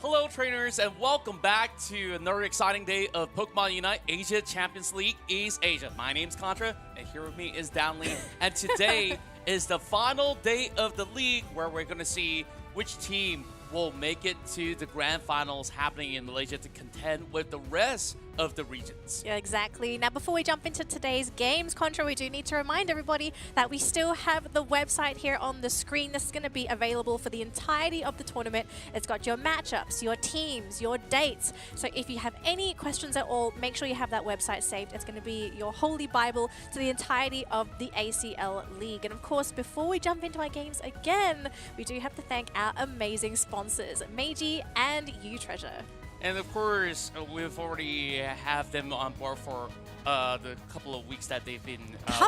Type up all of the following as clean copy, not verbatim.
Hello, trainers, and welcome back to another exciting day of Pokemon UNITE Asia Champions League East Asia. My name's Contra, and here with me is Downley. And today is the final day of the league where we're going to see which team will make it to the grand finals happening in Malaysia to contend with the rest of the regions. Yeah, exactly. Now, before we jump into today's games, Contra, we do need to remind everybody that we still have the website here on the screen. This is going to be available for the entirety of the tournament. It's got your matchups, your teams, your dates. So if you have any questions at all, make sure you have that website saved. It's going to be your holy Bible to the entirety of the ACL League. And of course, before we jump into our games again, we do have to thank our amazing sponsors, Meiji and U-Treasure. And of course, we've already have them on board for the couple of weeks that they've been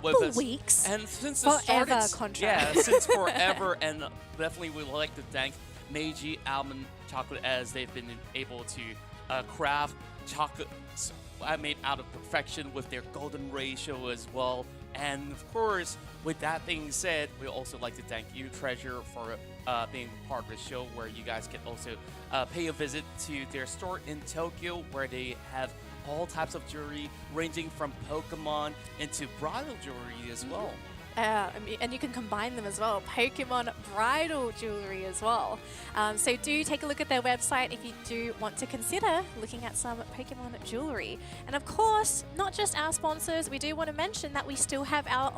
with us. Weeks? And since forever, the start, yeah, since forever. And definitely we would like to thank Meiji Almond Chocolate as they've been able to craft chocolates made out of perfection with their golden ratio as well. And of course, with that being said, we also like to thank you, Treasure, for being part of the show, where you guys can also pay a visit to their store in Tokyo, where they have all types of jewelry ranging from Pokemon into bridal jewelry as well. And you can combine them as well. Pokemon bridal jewelry as well. So do take a look at their website if you do want to consider looking at some Pokemon jewelry. And of course, not just our sponsors, we do want to mention that we still have our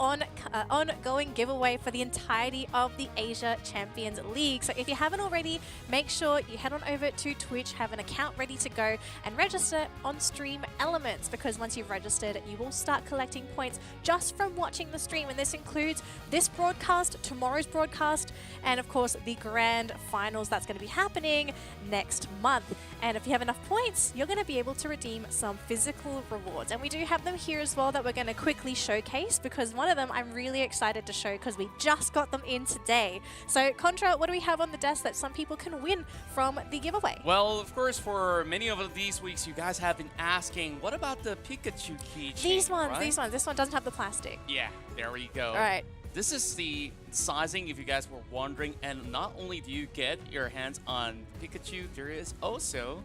ongoing giveaway for the entirety of the Asia Champions League. So if you haven't already, make sure you head on over to Twitch, have an account ready to go, and register on Stream Elements, because once you've registered, you will start collecting points just from watching the stream. And this includes this broadcast, tomorrow's broadcast, and of course the grand finals that's going to be happening next month. And if you have enough points, you're going to be able to redeem some physical rewards. And we do have them here as well that we're going to quickly showcase, because one of them I'm really excited to show because we just got them in today. So Contra, what do we have on the desk that some people can win from the giveaway? Well, of course, for many of these weeks, you guys have been asking, what about the Pikachu keychain? These ones, right? these ones. This one doesn't have the plastic. Yeah, there we go. All right. This is the sizing, if you guys were wondering, and not only do you get your hands on Pikachu, there is also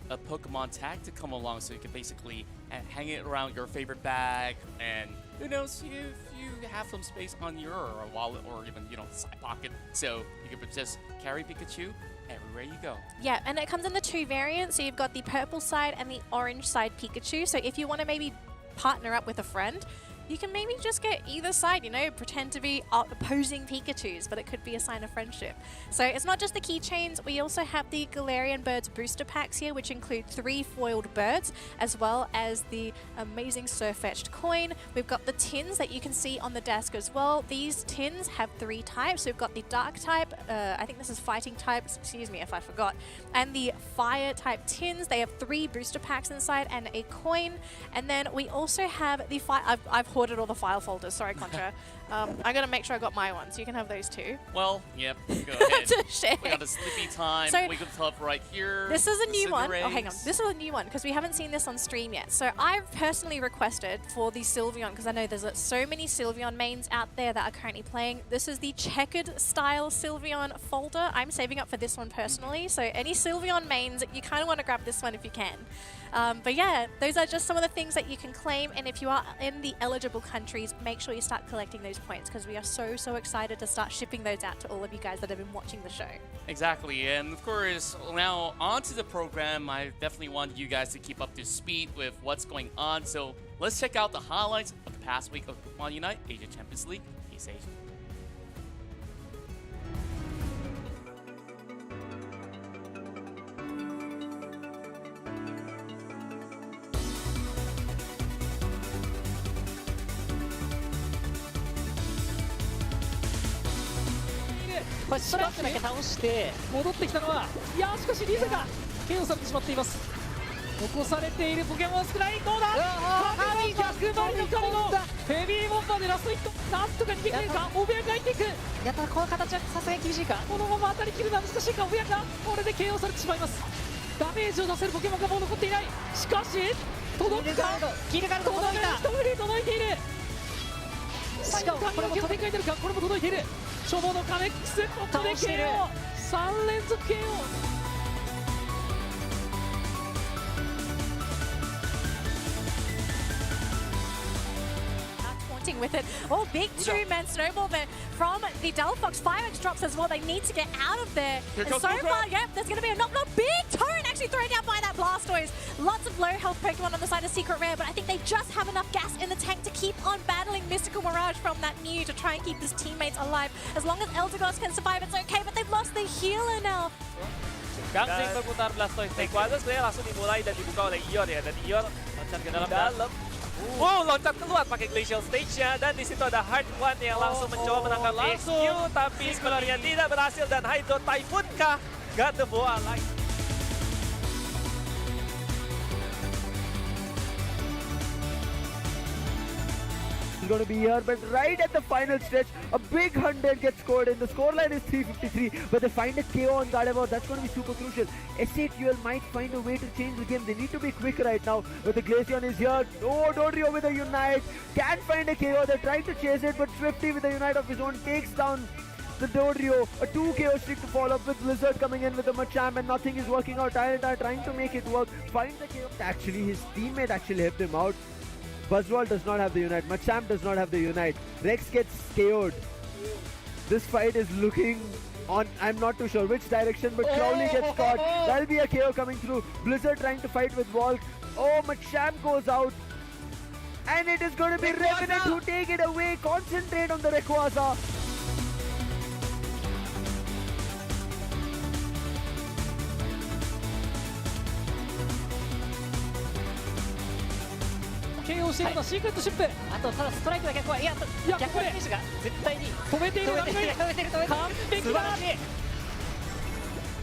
a Pokemon tag to come along, so you can basically hang it around your favorite bag, and who knows, if you have some space on your wallet or even, side pocket, so you can just carry Pikachu everywhere you go. Yeah, and it comes in the two variants, so you've got the purple side and the orange side Pikachu. So if you want to maybe partner up with a friend, you can maybe just get either side, pretend to be opposing Pikachus, but it could be a sign of friendship. So it's not just the keychains, we also have the Galarian Birds booster packs here, which include 3 foiled birds, as well as the amazing Surfetched coin. We've got the tins that you can see on the desk as well. These tins have 3 types. We've got the dark type, I think this is fighting type, excuse me if I forgot, and the fire type tins. They have 3 booster packs inside and a coin. And then we also have the I've hoarded all the file folders. Sorry, Contra. I gotta make sure I got my one, so you can have those too. Well, yep. Go ahead. To share. We got a Sleepy Time. So we can tell right here. This is a new one. Oh, hang on. This is a new one because we haven't seen this on stream yet. So I've personally requested for the Sylveon, because I know there's so many Sylveon mains out there that are currently playing. This is the checkered style Sylveon folder. I'm saving up for this one personally. So any Sylveon mains, you kind of want to grab this one if you can. But yeah, those are just some of the things that you can claim. And if you are in the eligible countries, make sure you start collecting those points, because we are so excited to start shipping those out to all of you guys that have been watching the show. Exactly. And of course, now onto the program. I definitely want you guys to keep up to speed with what's going on. So let's check out the highlights of the past week of Pokemon UNITE Asia Champions League East Asia.ストラックだけ倒して戻ってきたのは、いやしかしリザが KO されてしまっています。残されているポケモンは少ない。どうだ、神100倍の神のヘビーボンバーでラストヒット、なんとか逃げ切れるか。オベアが入っていく。やったらこの形はさすがに厳しいか。このまま当たり切るのは難しいか。オベアがこれで KO されてしまいます。ダメージを出せるポケモンがもう残っていない。しかし届くか。キルガルド届いた。一振り届いている。しかもこれも展開出るか。これも届いている。初歩のカメックス、ここで KO、3連続 KO。with it. Oh, big two-man snowball there from the Delphox. 5x drops as well. They need to get out of there. And so far, yep, there's going to be a knock-knock. Big turret actually thrown down by that Blastoise. Lots of low-health Pokemon on the side of Secret Rare, but I think they just have enough gas in the tank to keep on battling Mystical Mirage from that Mew to try and keep his teammates alive. As long as Eldegoss can survive, it's okay, but they've lost the healer now. Gangsing berputar Blastoise. Taekwondo sebenarnya langsung dimulai dan dibuka oleh Ion ya, dan Ion loncat ke dalam. Wow, loncat keluar pakai Glacial Stage-nya, dan di situ ada Hard One yang langsung mencoba menangkap XQ, tapi sebenarnya tidak berhasil, dan Hydro Typhoon kah? Gak terbawa lagi. Is going to be here, but right at the final stretch, a big 100 gets scored in. The scoreline is 353, but they find a KO on Gardevoir. That's going to be super crucial. SATL might find a way to change the game. They need to be quick right now, but the Glaceon is here. Oh, Dodrio with a Unite. Can't find a KO. They're trying to chase it, but Swifty with a Unite of his own takes down the Dodrio. A 2 KO streak to follow up with Blizzard coming in with a Machamp, and nothing is working out. Tyranitar trying to make it work. Finds the KO. Actually, his teammate actually helped him out. Buzzwole does not have the Unite. Machamp does not have the Unite. Rex gets KO'd. This fight is looking on, I'm not too sure which direction, but Crowley gets caught. That'll be a KO coming through. Blizzard trying to fight with Walk. Oh, Machamp goes out. And it is going to be Revenant who take it away. Concentrate on the Rayquaza. KO しているのはシークレットシップ。あとただストライクだけ怖い。いや、逆に選手が絶対に止めている。完璧だ。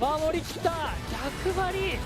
守りきった。逆張り。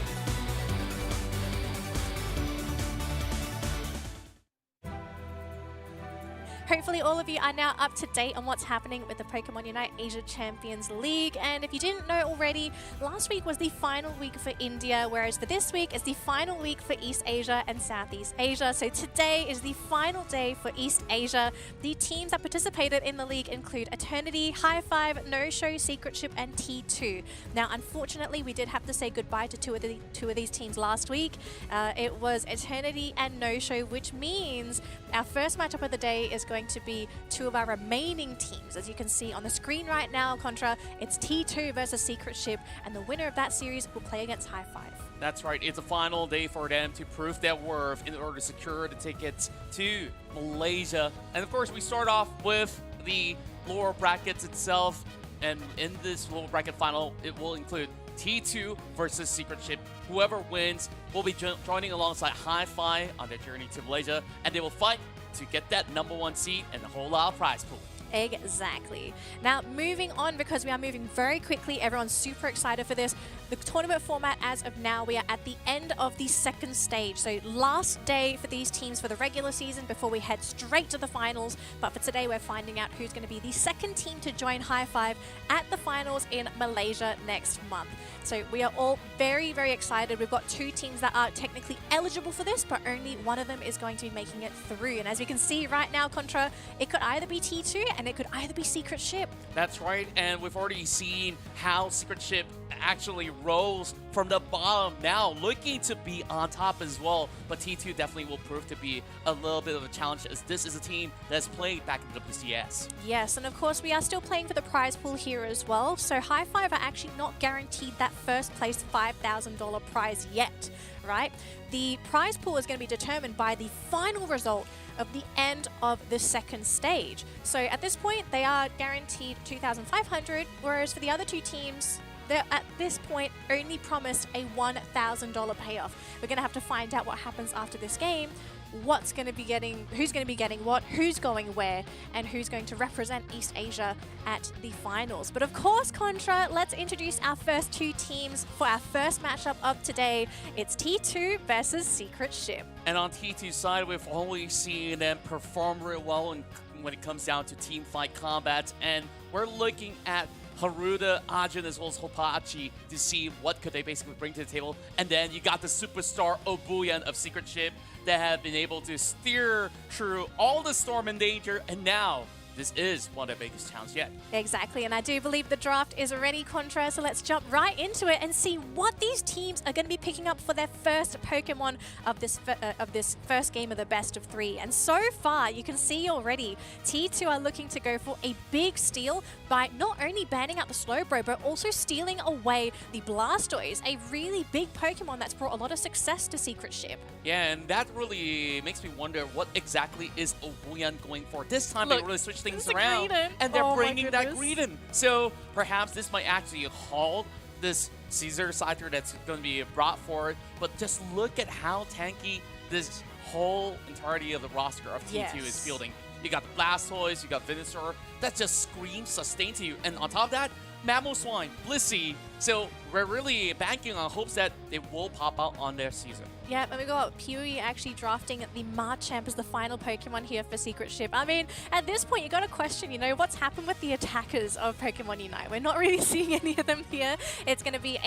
Hopefully all of you are now up to date on what's happening with the Pokemon Unite Asia Champions League. And if you didn't know already, last week was the final week for India, whereas for this week is the final week for East Asia and Southeast Asia. So today is the final day for East Asia. The teams that participated in the league include Eternity, High Five, No Show, Secret Ship, and T2. Now, unfortunately, we did have to say goodbye to two of these teams last week. It was Eternity and No Show, which means our first matchup of the day is going to be two of our remaining teams. As you can see on the screen right now, Contra, it's T2 versus Secret Ship, and the winner of that series will play against High Five. That's right, it's a final day for them to prove their worth in order to secure the tickets to Malaysia. And of course, we start off with the lower brackets itself, and in this lower bracket final, it will include T2 versus Secret Ship. Whoever wins will be joining alongside Hi-Fi on their journey to Malaysia, and they will fight to get that #1 seed and a whole lot of prize pool. Exactly. Now, moving on, because we are moving very quickly, everyone's super excited for this. The tournament format, as of now, we are at the end of the second stage. So last day for these teams for the regular season before we head straight to the finals. But for today, we're finding out who's going to be the second team to join High Five at the finals in Malaysia next month. So we are all very, very excited. We've got two teams that are technically eligible for this, but only one of them is going to be making it through. And as we can see right now, Contra, it could either be T2 and it could either be Secret Ship. That's right, and we've already seen how Secret Ship actually rose from the bottom, now looking to be on top as well. But T2 definitely will prove to be a little bit of a challenge, as this is a team that's played back in the WCS. Yes, and of course we are still playing for the prize pool here as well. So High Five are actually not guaranteed that first place $5,000 prize yet, right? The prize pool is going to be determined by the final result of the end of the second stage. So at this point, they are guaranteed $2,500, whereas for the other two teams, they're at this point only promised a $1,000 payoff. We're going to have to find out what happens after this game, who's going to be getting what, who's going where, and who's going to represent East Asia at the finals. But of course, Contra, let's introduce our first two teams for our first matchup of today. It's T2 versus Secret Ship. And on T2's side, we've always seen them perform real well when it comes down to team fight combat, and we're looking at Haruda, Ajin, as well as Hopachi to see what could they basically bring to the table. And then you got the superstar Obuyan of Secret Ship that have been able to steer through all the storm and danger, and now this is one of the biggest challenges yet. Exactly, and I do believe the draft is ready, Contra, so let's jump right into it and see what these teams are going to be picking up for their first Pokemon of this first game of the best of 3. And so far, you can see already, T2 are looking to go for a big steal by not only banning out the Slowbro, but also stealing away the Blastoise, a really big Pokemon that's brought a lot of success to Secret Ship. Yeah, and that really makes me wonder what exactly is Obuyan going for. This time Look, they really switch things it's a around, Greedent. and they're Oh my bringing that goodness. Greedent. So perhaps this might actually halt this Caesar Scyther that's going to be brought forward. But just look at how tanky this whole entirety of the roster of T2 is Yes. fielding. You got the Blastoise, you got Venusaur, that just screams sustain to you. And on top of that, Mamoswine, Blissey. So we're really banking on hopes that they will pop out on their season. Yeah, and we got Pewee actually drafting the Marchamp as the final Pokemon here for Secret Ship. I mean, at this point, you got to question, you know, what's happened with the attackers of Pokemon Unite? We're not really seeing any of them here. It's going to be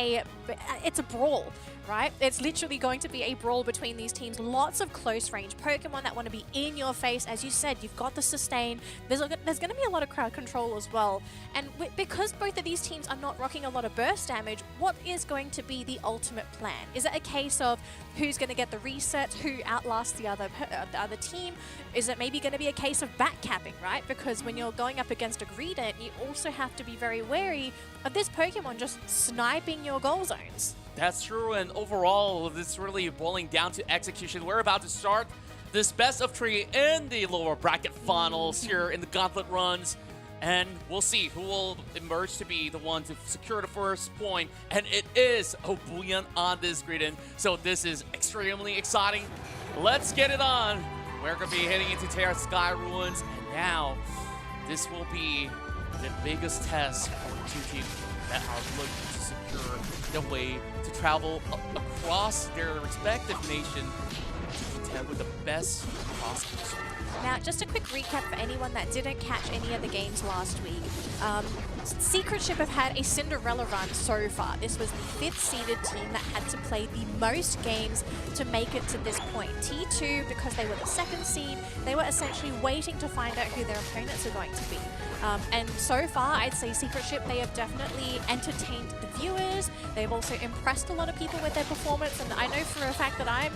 it's a brawl, right? It's literally going to be a brawl between these teams. Lots of close-range Pokemon that want to be in your face. As you said, you've got the sustain. There's going to be a lot of crowd control as well. And because both of these teams are not rocking a lot of burst damage, what is going to be the ultimate plan? Is it a case of who's going to get the resets, who outlasts the other team? Is it maybe going to be a case of backcapping, right? Because when you're going up against a Greedent, you also have to be very wary of this Pokemon just sniping your goal zones. That's true, and overall, it's really boiling down to execution. We're about to start this best of 3 in the lower bracket finals here in the gauntlet runs. And we'll see who will emerge to be the one to secure the first point. And it is Obuyan on this Greedent. So this is extremely exciting. Let's get it on. We're going to be heading into Terra Sky Ruins. And now, this will be the biggest test for two teams that are looking to secure the way to travel across their respective nation to contend with the best possible. Now, just a quick recap for anyone that didn't catch any of the games last week. Secret Ship have had a Cinderella run so far. This was the 5th seeded team that had to play the most games to make it to this point. T2, because they were the 2nd seed, they were essentially waiting to find out who their opponents are going to be. And so far, I'd say Secret Ship, they have definitely entertained the viewers. They've also impressed a lot of people with their performance, and I know for a fact that I'm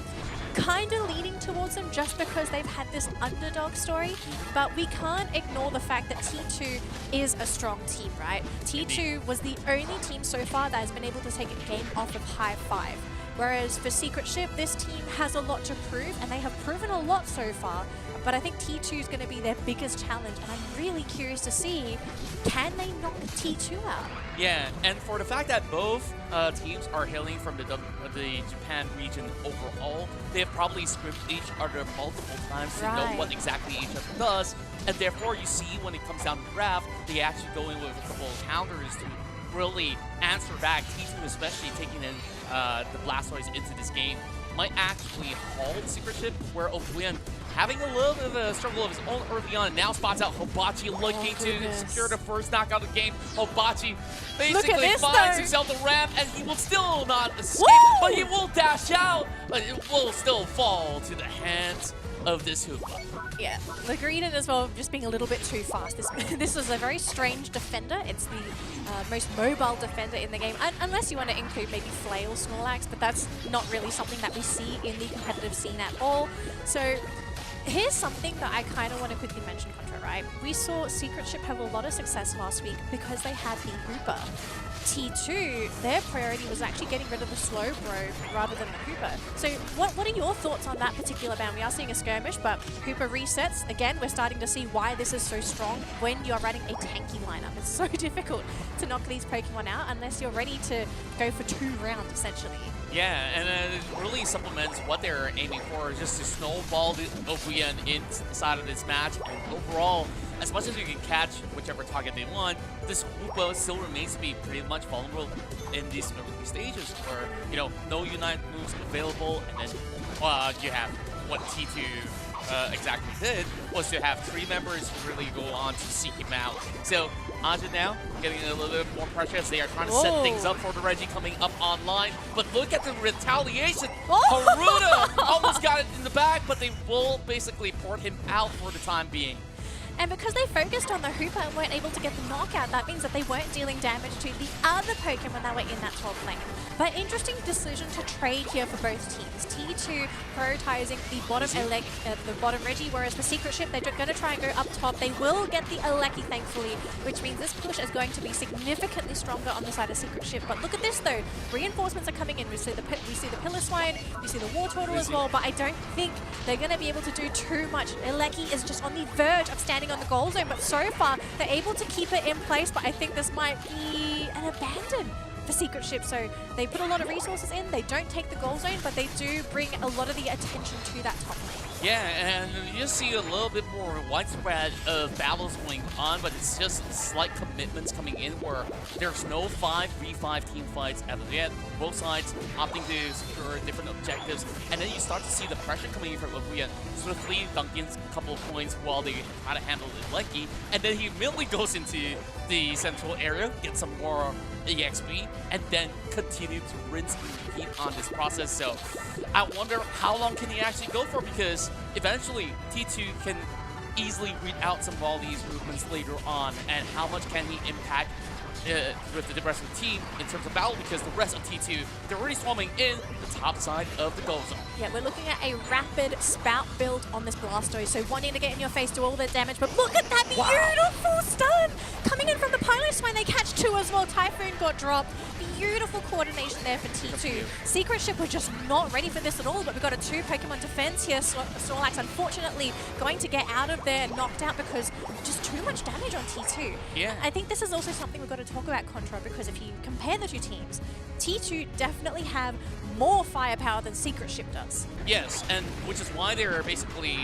kind of leaning towards them just because they've had this underdog story, but we can't ignore the fact that T2 is a strong team, right? T2 was the only team so far that has been able to take a game off of high 5. Whereas for Secret Ship, this team has a lot to prove, and they have proven a lot so far. But I think T2 is going to be their biggest challenge, and I'm really curious to see, can they knock T2 out? Yeah, and for the fact that both teams are hailing from the Japan region overall, they have probably scripted each other multiple times to know what exactly each other does, and therefore you see when it comes down to the draft, they actually go in with a couple of counters to really answer back. T2 especially taking in the Blastoise into this game might actually halt Secret Ship, where Obuyan having a little bit of a struggle of his own early on, and now spots out Hibachi looking to secure the first knockout of the game. Hibachi basically finds himself the ramp, and he will still not escape, but he will dash out, but it will still fall to the hands of this Hoopa. Yeah, the Greedent as well, just being a little bit too fast. This is a very strange defender. It's the most mobile defender in the game, unless you want to include maybe Flail Snorlax, but that's not really something that we see in the competitive scene at all. So here's something that I kind of want to quickly mention, Contra, right? We saw Secret Ship have a lot of success last week because they had the Hoopa. T2, their priority was actually getting rid of the Slowbro rather than the Hoopa. So what are your thoughts on that particular ban? We are seeing a skirmish, but Hoopa resets. Again, we're starting to see why this is so strong when you're running a tanky lineup. It's so difficult to knock these Pokemon out unless you're ready to go for 2 rounds, essentially. Yeah, and it really supplements what they're aiming for, just to snowball the Obuyan inside of this match. And overall, as much as you can catch whichever target they want, this Hoopa still remains to be pretty much vulnerable in these early stages where, you know, no Unite moves available, and then you have what T2 exactly did was to have 3 members really go on to seek him out. So Aja now getting a little bit more pressure as they are trying to set things up for the Reggie coming up online. But look at the retaliation. Haruta almost got it in the back, but they will basically port him out for the time being. And because they focused on the Hooper and weren't able to get the knockout, that means that they weren't dealing damage to the other Pokemon that were in that top lane. But interesting decision to trade here for both teams. T2 prioritizing the bottom Reggie, whereas the Secret Ship, they're going to try and go up top. They will get the Alecki, thankfully, which means this push is going to be significantly stronger on the side of Secret Ship. But look at this, though. Reinforcements are coming in. We see the Pillar Swine, we see the War Turtle as well, but I don't think they're going to be able to do too much. Alecki is just on the verge of standing on the goal zone, but so far, they're able to keep it in place, but I think this might be an abandon for Secret Ship. So they put a lot of resources in, they don't take the goal zone, but they do bring a lot of the attention to that top lane. Yeah, and you see a little bit more widespread of battles going on, but it's just slight commitments coming in where there's no 5v5 team fights as of yet. Both sides opting to secure different objectives, and then you start to see the pressure coming in from Abuya. Swiftly Duncan's a couple of points while they try to handle the Lecky, and then he immediately goes into the central area, gets some more EXP, and then continue to rinse and repeat on this process. So I wonder how long can he actually go for, because eventually T2 can easily read out some of all these movements later on, and how much can he impact with the rest of the team in terms of battle, because the rest of T2, they're already swarming in the top side of the goal zone. Yeah, we're looking at a rapid spout build on this Blastoise, so wanting to get in your face, do all the damage, but look at that beautiful stun! Coming in from the Pilot Swine, they catch two as well. Typhoon got dropped. Beautiful coordination there for T2. Secret Ship were just not ready for this at all, but we've got a 2 Pokemon defense here. Snorlax, unfortunately, going to get out of there, knocked out because just too much damage on T2. Yeah. I think this is also something we've got to talk about, Contra, because if you compare the two teams, T2 definitely have more firepower than Secret Ship does. Yes, and which is why they're basically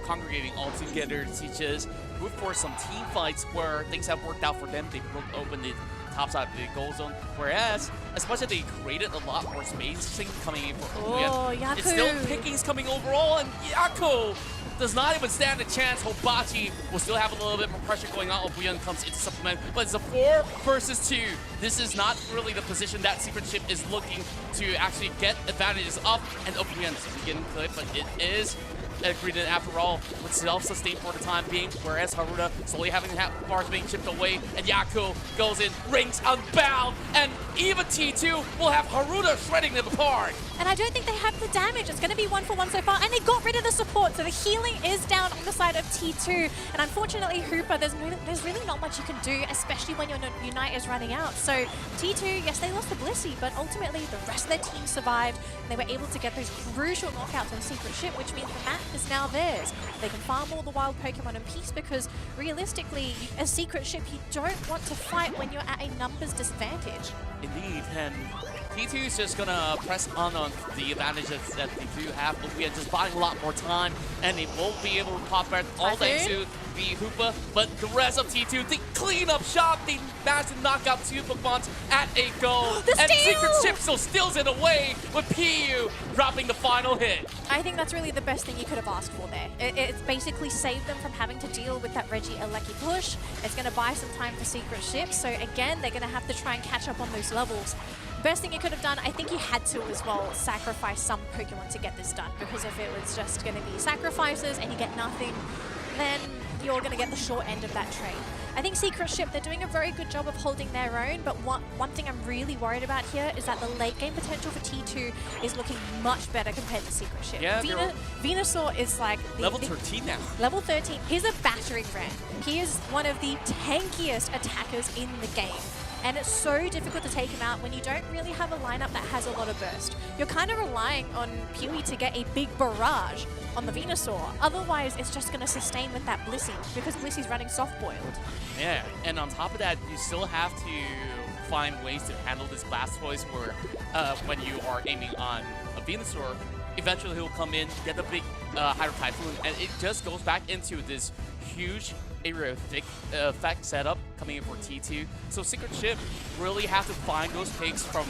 congregating all together to just move for some team fights where things have worked out for them. They broke open the top side of the goal zone, whereas as much as they created a lot more spacing coming in for Abuya, it's still pickings coming overall, and Yaku does not even stand a chance. Hobachi will still have a little bit more pressure going on. Abuya comes into supplement, but it's a 4 versus 2. This is not really the position that Secret Ship is looking to actually get advantages up, and Abuya is getting clipped, but it is Greedent after all, with self-sustain for the time being, whereas Haruda slowly having bars being chipped away, and Yaku goes in, rings unbound, and even T2 will have Haruda shredding them apart. And I don't think they have the damage. It's going to be 1-for-1 so far, and they got rid of the support, so the healing is down on the side of T2. And unfortunately, Hooper, there's really not much you can do, especially when your Unite is running out. So T2, yes, they lost the Blissey, but ultimately the rest of their team survived, and they were able to get those crucial knockouts on Secret Ship, which means the map is now theirs. They can farm all the wild Pokemon in peace, because realistically, as Secret Ship, you don't want to fight when you're at a numbers disadvantage. Indeed, and T2 is just gonna press on the advantages that they do have, but we are just buying a lot more time, and they won't be able to pop back all thanks to the Hoopa, but the rest of T2, they clean up shop, they managed to knock out 2 Pokemon at a go, and Secret Ship still steals it away with PU dropping the final hit. I think that's really the best thing you could have asked for there. It's basically saved them from having to deal with that Reggie Alecki push. It's going to buy some time for Secret Ship, so again, they're going to have to try and catch up on those levels. Best thing you could have done, I think you had to as well sacrifice some Pokemon to get this done, because if it was just going to be sacrifices and you get nothing, then you're going to get the short end of that trade. I think Secret Ship, they're doing a very good job of holding their own, but one thing I'm really worried about here is that the late game potential for T2 is looking much better compared to Secret Ship. Yeah, Venusaur is like level 13 now. Level 13. He's a battering ram. He is one of the tankiest attackers in the game. And it's so difficult to take him out when you don't really have a lineup that has a lot of burst. You're kind of relying on Pewee to get a big barrage on the Venusaur. Otherwise, it's just going to sustain with that Blissey, because Blissey's running soft-boiled. Yeah, and on top of that, you still have to find ways to handle this Blastoise where when you are aiming on a Venusaur, eventually he'll come in, get the big Hydro Typhoon, and it just goes back into this huge area effect setup coming in for T2. So Secret Ship really have to find those picks from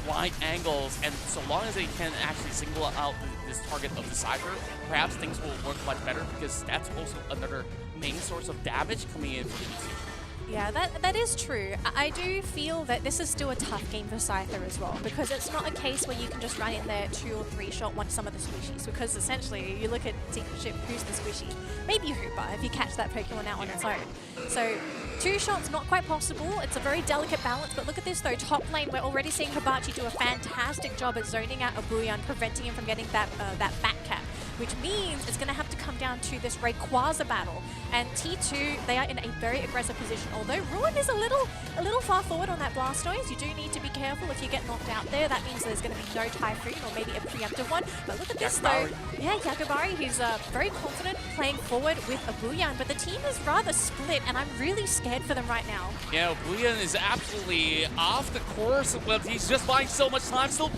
wide angles, and so long as they can actually single out this target of the Cypher, perhaps things will work much better, because that's also another main source of damage coming in for T2. Yeah, that is true. I do feel that this is still a tough game for Scyther as well, because it's not a case where you can just run in there 2 or 3 shot one some of the squishies, because essentially you look at Secret Ship, who's the squishy? Maybe Hooper if you catch that Pokemon out on its own. So 2 shots, not quite possible. It's a very delicate balance, but look at this though. Top lane, we're already seeing Hibachi do a fantastic job at zoning out Abuyan, preventing him from getting that back cap, which means it's going to have to come down to this Rayquaza battle. And T2, they are in a very aggressive position, although Ruin is a little far forward on that Blastoise. You do need to be careful if you get knocked out there. That means there's going to be no Typhoon or maybe a preemptive one. But look at this though. Yeah, Yakubari, he's very confident playing forward with Abuyan, but the team is rather split, and I'm really scared for them right now. Yeah, Abuyan is absolutely off the course, but he's just buying so much time, still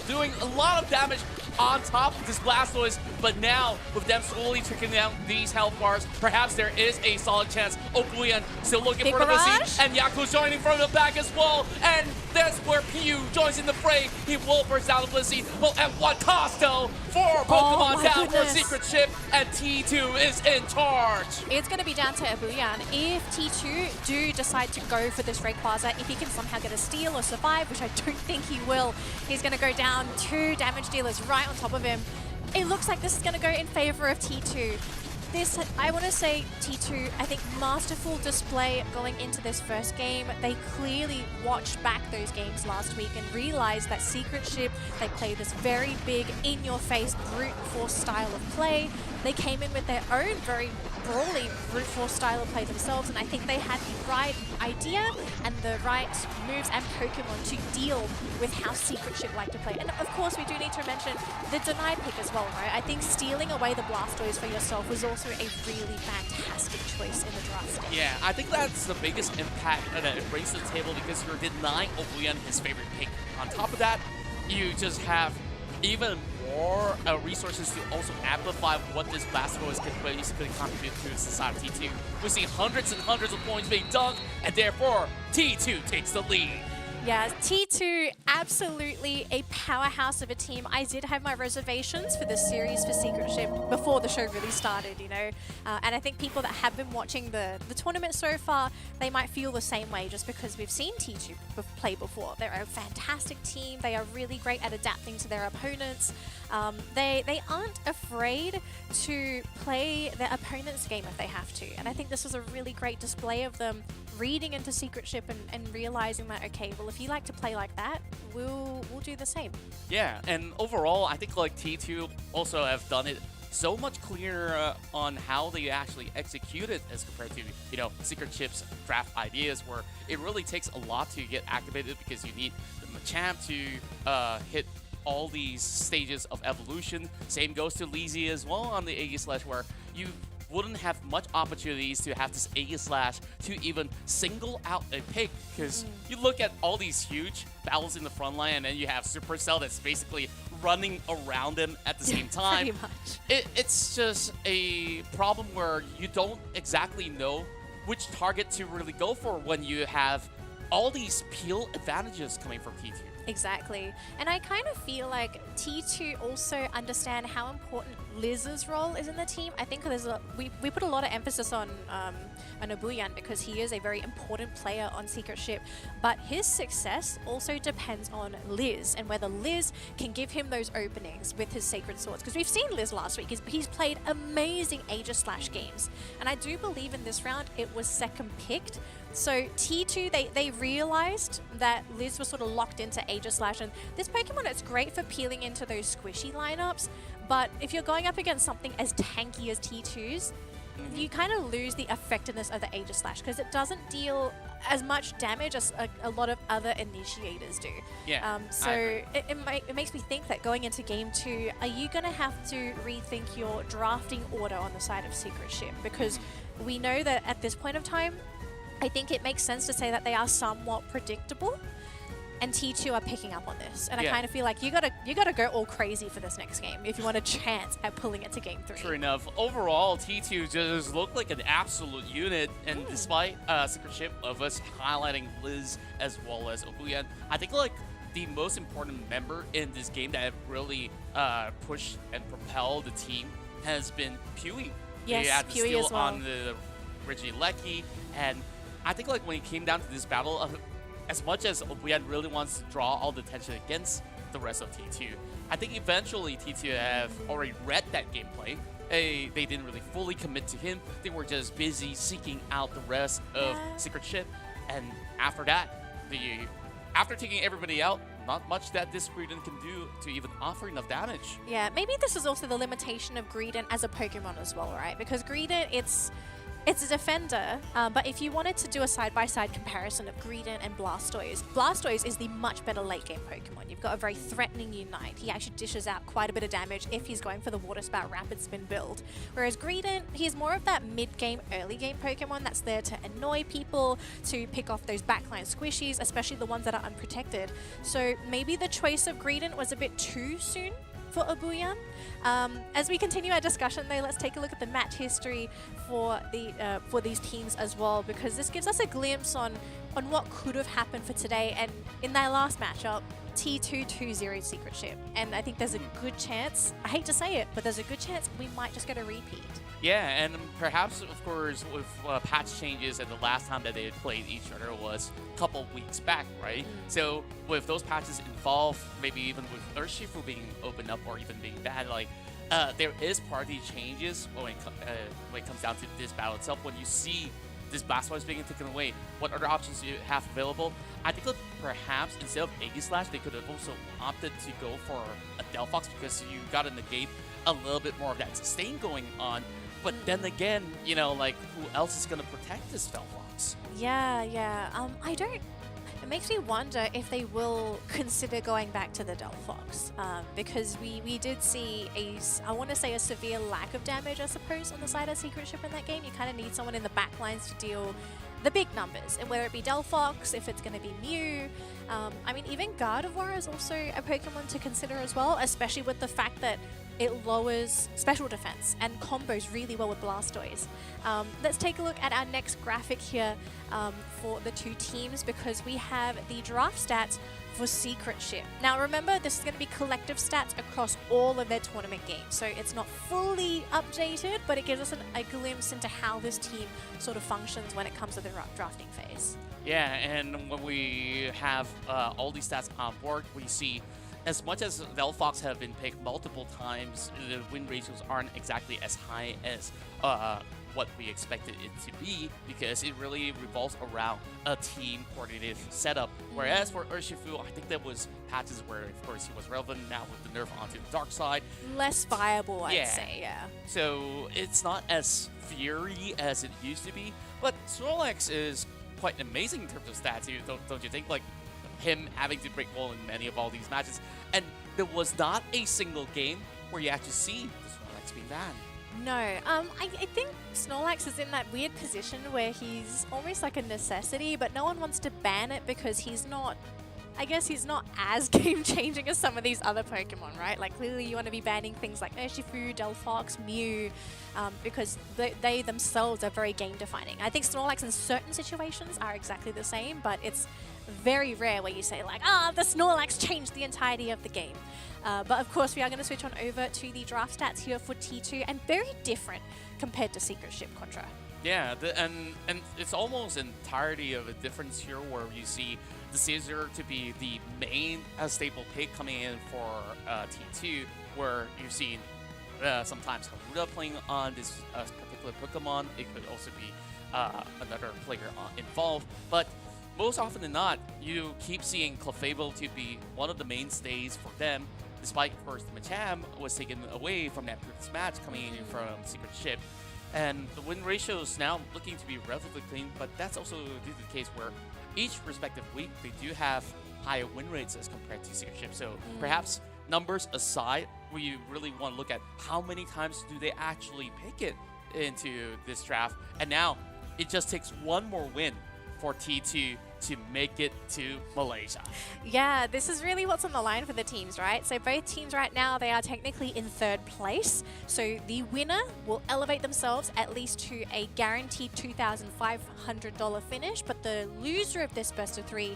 doing a lot of damage on top of this Blastoise, but now with them slowly trickling down these health bars, perhaps there is a solid chance. Blissey still looking for the Blissey, and Yaku's joining from the back as well, and that's where Piu joins in the fray. He will burst down the Blissey, but at what cost though? 4 Pokemon down for Secret Ship, and T2 is in charge. It's going to be down to Abuyan. If T2 do decide to go for this Rayquaza, if he can somehow get a steal or survive, which I don't think he will, he's going to go down 2 damage dealers right on top of him. It looks like this is going to go in favor of T2. This, I want to say, T2, I think, masterful display going into this first game. They clearly watched back those games last week and realized that Secret Ship, they play this very big, in-your-face, brute force style of play. They came in with their own very brawly brute force style of play themselves, and I think they had the right idea and the right moves and Pokemon to deal with how Secret Ship like to play. And of course, we do need to mention the deny pick as well, right? I think stealing away the Blastoise for yourself was also a really fantastic choice in the draft stage. Yeah, I think that's the biggest impact that it brings to the table, because you're denying Oblivion his favorite pick. On top of that, you just have even more resources to also amplify what this Blastoise can basically contribute to society T2. We see hundreds and hundreds of points being dunked, and therefore T2 takes the lead. Yeah, T2, absolutely a powerhouse of a team. I did have my reservations for this series for Secret Ship before the show really started, you know. And I think people that have been watching the tournament so far, they might feel the same way just because we've seen T2 play before. They're a fantastic team. They are really great at adapting to their opponents. They aren't afraid to play their opponent's game if they have to. And I think this was a really great display of them reading into Secret Ship and realizing that, okay, well, if you like to play like that, we'll do the same. Yeah, and overall, I think like T2 also have done it so much clearer on how they actually execute it as compared to, you know, Secret Ship's draft ideas, where it really takes a lot to get activated because you need the Machamp to hit all these stages of evolution. Same goes to Leezy as well on the Aegislash, where you wouldn't have much opportunities to have this Aegislash to even single out a pick, because you look at all these huge battles in the front line, and then you have Supercell that's basically running around them at the same time. Pretty much. It's just a problem where you don't exactly know which target to really go for when you have all these peel advantages coming from T2. Exactly. And I kind of feel like T2 also understand how important Liz's role is in the team. I think there's we put a lot of emphasis on Abuyan because he is a very important player on Secret Ship, but his success also depends on Liz and whether Liz can give him those openings with his Sacred Swords. Because we've seen Liz last week. He's played amazing Aegislash games. And I do believe in this round it was second picked. So T2, they realized that Liz was sort of locked into Aegislash, and this Pokemon, it's great for peeling into those squishy lineups, but if you're going up against something as tanky as T2's, you kind of lose the effectiveness of the Aegislash because it doesn't deal as much damage as a lot of other initiators do. Yeah. So it makes me think that going into Game 2, are you going to have to rethink your drafting order on the side of Secret Ship? Because we know that at this point of time, I think it makes sense to say that they are somewhat predictable, and T2 are picking up on this. And I kind of feel like you gotta go all crazy for this next game if you want a chance at pulling it to Game 3. True enough. Overall, T2 just looked like an absolute unit, and despite Secret Ship of us highlighting Liz as well as Obuyan, I think like the most important member in this game that have really pushed and propelled the team has been Pewee. Yes, they had the Pewee steal as well. on the Regieleki, and I think like when it came down to this battle, as much as Obuyan really wants to draw all the attention against the rest of T2, I think eventually T2 have already read that gameplay. They didn't really fully commit to him. They were just busy seeking out the rest of Secret Ship, and after that, after taking everybody out, not much that this Greedent can do to even offer enough damage. Yeah, maybe this is also the limitation of Greedent as a Pokemon as well, right? Because Greedent, it's a defender, but if you wanted to do a side-by-side comparison of Greedent and Blastoise, Blastoise is the much better late-game Pokemon. You've got a very threatening Unite. He actually dishes out quite a bit of damage if he's going for the Water Spout Rapid Spin build. Whereas Greedent, he's more of that mid-game, early-game Pokemon that's there to annoy people, to pick off those backline squishies, especially the ones that are unprotected. So maybe the choice of Greedent was a bit too soon for Obuyan. As we continue our discussion though, let's take a look at the match history for these teams as well, because this gives us a glimpse on what could have happened for today. And in their last matchup, T2 2-0 Secret Ship, and I think there's a good chance, I hate to say it, but there's a good chance we might just get a repeat. Yeah, and perhaps, of course, with patch changes and the last time that they had played each other was a couple of weeks back, right? So with those patches involved, maybe even with Urshifu being opened up or even being bad, like there is party changes when it comes down to this battle itself. When you see this Blastoise being taken away, what other options do you have available? I think that perhaps instead of Aegislash, they could have also opted to go for a Delphox, because you got to negate a little bit more of that sustain going on. But then again, you know, like, who else is going to protect this Delphox? Yeah. It makes me wonder if they will consider going back to the Delphox, because we did see I want to say a severe lack of damage, I suppose, on the side of Secret Ship in that game. You kind of need someone in the back lines to deal the big numbers, and whether it be Delphox, if it's going to be Mew. I mean, even Gardevoir is also a Pokemon to consider as well, especially with the fact that it lowers special defense and combos really well with Blastoise. Let's take a look at our next graphic here for the two teams, because we have the draft stats for Secret Ship. Now remember, this is going to be collective stats across all of their tournament games, so it's not fully updated, but it gives us a glimpse into how this team sort of functions when it comes to the drafting phase. Yeah, and when we have all these stats on board, we see as much as Delphox have been picked multiple times, the win ratios aren't exactly as high as what we expected it to be, because it really revolves around a team coordinated setup. Whereas for Urshifu, I think there was patches where, of course, he was relevant. Now with the nerf onto the dark side, less viable, I'd say, yeah. So it's not as fiery as it used to be, but Snorlax is quite amazing in terms of stats, don't you think? Like, him having to break wall in many of all these matches, and there was not a single game where you actually see the Snorlax being banned. No, I think Snorlax is in that weird position where he's almost like a necessity, but no one wants to ban it because he's not, I guess he's not as game-changing as some of these other Pokemon, right? Like, clearly you want to be banning things like Urshifu, Delphox, Mew, because they themselves are very game-defining. I think Snorlax in certain situations are exactly the same, but it's very rare where you say like, the Snorlax changed the entirety of the game. But of course, we are going to switch on over to the draft stats here for T2, and very different compared to Secret Ship, Contra. Yeah, and it's almost entirety of a difference here, where you see the Scizor to be the main staple pick coming in for T2, where you've seen sometimes Haruda playing on this particular Pokemon. It could also be another player involved, but most often than not, you keep seeing Clefable to be one of the mainstays for them, despite, of course, Machamp was taken away from that previous match coming in from Secret Ship. And the win ratio is now looking to be relatively clean, but that's also due to the case where each respective week, they do have higher win rates as compared to Secret Ship. So perhaps numbers aside, we really want to look at how many times do they actually pick it into this draft. And now it just takes one more win for T2 to make it to Malaysia. Yeah, this is really what's on the line for the teams, right? So both teams right now, they are technically in third place. So the winner will elevate themselves at least to a guaranteed $2,500 finish, but the loser of this best of three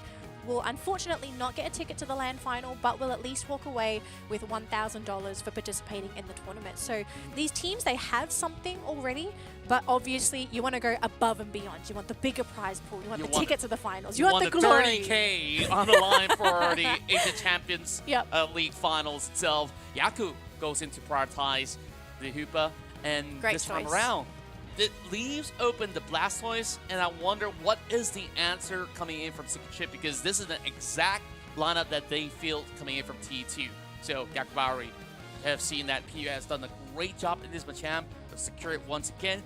will unfortunately not get a ticket to the LAN final, but will at least walk away with $1,000 for participating in the tournament. So these teams, they have something already, but obviously you want to go above and beyond. You want the bigger prize pool. You want the ticket to the finals. You want the glory. 30K on the line for the Asia Champions League finals itself. Yaku goes in to prioritize the Hoopa, and this time around, it leaves open the Blastoise, and I wonder what is the answer coming in from Secret Chip, because this is an exact lineup that they feel coming in from T2. So Yakubari have seen that PU has done a great job in this Machamp to secure it once again,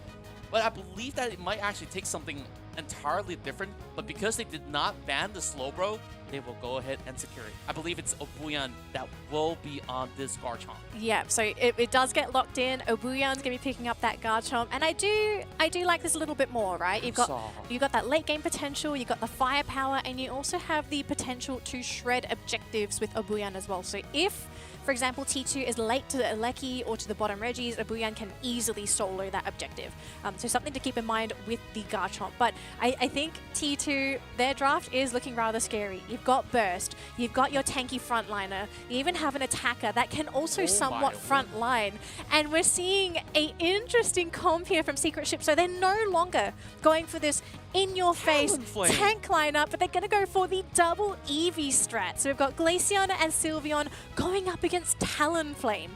but I believe that it might actually take something entirely different, but because they did not ban the Slowbro, they will go ahead and secure it. I believe it's Obuyan that will be on this Garchomp. Yeah, so it does get locked in. Obuyan's gonna be picking up that Garchomp, and I do like this a little bit more, right? You've got that late game potential, you've got the firepower, and you also have the potential to shred objectives with Obuyan as well. So if, for example, T2 is late to the Aleki or to the bottom Regis, Obuyan can easily solo that objective. So something to keep in mind with the Garchomp. But I think T2, their draft is looking rather scary. You've got Burst, you've got your tanky frontliner, you even have an attacker that can also somewhat frontline. And we're seeing an interesting comp here from Secret Ship. So they're no longer going for this in-your-face tank lineup, but they're going to go for the double Eevee strat. So we've got Glaceon and Sylveon going up against Talonflame.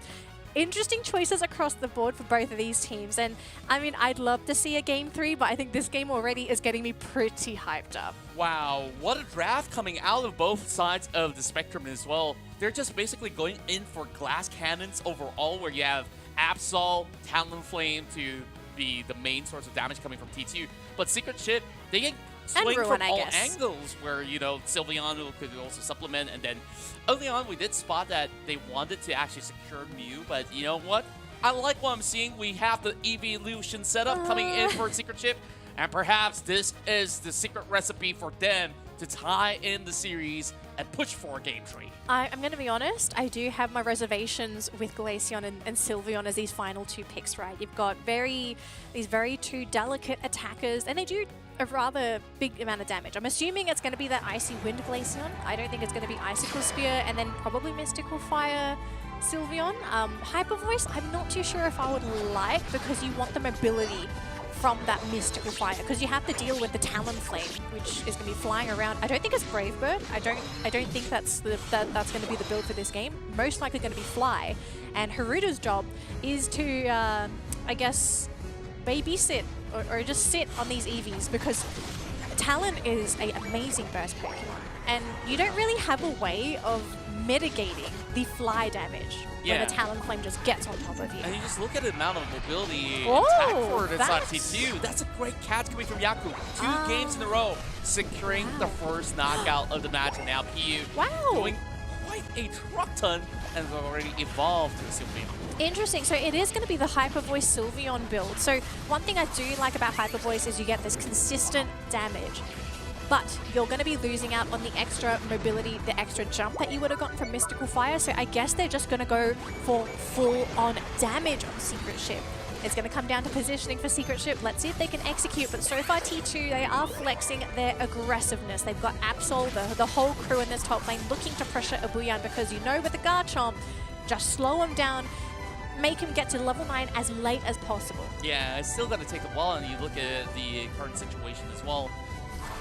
Interesting choices across the board for both of these teams. And I mean, I'd love to see a Game 3, but I think this game already is getting me pretty hyped up. Wow, what a draft coming out of both sides of the spectrum as well. They're just basically going in for glass cannons overall, where you have Absol, Talonflame to be the main source of damage coming from T2. But Secret Chip, they can swing from all angles, where, you know, Sylveon could also supplement. And then early on, we did spot that they wanted to actually secure Mew, but you know what? I like what I'm seeing. We have the evolution setup coming in for Secret Chip, and perhaps this is the secret recipe for them to tie in the series and push for Game 3. I'm going to be honest, I do have my reservations with Glaceon and Sylveon as these final two picks, right? You've got these very two delicate attackers, and they do a rather big amount of damage. I'm assuming it's going to be that Icy Wind Glaceon. I don't think it's going to be Icicle Spear, and then probably Mystical Fire Sylveon. Hyper Voice, I'm not too sure if I would like, because you want the mobility from that Mystical Fire, because you have to deal with the Talonflame, which is going to be flying around. I don't think it's Brave Bird. I don't think that's going to be the build for this game. Most likely going to be Fly, and Haruto's job is to, I guess, babysit or just sit on these Eevees, because Talon is an amazing burst Pokemon, and you don't really have a way of mitigating the fly damage when the Talonflame just gets on top of you. And you just look at the amount of mobility and attack forward inside T2. That's a great catch coming from Yaku. 2 games in a row, securing the first knockout of the match, and now PU doing quite a truck ton and has already evolved to Sylveon. Interesting. So it is going to be the Hyper Voice Sylveon build. So one thing I do like about Hyper Voice is you get this consistent damage, but you're going to be losing out on the extra mobility, the extra jump that you would have gotten from Mystical Fire. So I guess they're just going to go for full-on damage on Secret Ship. It's going to come down to positioning for Secret Ship. Let's see if they can execute. But so far, T2, they are flexing their aggressiveness. They've got Absol, the whole crew in this top lane, looking to pressure Obuyan, because you know with the Garchomp, just slow him down, make him get to level 9 as late as possible. Yeah, it's still going to take a while, and you look at the current situation as well.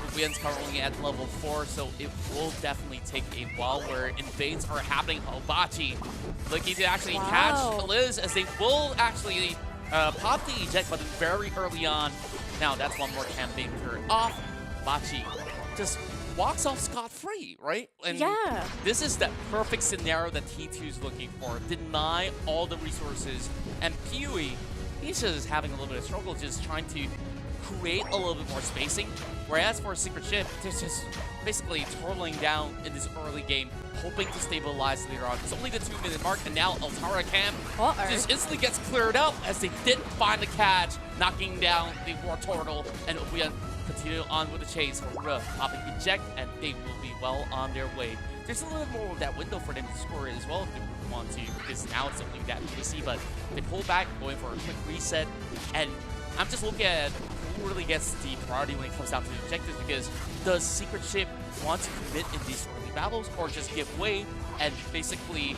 Obuyan's currently at level 4, so it will definitely take a while where invades are happening. Obachi looking to actually catch Liz, as they will actually pop the eject button very early on. Now that's one more campaign turn off. Obachi just walks off scot-free, right? And this is that perfect scenario that T2 is looking for. Deny all the resources, and Pewee, he's just having a little bit of struggle, just trying to create a little bit more spacing. Whereas for Secret Ship, they're just basically twirling down in this early game, hoping to stabilize later on. It's only the 2-minute mark, and now Altara Camp just instantly gets cleared out, as they did find the catch, knocking down the War Turtle, and Obuyan continue on with the chase. Horura popping eject, and they will be well on their way. There's a little bit more of that window for them to score as well if they want to, because now it's only that PC, but they pull back, going for a quick reset, and I'm just looking at really gets the priority when it comes down to the objectives, because does Secret Ship want to commit in these early battles or just give way and basically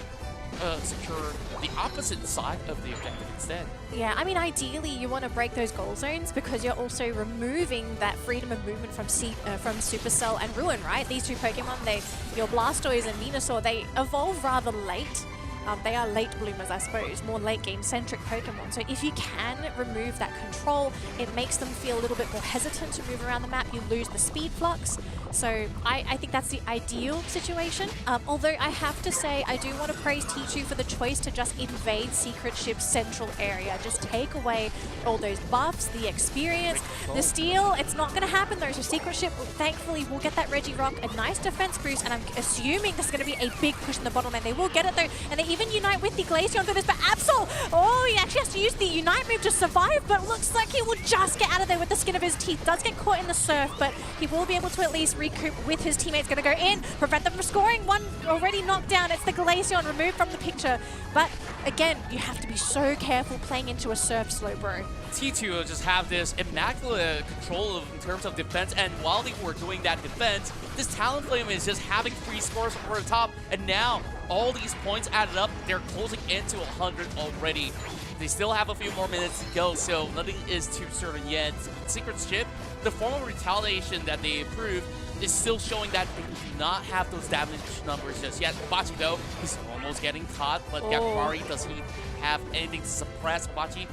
secure the opposite side of the objective instead? Yeah, I mean, ideally you want to break those goal zones because you're also removing that freedom of movement from Supercell and Ruin, right? These two Pokemon, your Blastoise and Venusaur, they evolve rather late. They are late bloomers, I suppose, more late game centric Pokemon. So if you can remove that control, it makes them feel a little bit more hesitant to move around the map. You lose the speed flux. So I think that's the ideal situation. Although I have to say, I do want to praise T2 for the choice to just invade Secret Ship's central area. Just take away all those buffs, the experience, the steal. It's not going to happen though. So Secret Ship, thankfully, will get that Regirock, a nice defense boost, and I'm assuming there's going to be a big push in the bottom lane. They will get it though, and they even unite with the Glaceon for this, but Absol, oh, he actually has to use the Unite move to survive, but looks like he will just get out of there with the skin of his teeth. Does get caught in the surf, but he will be able to at least recoup with his teammates. Going to go in, prevent them from scoring. One already knocked down. It's the Glaceon removed from the picture. But again, you have to be so careful playing into a surf slow, bro. T2 will just have this immaculate control in terms of defense, and while they were doing that defense, this Talonflame is just having free scores over the top, and now all these points added up, they're closing into 100 already. They still have a few more minutes to go, so nothing is too certain yet. Secret Ship, the form of retaliation that they improved is still showing that they do not have those damage numbers just yet. Bachi, though, he's almost getting caught, but Yakubari, does he have anything to suppress Bachi?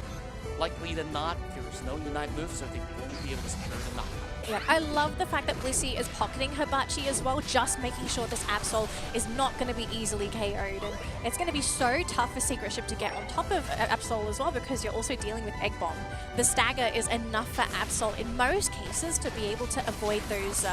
Likely than not, there's no Unite move, so they won't be able to secure the knock. Yeah, I love the fact that Blissey is pocketing Hibachi as well, just making sure this Absol is not going to be easily KO'd. And it's going to be so tough for Secret Ship to get on top of Absol as well, because you're also dealing with Egg Bomb. The stagger is enough for Absol in most cases to be able to avoid those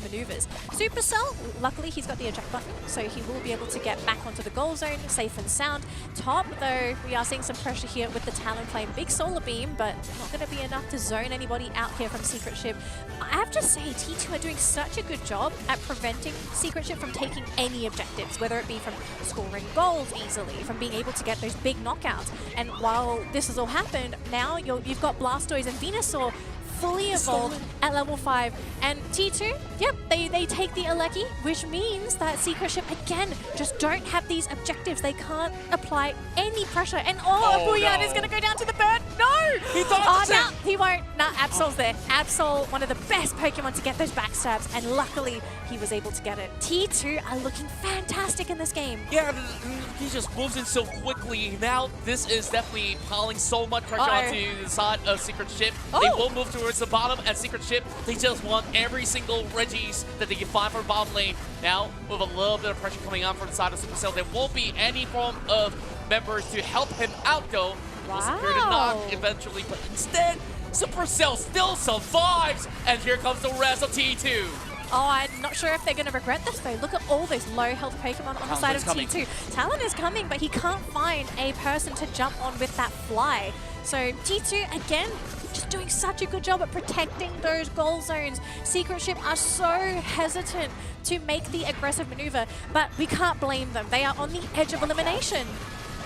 maneuvers. Supercell, luckily he's got the eject button, so he will be able to get back onto the goal zone, safe and sound. Top, though, we are seeing some pressure here with the Talonflame. Big Solar Beam, but not going to be enough to zone anybody out here from Secret Ship. I have to say, T2 are doing such a good job at preventing Secret Ship from taking any objectives, whether it be from scoring goals easily, from being able to get those big knockouts. And while this has all happened, now you've got Blastoise and Venusaur fully evolved at level 5. And T2, yep, they take the Alecki, which means that Secret Ship, again, just don't have these objectives. They can't apply any pressure. And Booyah is going to go down to the bird. No! He thought no, he won't. No, Absol's there. Absol, one of the best Pokemon to get those backstabs, and luckily he was able to get it. T2 are looking fantastic in this game. Yeah, he just moves in so quickly. Now this is definitely piling so much pressure onto the side of Secret Ship. They will move towards the bottom, and Secret Ship, they just want every single Regis that they can find from bottom lane. Now, with a little bit of pressure coming on from the side of Supercell, there won't be any form of members to help him out, though. We'll secure the knock eventually, but instead, Supercell still survives, and here comes the rest of T2. Oh, I'm not sure if they're going to regret this, though. Look at all those low health Pokemon on the side of T2. Talon is coming, but he can't find a person to jump on with that fly. So T2, again, just doing such a good job at protecting those goal zones. Secret Ship are so hesitant to make the aggressive maneuver, but we can't blame them. They are on the edge of elimination.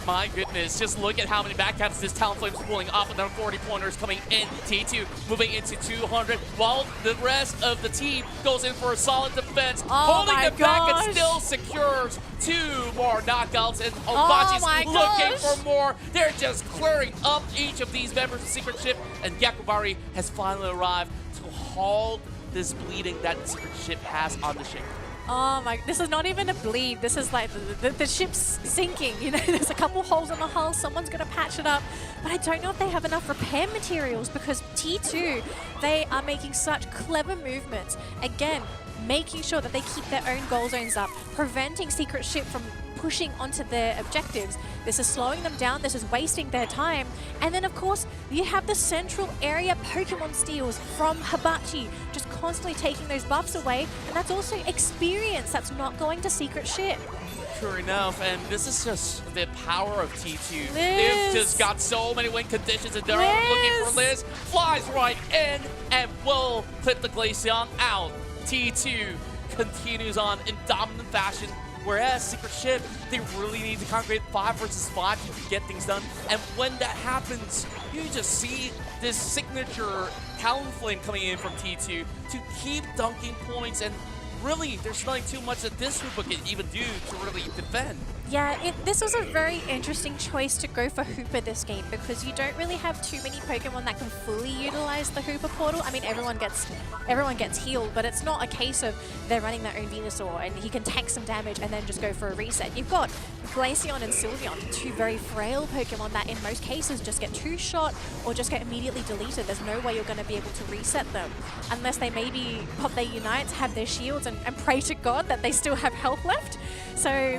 My goodness, just look at how many backtaps this Talonflame is pulling off, and then 40 pointers coming in. T2 moving into 200, while the rest of the team goes in for a solid defense, holding them back and still secures 2 more knockouts, and Obachi's looking for more. They're just clearing up each of these members of Secret Ship, and Yakubari has finally arrived to halt this bleeding that Secret Ship has on the ship. Oh my, this is not even a bleed. This is like the ship's sinking. You know, there's a couple holes in the hull. Someone's going to patch it up. But I don't know if they have enough repair materials, because T2, they are making such clever movements. Again, making sure that they keep their own goal zones up, preventing Secret Ship from pushing onto their objectives. This is slowing them down. This is wasting their time. And then, of course, you have the central area Pokemon steals from Hibachi, just constantly taking those buffs away. And that's also experience that's not going to Secret Ship. Sure enough, and this is just the power of T2. They've just got so many win conditions, and they're looking for Liz. Flies right in and will clip the Glaceon out. T2 continues on in dominant fashion, whereas Secret Ship, they really need to congregate 5 versus 5 to get things done. And when that happens, you just see this signature talent flame coming in from T2 to keep dunking points, and really, there's nothing too much that this Hoopa can even do to really defend. Yeah, this was a very interesting choice to go for Hoopa this game because you don't really have too many Pokemon that can fully utilize the Hoopa portal. I mean, everyone gets healed, but it's not a case of they're running their own Venusaur and he can tank some damage and then just go for a reset. You've got Glaceon and Sylveon, two very frail Pokemon that in most cases just get two-shot or just get immediately deleted. There's no way you're going to be able to reset them unless they maybe pop their Unites, have their shields, and pray to God that they still have health left. So,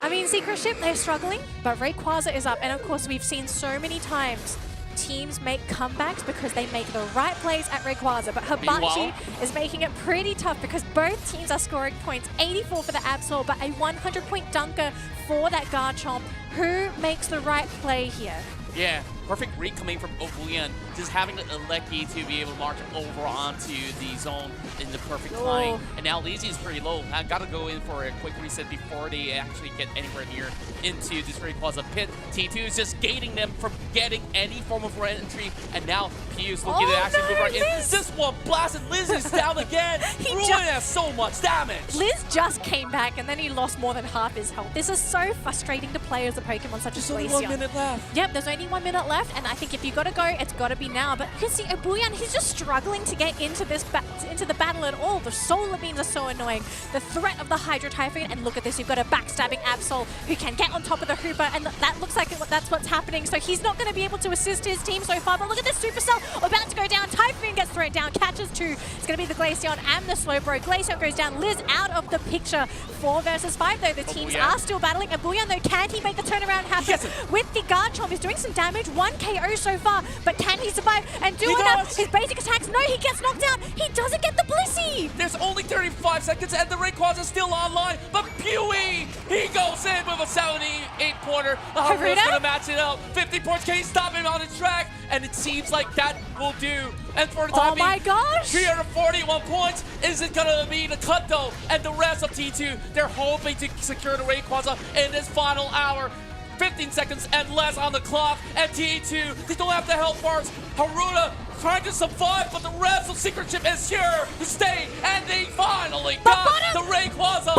I mean, Secret Ship, they're struggling, but Rayquaza is up. And of course, we've seen so many times teams make comebacks because they make the right plays at Rayquaza. But Hibachi is making it pretty tough because both teams are scoring points. 84 for the Absol, but a 100-point dunker for that Garchomp. Who makes the right play here? Yeah, perfect read coming from Oblivion, just having Lecky to be able to march over onto the zone in the perfect time. And now Lazy is pretty low. I gotta go in for a quick reset before they actually get anywhere near into this Rayquaza pit. T2 is just gating them from getting any form of entry, and now Pius looking to actually move right in. This one blasted, Liz is down again. Ruin has so much damage. Liz just came back and then he lost more than half his health. This is so frustrating to play as a Pokemon such as Glaceon. There's only 1 minute left. Yep, there's only 1 minute left, and I think if you gotta go, it's gotta be now. But you can see Oblivion, he's just struggling to get into this into the battle at all. The Solar Beams are so annoying. The threat of the Hydro Typhoon, and look at this, you've got a backstabbing Absol who can get on top of the Hoopa, and that looks like that's what's happening. So he's not going to be able to assist his team so far, but look at this Supercell about to go down. Typhoon gets thrown down, catches two. It's going to be the Glaceon and the Slowbro. Glaceon goes down, Liz out of the picture. 4 versus 5 though, the teams are still battling. Oblivion though, can he make the turnaround happen? With the Garchomp, he's doing some damage, 1 KO so far, but can he survive and do enough? His basic attacks, no, he gets knocked out. He doesn't get the Blissey. There's only 35 seconds and the Rayquaza is still online, but Pewee, he goes in with a 78-pointer. Haruna's gonna match it up. 50 points, can he stop him on the track? And it seems like that will do. And for the time being, 341 points. Is it gonna be the cut though? And the rest of T2, they're hoping to secure the Rayquaza in this final hour. 15 seconds and less on the clock, and T2, they don't have the health bars. Haruna trying to survive, but the rest of Secret Ship is here to stay, and they finally got the Rayquaza.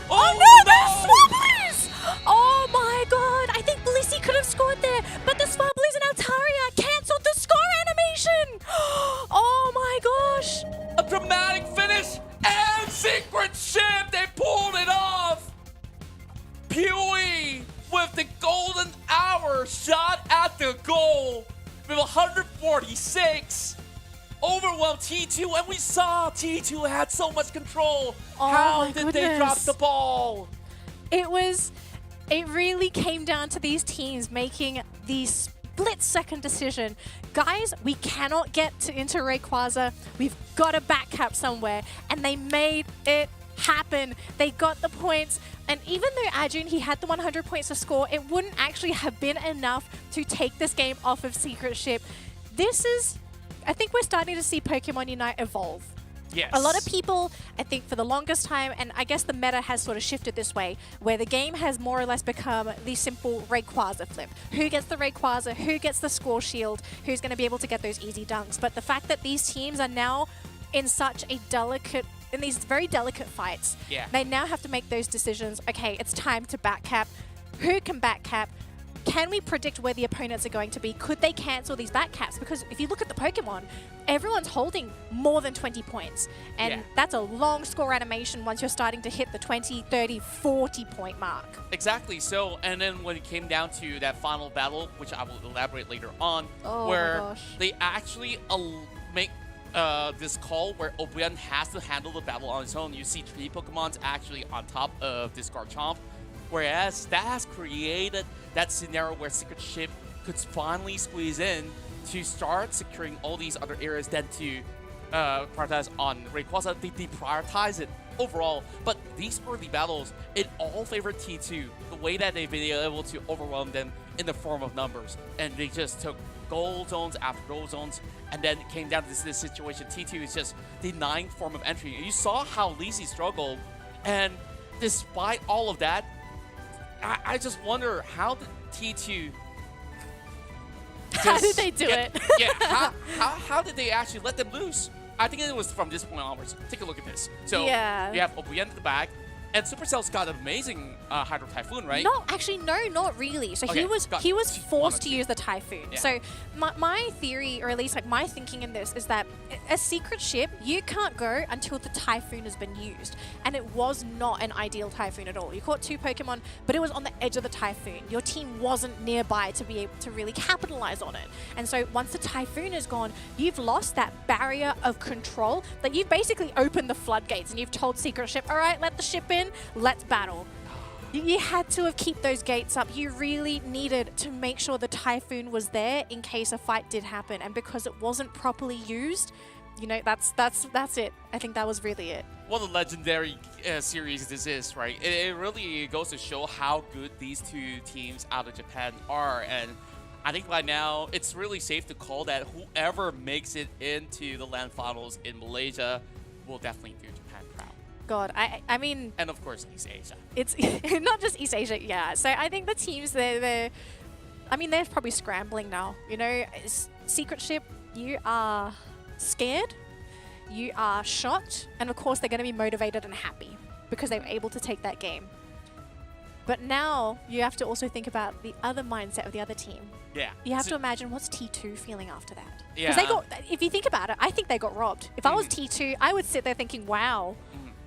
Oh no, the Swablues! Oh my god, I think Blissey could have scored there, but the Swablues and Altaria canceled the score animation. Oh my gosh. A dramatic finish, and Secret Ship, they pulled it off. Pewee with the golden hour shot at the goal with 146. Overwhelmed T2, and we saw T2 had so much control. How did they drop the ball? It really came down to these teams making the split-second decision. Guys, we cannot get into Rayquaza. We've got a back cap somewhere, and they made it happen. They got the points, and even though Arjun, he had the 100 points to score, it wouldn't actually have been enough to take this game off of Secret Ship. I think we're starting to see Pokemon Unite evolve. Yes. A lot of people, I think for the longest time, and I guess the meta has sort of shifted this way, where the game has more or less become the simple Rayquaza flip. Who gets the Rayquaza? Who gets the score shield? Who's going to be able to get those easy dunks? But the fact that these teams are now in these very delicate fights, they now have to make those decisions. Okay, it's time to back cap. Who can back cap? Can we predict where the opponents are going to be? Could they cancel these back caps? Because if you look at the Pokemon, everyone's holding more than 20 points. And that's a long score animation once you're starting to hit the 20, 30, 40 point mark. Exactly. So, and then when it came down to that final battle, which I will elaborate later on, where they actually make this call where Oblivion has to handle the battle on his own. You see 3 Pokemons actually on top of this Garchomp, whereas that has created that scenario where Secret Ship could finally squeeze in to start securing all these other areas than to prioritize on Rayquaza. They deprioritize it overall, but these early battles, it all favored T2, the way that they've been able to overwhelm them in the form of numbers, and they just took gold zones after gold zones, and then it came down to this situation. T2 is just denying form of entry. You saw how Lisi struggled, and despite all of that, I just wonder, how did T2 How did they do it? Yeah, how did they actually let them lose? I think it was from this point onwards. Take a look at this. So you have Obuyan at the back, and Supercell's got an amazing Hydro Typhoon, right? No, actually, no, not really. So Okay, he was forced to two. use the Typhoon. Yeah. So my theory, or at least like my thinking in this, is that a secret ship, you can't go until the Typhoon has been used. And it was not an ideal Typhoon at all. You caught 2 Pokemon, but it was on the edge of the Typhoon. Your team wasn't nearby to be able to really capitalize on it. And so once the Typhoon is gone, you've lost that barrier of control. That you've basically opened the floodgates and you've told secret ship, all right, let the ship in, let's battle. You had to have kept those gates up. You really needed to make sure the Typhoon was there in case a fight did happen. And because it wasn't properly used, you know, that's it. I think that was really it. What a legendary series this is, right? It really goes to show how good these 2 teams out of Japan are. And I think by now, it's really safe to call that whoever makes it into the LAN finals in Malaysia will definitely do Japan proud. God, I mean... And of course, East Asia. It's not just East Asia, yeah. So I think the teams, they're probably scrambling now. You know, Secret Ship, you are scared, you are shocked, and of course they're going to be motivated and happy because they were able to take that game. But now you have to also think about the other mindset of the other team. Yeah. You have to imagine what's T2 feeling after that. Yeah. Because if you think about it, I think they got robbed. If I was T2, I would sit there thinking, wow,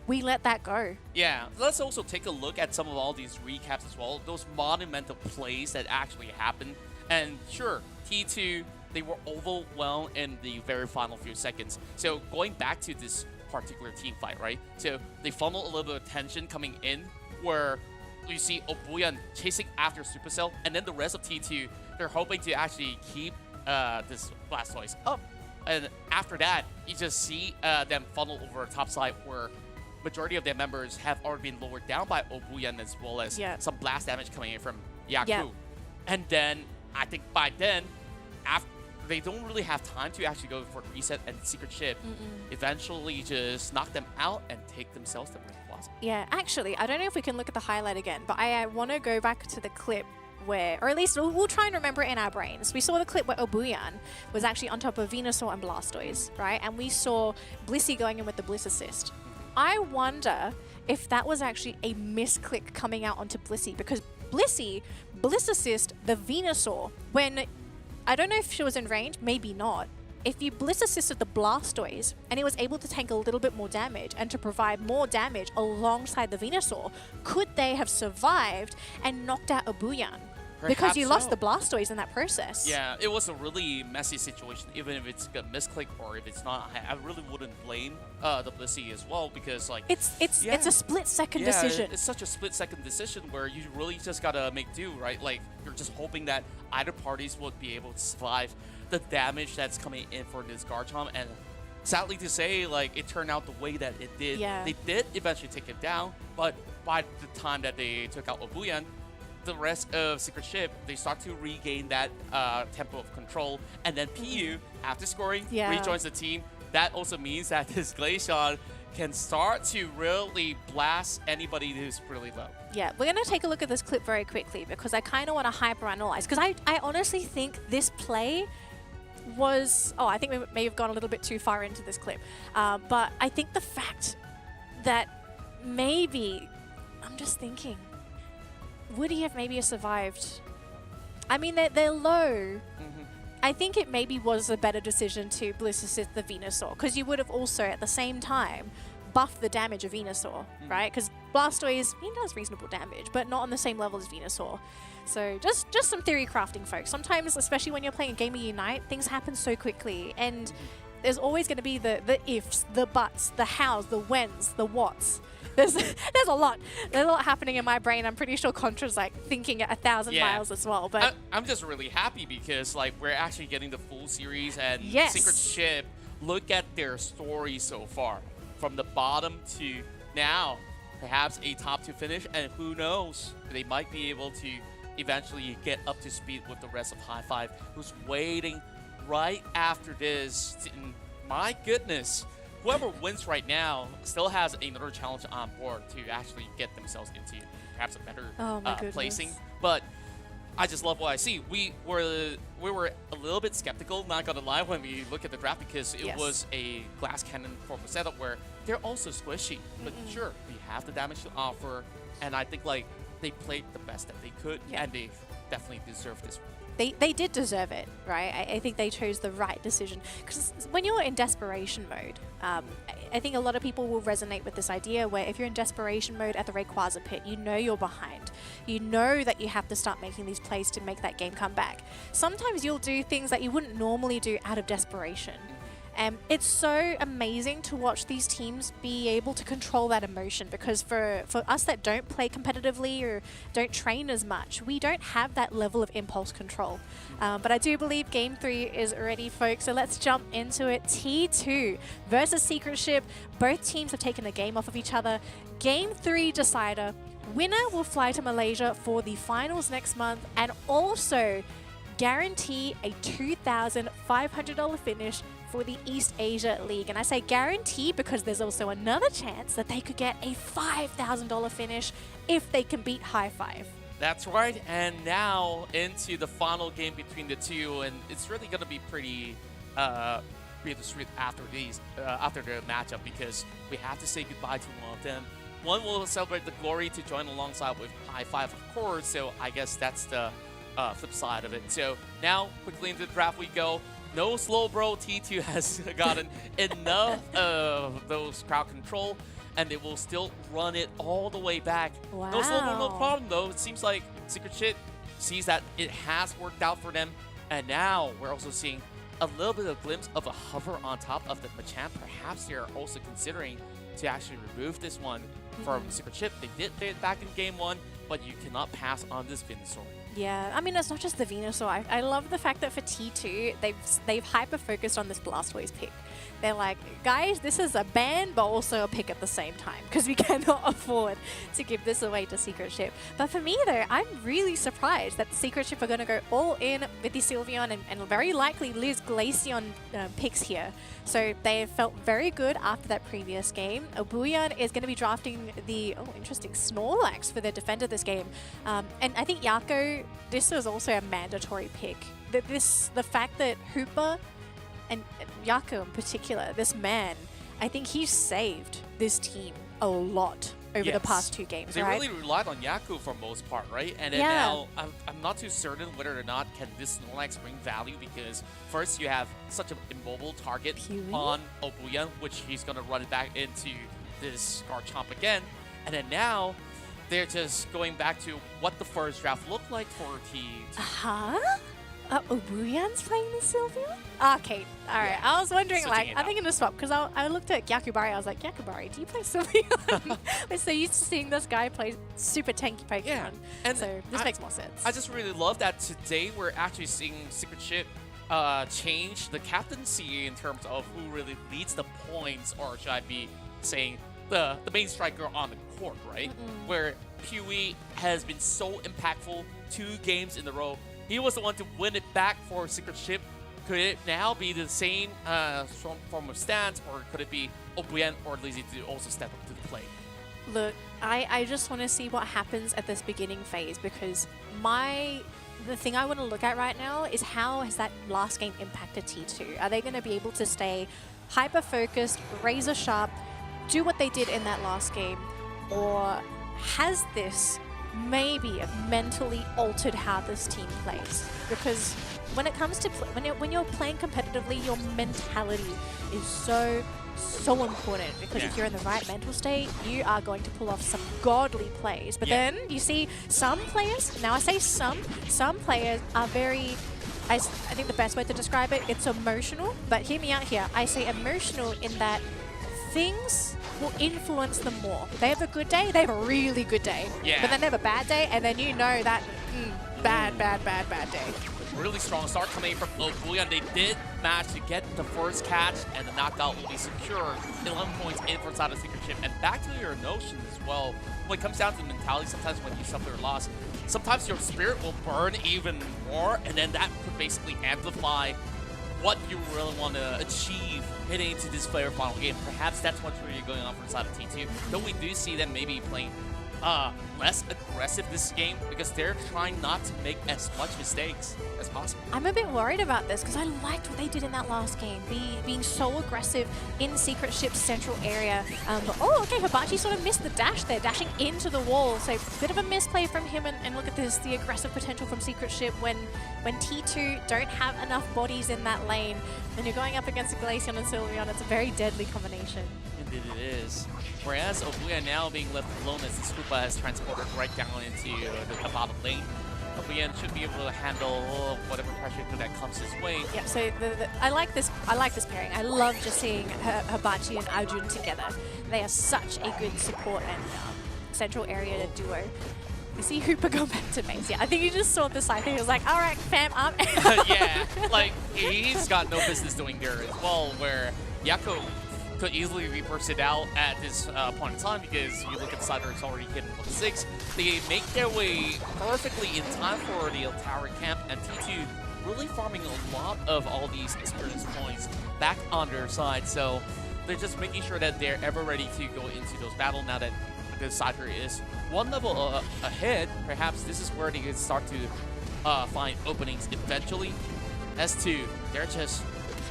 we let that go. Yeah, let's also take a look at some of all these recaps as well. Those monumental plays that actually happened. And sure, T2, they were overwhelmed in the very final few seconds. So going back to this particular team fight, right? So they funnel a little bit of tension coming in where you see Obuyan chasing after Supercell, and then the rest of T2, they're hoping to actually keep this Blastoise up. And after that, you just see them funnel over top side where majority of their members have already been lowered down by Obuyan, as well as some blast damage coming in from Yaku. Yeah. And then I think by then, after they don't really have time to actually go for the reset, and Secret Ship eventually just knock them out and take themselves to Red Blossom. Yeah, actually, I don't know if we can look at the highlight again, but I want to go back to the clip where, or at least we'll try and remember it in our brains. We saw the clip where Obuyan was actually on top of Venusaur and Blastoise, right? And we saw Blissey going in with the Bliss Assist. I wonder if that was actually a misclick coming out onto Blissey, because Blissey, Bliss Assist the Venusaur, when, I don't know if she was in range, maybe not. If you Bliss Assisted the Blastoise and it was able to take a little bit more damage and to provide more damage alongside the Venusaur, could they have survived and knocked out Obuyan? Because you lost the Blastoise in that process. Yeah, it was a really messy situation, even if it's a misclick or if it's not. I really wouldn't blame the Blissey as well, because like it's a split-second decision. It's such a split-second decision where you really just gotta make do, right? Like you're just hoping that either parties would be able to survive the damage that's coming in for this Garchomp, and sadly to say, like it turned out the way that it did. Yeah. They did eventually take it down, but by the time that they took out Obuyan, the rest of Secret Ship, they start to regain that tempo of control, and then PU, after scoring, rejoins the team. That also means that this Glaceon can start to really blast anybody who's really low. Yeah, we're going to take a look at this clip very quickly because I kind of want to hyper-analyze, because I honestly think this play was... Oh, I think we may have gone a little bit too far into this clip. But I think the fact that maybe... I'm just thinking... Would he have maybe survived? I mean, they're low. I think it maybe was a better decision to Bliss Assist the Venusaur, because you would have also, at the same time, buffed the damage of Venusaur, right? Because Blastoise, he does reasonable damage, but not on the same level as Venusaur. So just some theory crafting, folks. Sometimes, especially when you're playing a game of Unite, things happen so quickly, and there's always going to be the ifs, the buts, the hows, the whens, the whats. There's a lot. There's a lot happening in my brain. I'm pretty sure Contra's like thinking at 1,000 miles as well. But I'm just really happy because like we're actually getting the full series, and Secret Ship, look at their story so far. From the bottom to now, perhaps a top 2 finish, and who knows, they might be able to eventually get up to speed with the rest of High Five, who's waiting right after this. And my goodness. Whoever wins right now still has another challenge on board to actually get themselves into perhaps a better placing. But I just love what I see. We were a little bit skeptical, not gonna lie, when we look at the draft because it was a glass cannon form of setup where they're also squishy. But sure, we have the damage to offer, and I think like they played the best that they could, and they definitely deserve this. They did deserve it, right? I think they chose the right decision. Because when you're in desperation mode, I think a lot of people will resonate with this idea where if you're in desperation mode at the Rayquaza pit, you know you're behind. You know that you have to start making these plays to make that game come back. Sometimes you'll do things that you wouldn't normally do out of desperation. And it's so amazing to watch these teams be able to control that emotion, because for us that don't play competitively or don't train as much, we don't have that level of impulse control. But I do believe Game 3 is ready, folks, so let's jump into it. T2 versus Secret Ship. Both teams have taken a game off of each other. Game 3 decider. Winner will fly to Malaysia for the finals next month and also guarantee a $2,500 finish for the East Asia League. And I say guarantee because there's also another chance that they could get a $5,000 finish if they can beat High Five. That's right, and now into the final game between the two, and it's really going to be pretty sweet after the matchup, because we have to say goodbye to one of them. One will celebrate the glory to join alongside with High Five, of course, so I guess that's the flip side of it. So now, quickly into the draft we go. No slow, bro. T2 has gotten enough of those crowd control, and they will still run it all the way back. Wow. No slow, bro, no problem, though. It seems like Secret Ship sees that it has worked out for them, and now we're also seeing a little bit of glimpse of a hover on top of the Machamp. Perhaps they are also considering to actually remove this one from Secret Ship. They did it back in Game 1, but you cannot pass on this Venusaur. Yeah, I mean, it's not just the Venusaur. I love the fact that for T2, they've hyper-focused on this Blastoise pick. They're like, guys, this is a ban, but also a pick at the same time, because we cannot afford to give this away to Secret Ship. But for me, though, I'm really surprised that Secret Ship are going to go all in with the Sylveon and very likely Liz Glaceon picks here. So they felt very good after that previous game. Obuyan is going to be drafting the, interesting, Snorlax for their defender this game. And I think Yako, this was also a mandatory pick. The fact that Hooper and Yako in particular, this man, I think he saved this team a lot over the past 2 games, they right? really relied on Yaku for most part, right? And then now, I'm not too certain whether or not can this Snorlax bring value, because first you have such an immobile target on Obuyan, which he's going to run it back into this Garchomp again. And then now, they're just going back to what the first draft looked like for T2. Obuyan's playing the Sylveon? Okay, alright. I was wondering, like, are they going to swap? Because I looked at Yakubari, I was like, Yakubari, do you play Sylveon? We're so used to seeing this guy play super tanky Pokemon. Yeah. And so this makes more sense. I just really love that today we're actually seeing Secret Ship change the captaincy in terms of who really leads the points, or should I be saying the main striker on the court, right? Where Pewee has been so impactful 2 games in a row. He was the one to win it back for Secret Ship. Could it now be the same form of stance, or could it be Obuyan or Lizzie to also step up to the plate? Look, I just want to see what happens at this beginning phase, because the thing I want to look at right now is how has that last game impacted T2? Are they going to be able to stay hyper-focused, razor sharp, do what they did in that last game, or has this maybe mentally altered how this team plays? Because when it comes to when you're playing competitively, your mentality is so important, because if you're in the right mental state, you are going to pull off some godly plays. But then you see some players, now I say some players are very, I think the best way to describe it, it's emotional. But hear me out here, I say emotional in that things will influence them more. They have a good day, they have a really good day. But then they have a bad day, and then you know that bad day. Really strong start coming from Obuyan. They did manage to get the first catch, and the knockout will be secure. 11 points in for side of Secret Ship. And back to your notion as well, when it comes down to the mentality, sometimes when you suffer a loss, sometimes your spirit will burn even more, and then that could basically amplify what you really want to achieve heading into this player final game. Perhaps that's what's really going on for the side of T2. Though we do see them maybe playing less aggressive this game because they're trying not to make as much mistakes as possible. I'm a bit worried about this because I liked what they did in that last game, being so aggressive in Secret Ship's central area. Oh, okay, Hibachi sort of missed the dash there, dashing into the wall. So bit of a misplay from him, and look at this, the aggressive potential from Secret Ship when T2 don't have enough bodies in that lane. When you're going up against a Glaceon and Sylveon, it's a very deadly combination. Indeed it is. Whereas Obuya now being left alone as the Scoopa has transported right down into the bottom lane. Obuya should be able to handle whatever pressure that comes his way. Yeah, so I like this pairing. I love just seeing Hibachi and Arjun together. They are such a good support and central area duo. You see Hooper go back to base. Yeah, I think you just saw the side thing. He was like, all right, fam, up. Yeah, like he's got no business doing there as well, where Yako could easily be bursted out at this point in time because you look at the side where it's already hitting level 6. They make their way perfectly in time for the tower camp, and T2 really farming a lot of all these experience points back on their side. So they're just making sure that they're ever ready to go into those battles now that the Cypher is one level ahead. Perhaps this is where they can start to find openings eventually. S2, they're just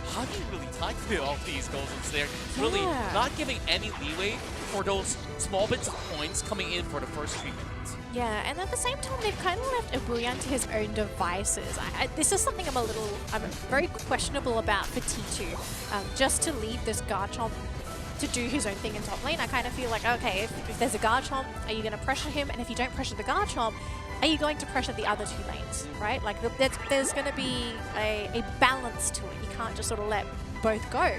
hugging really tightly all these goals. They're really not giving any leeway for those small bits of points coming in for the first 3 minutes. Yeah, and at the same time, they've kind of left Abuyan to his own devices. This is something I'm very questionable about for T2. Just to leave this Garchomp to do his own thing in top lane, I kind of feel like, okay, if there's a Garchomp, are you going to pressure him? And if you don't pressure the Garchomp, are you going to pressure the other 2 lanes, right? Like, there's going to be a balance to it. You can't just sort of let both go.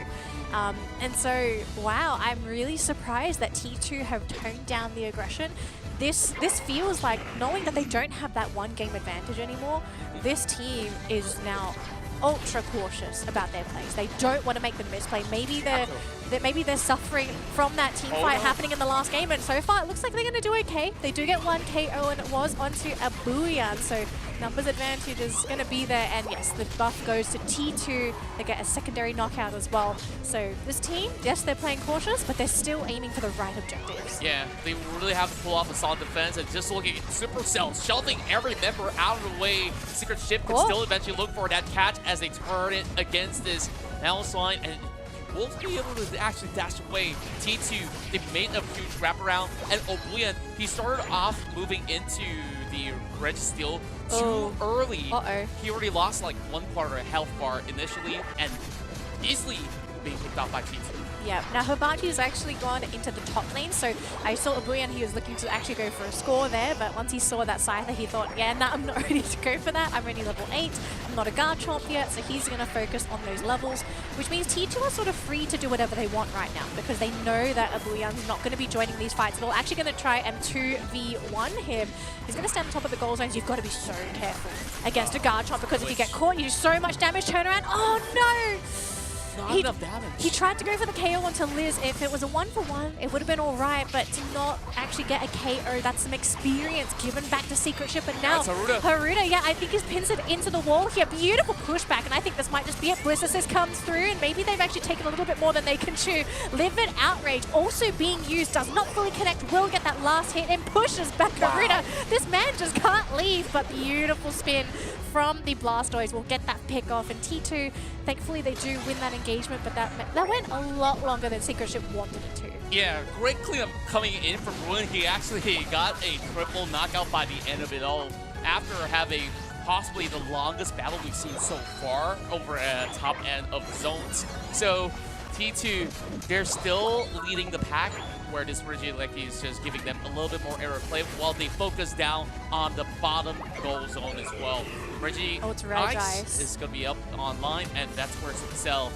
And so, wow, I'm really surprised that T2 have toned down the aggression. This feels like, knowing that they don't have that 1-game advantage anymore, this team is now ultra cautious about their plays. They don't want to make the misplay. Maybe they're suffering from that team fight happening in the last game, and so far it looks like they're going to do okay. They do get 1 KO, and it was onto Abuyan, so numbers advantage is going to be there, and yes, the buff goes to T2. They get a secondary knockout as well. So this team, yes, they're playing cautious, but they're still aiming for the right objectives. Yeah, they really have to pull off a solid defense, and just looking at Supercell, shelving every member out of the way. Secret Ship can still eventually look for that catch as they turn it against this Alice line, and will be able to actually dash away. T2, they made a huge wraparound, and Oblivion, he started off moving into the Red Steel too early. He already lost like 1/4 health bar initially, and easily being picked off by T2. Yeah, now Hibachi's actually gone into the top lane, so I saw Abuyan, he was looking to actually go for a score there, but once he saw that Scyther, he thought, yeah, nah, I'm not ready to go for that. I'm only level 8, I'm not a Garchomp yet, so he's going to focus on those levels, which means T2 are sort of free to do whatever they want right now, because they know that Abuyan's not going to be joining these fights at all. Actually going to try and 2v1 him. He's going to stand on top of the goal zones. You've got to be so careful against a Garchomp, because if you get caught, you do so much damage, turn around, oh no! Not enough damage. He tried to go for the KO onto Liz. If it was a 1-for-1, it would have been all right, but to not actually get a KO, that's some experience given back to Secret Ship. And now, Haruda, yeah, I think he's pinned it into the wall here. Beautiful pushback, and I think this might just be it. Bliss Assist comes through, and maybe they've actually taken a little bit more than they can chew. Livid Outrage also being used, does not fully connect, will get that last hit, and pushes back Haruda. This man just can't leave, but beautiful spin from the Blastoise will get that pick off, and T2, thankfully they do win that engagement, but that went a lot longer than Secret Ship wanted it to. Yeah, great cleanup coming in from Ruin. He actually got a triple knockout by the end of it all, after having possibly the longest battle we've seen so far over at top end of the zones. So T2, they're still leading the pack, where this Regieleki is just giving them a little bit more error play while they focus down on the bottom goal zone as well. Regi Ice is going to be up online, and that's where Cell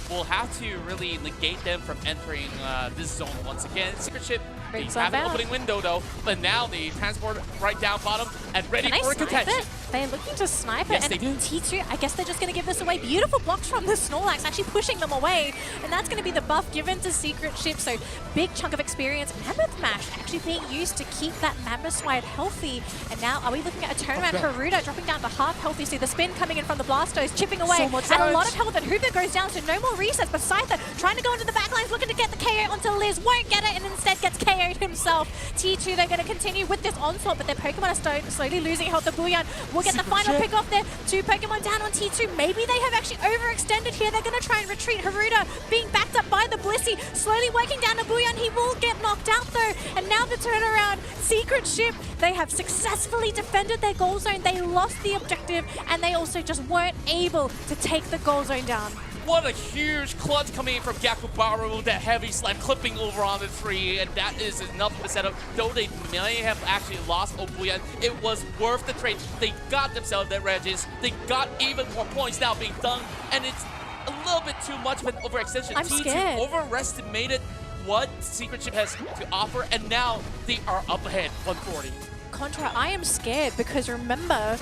will have to really negate them from entering this zone once again. Secret Ship, they have an opening window though, but now they transport right down bottom and ready for contention. They're looking to snipe it, yes, and they do. T2, I guess they're just going to give this away. Beautiful blocks from the Snorlax, actually pushing them away, and that's going to be the buff given to Secret Ship, so big chunk of experience. Mammoth Mash actually being used to keep that Mammothwide healthy, and now are we looking at a turnaround? Haruda dropping down to half healthy, see the spin coming in from the Blastoise, chipping away, and a lot of health, and Hoover goes down, so no more resets, but Scyther trying to go into the backlines, looking to get the KO onto Liz, won't get it, and instead gets KO'd himself. himself. T2, they're going to continue with this onslaught, but their Pokemon are slowly losing health. The Booyah will get the final pick off there. 2 Pokemon down on T2. Maybe they have actually overextended here. They're going to try and retreat. Haruda being backed up by the Blissey, slowly working down the Booyah. He will get knocked out though. And now the turnaround. Secret Ship, they have successfully defended their goal zone. They lost the objective, and they also just weren't able to take the goal zone down. What a huge clutch coming in from Gakubaru with that heavy slam clipping over on the 3, and that is enough of a setup. Though they may have actually lost Obuyan, it was worth the trade. They got themselves their Regis, they got even more points now being done, and it's a little bit too much of an overextension. I'm T2 scared. overestimated what Secret Ship has to offer, and now they are up ahead, 140. Contra, I am scared because remember,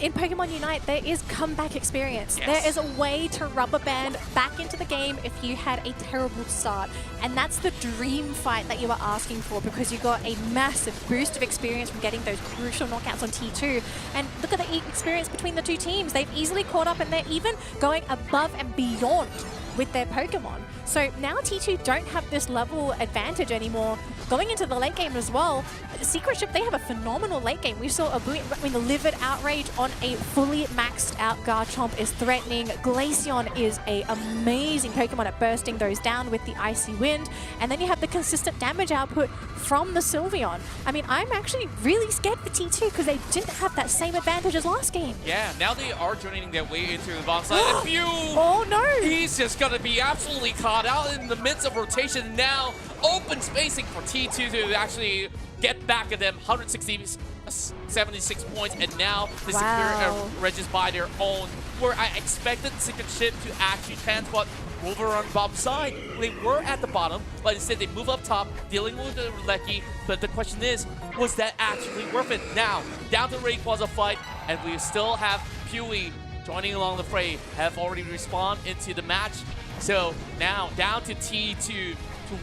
in Pokemon Unite, there is comeback experience. Yes. There is a way to rubber band back into the game if you had a terrible start. And that's the dream fight that you were asking for, because you got a massive boost of experience from getting those crucial knockouts on T2. And look at the experience between the two teams. They've easily caught up, and they're even going above and beyond with their Pokemon. So now T2 don't have this level advantage anymore. Going into the late game as well, Secret Ship, they have a phenomenal late game. We saw the Livid Outrage on a fully maxed out Garchomp is threatening. Glaceon is an amazing Pokemon at bursting those down with the Icy Wind. And then you have the consistent damage output from the Sylveon. I mean, I'm actually really scared for T2 because they didn't have that same advantage as last game. Yeah, now they are journeying their way into the box side. And Pew! Oh no! He's just gonna be absolutely caught out in the midst of rotation now. Open spacing for T2 to actually get back at them. 176 points, and now the Secure Regis by their own. Where I expected Secret Ship to actually transport over on the bottom side. They were at the bottom, but instead they move up top, dealing with the Lecky. But the question is, was that actually worth it? Now, down to Rayquaza fight, and we still have Pewee joining along the fray, have already respawned into the match. So now down to T2 to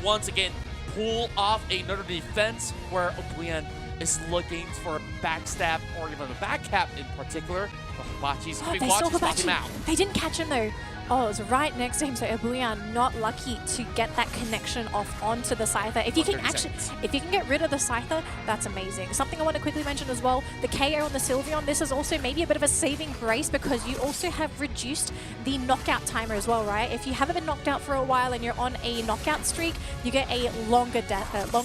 once again pull off another defense where Obuyan is looking for a backstab or even a backcap in particular. Hibachi's big watch is knocking him out. They didn't catch him though. Oh, it was right next to him, so Obuyan not lucky to get that connection off onto the Scyther. If you can get rid of the Scyther, that's amazing. Something I want to quickly mention as well, the KO on the Sylveon, this is also maybe a bit of a saving grace because you also have reduced the knockout timer as well, right? If you haven't been knocked out for a while and you're on a knockout streak, you get a longer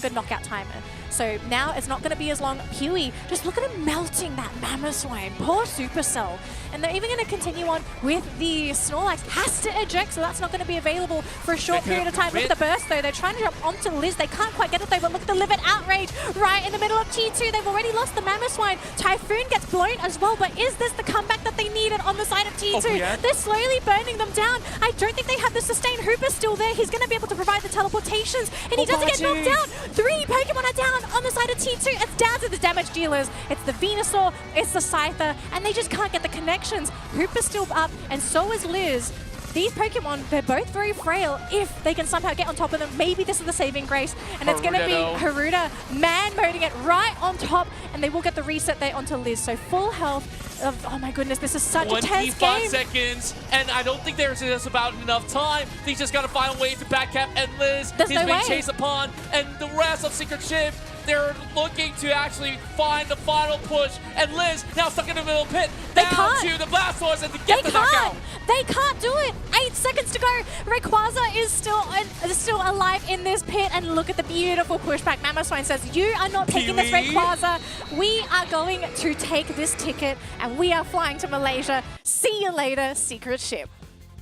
knockout timer. So now it's not going to be as long. Pewee, just look at him melting that Mamoswine. Poor Supercell. And they're even going to continue on with the Snorlax. Has to eject, so that's not going to be available for a short period of time. Look at the burst, though. They're trying to drop onto Liz. They can't quite get it, though, but look at the Livid Outrage right in the middle of T2. They've already lost the Mamoswine. Typhoon gets blown as well, but is this the comeback that they needed on the side of T2? Oh, yeah. They're slowly burning them down. I don't think they have the sustained. Hooper's still there. He's going to be able to provide the teleportations, and he doesn't get knocked out. 3 Pokemon are down on the side of T2. It's down to the damage dealers. It's the Venusaur, it's the Scyther, and they just can't get the connections. Hooper's still up, and so is Liz. These Pokemon, they're both very frail. If they can somehow get on top of them, maybe this is the saving grace. And it's going to be Haruda man-moding it right on top, and they will get the reset there onto Liz. So full health of, oh my goodness, this is such a tense game. 25 seconds, and I don't think there's just about enough time. They just got to find a way to backcap, and Liz is being chased upon, and the rest of Secret Ship, they're looking to actually find the final push, and Liz now stuck in the middle pit, down to the Blastoise and to get the knockout. They can't do it. 8 seconds to go. Rayquaza is still alive in this pit, and look at the beautiful pushback. Mamoswine says, you are not taking this, Rayquaza. We are going to take this ticket, and we are flying to Malaysia. See you later, Secret Ship.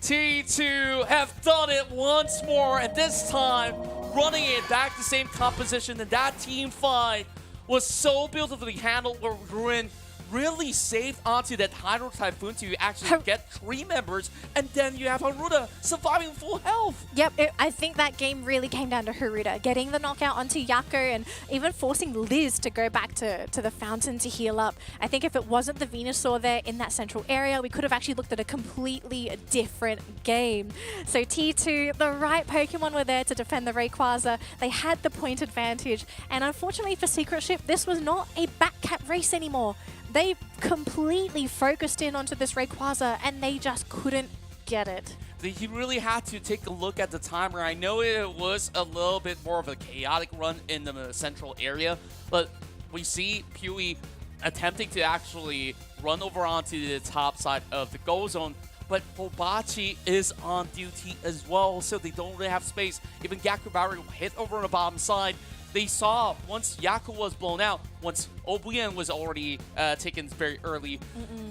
T2 have done it once more, and this time running it back to the same composition, and that team fight was so beautifully handled where Ruin really saved onto that Hydro Typhoon to actually get 3 members, and then you have Haruda surviving full health. Yep, I think that game really came down to Haruda, getting the knockout onto Yako and even forcing Liz to go back to the fountain to heal up. I think if it wasn't the Venusaur there in that central area, we could have actually looked at a completely different game. So T2, the right Pokemon were there to defend the Rayquaza. They had the point advantage, and unfortunately for Secret Ship, this was not a backcap race anymore. They completely focused in onto this Rayquaza, and they just couldn't get it. he really had to take a look at the timer. I know it was a little bit more of a chaotic run in the central area, but we see Pewee attempting to actually run over onto the top side of the goal zone, but Kobachi is on duty as well, so they don't really have space. Even Yakubari hit over on the bottom side. They saw once Yaku was blown out, once Obuyan was already taken very early,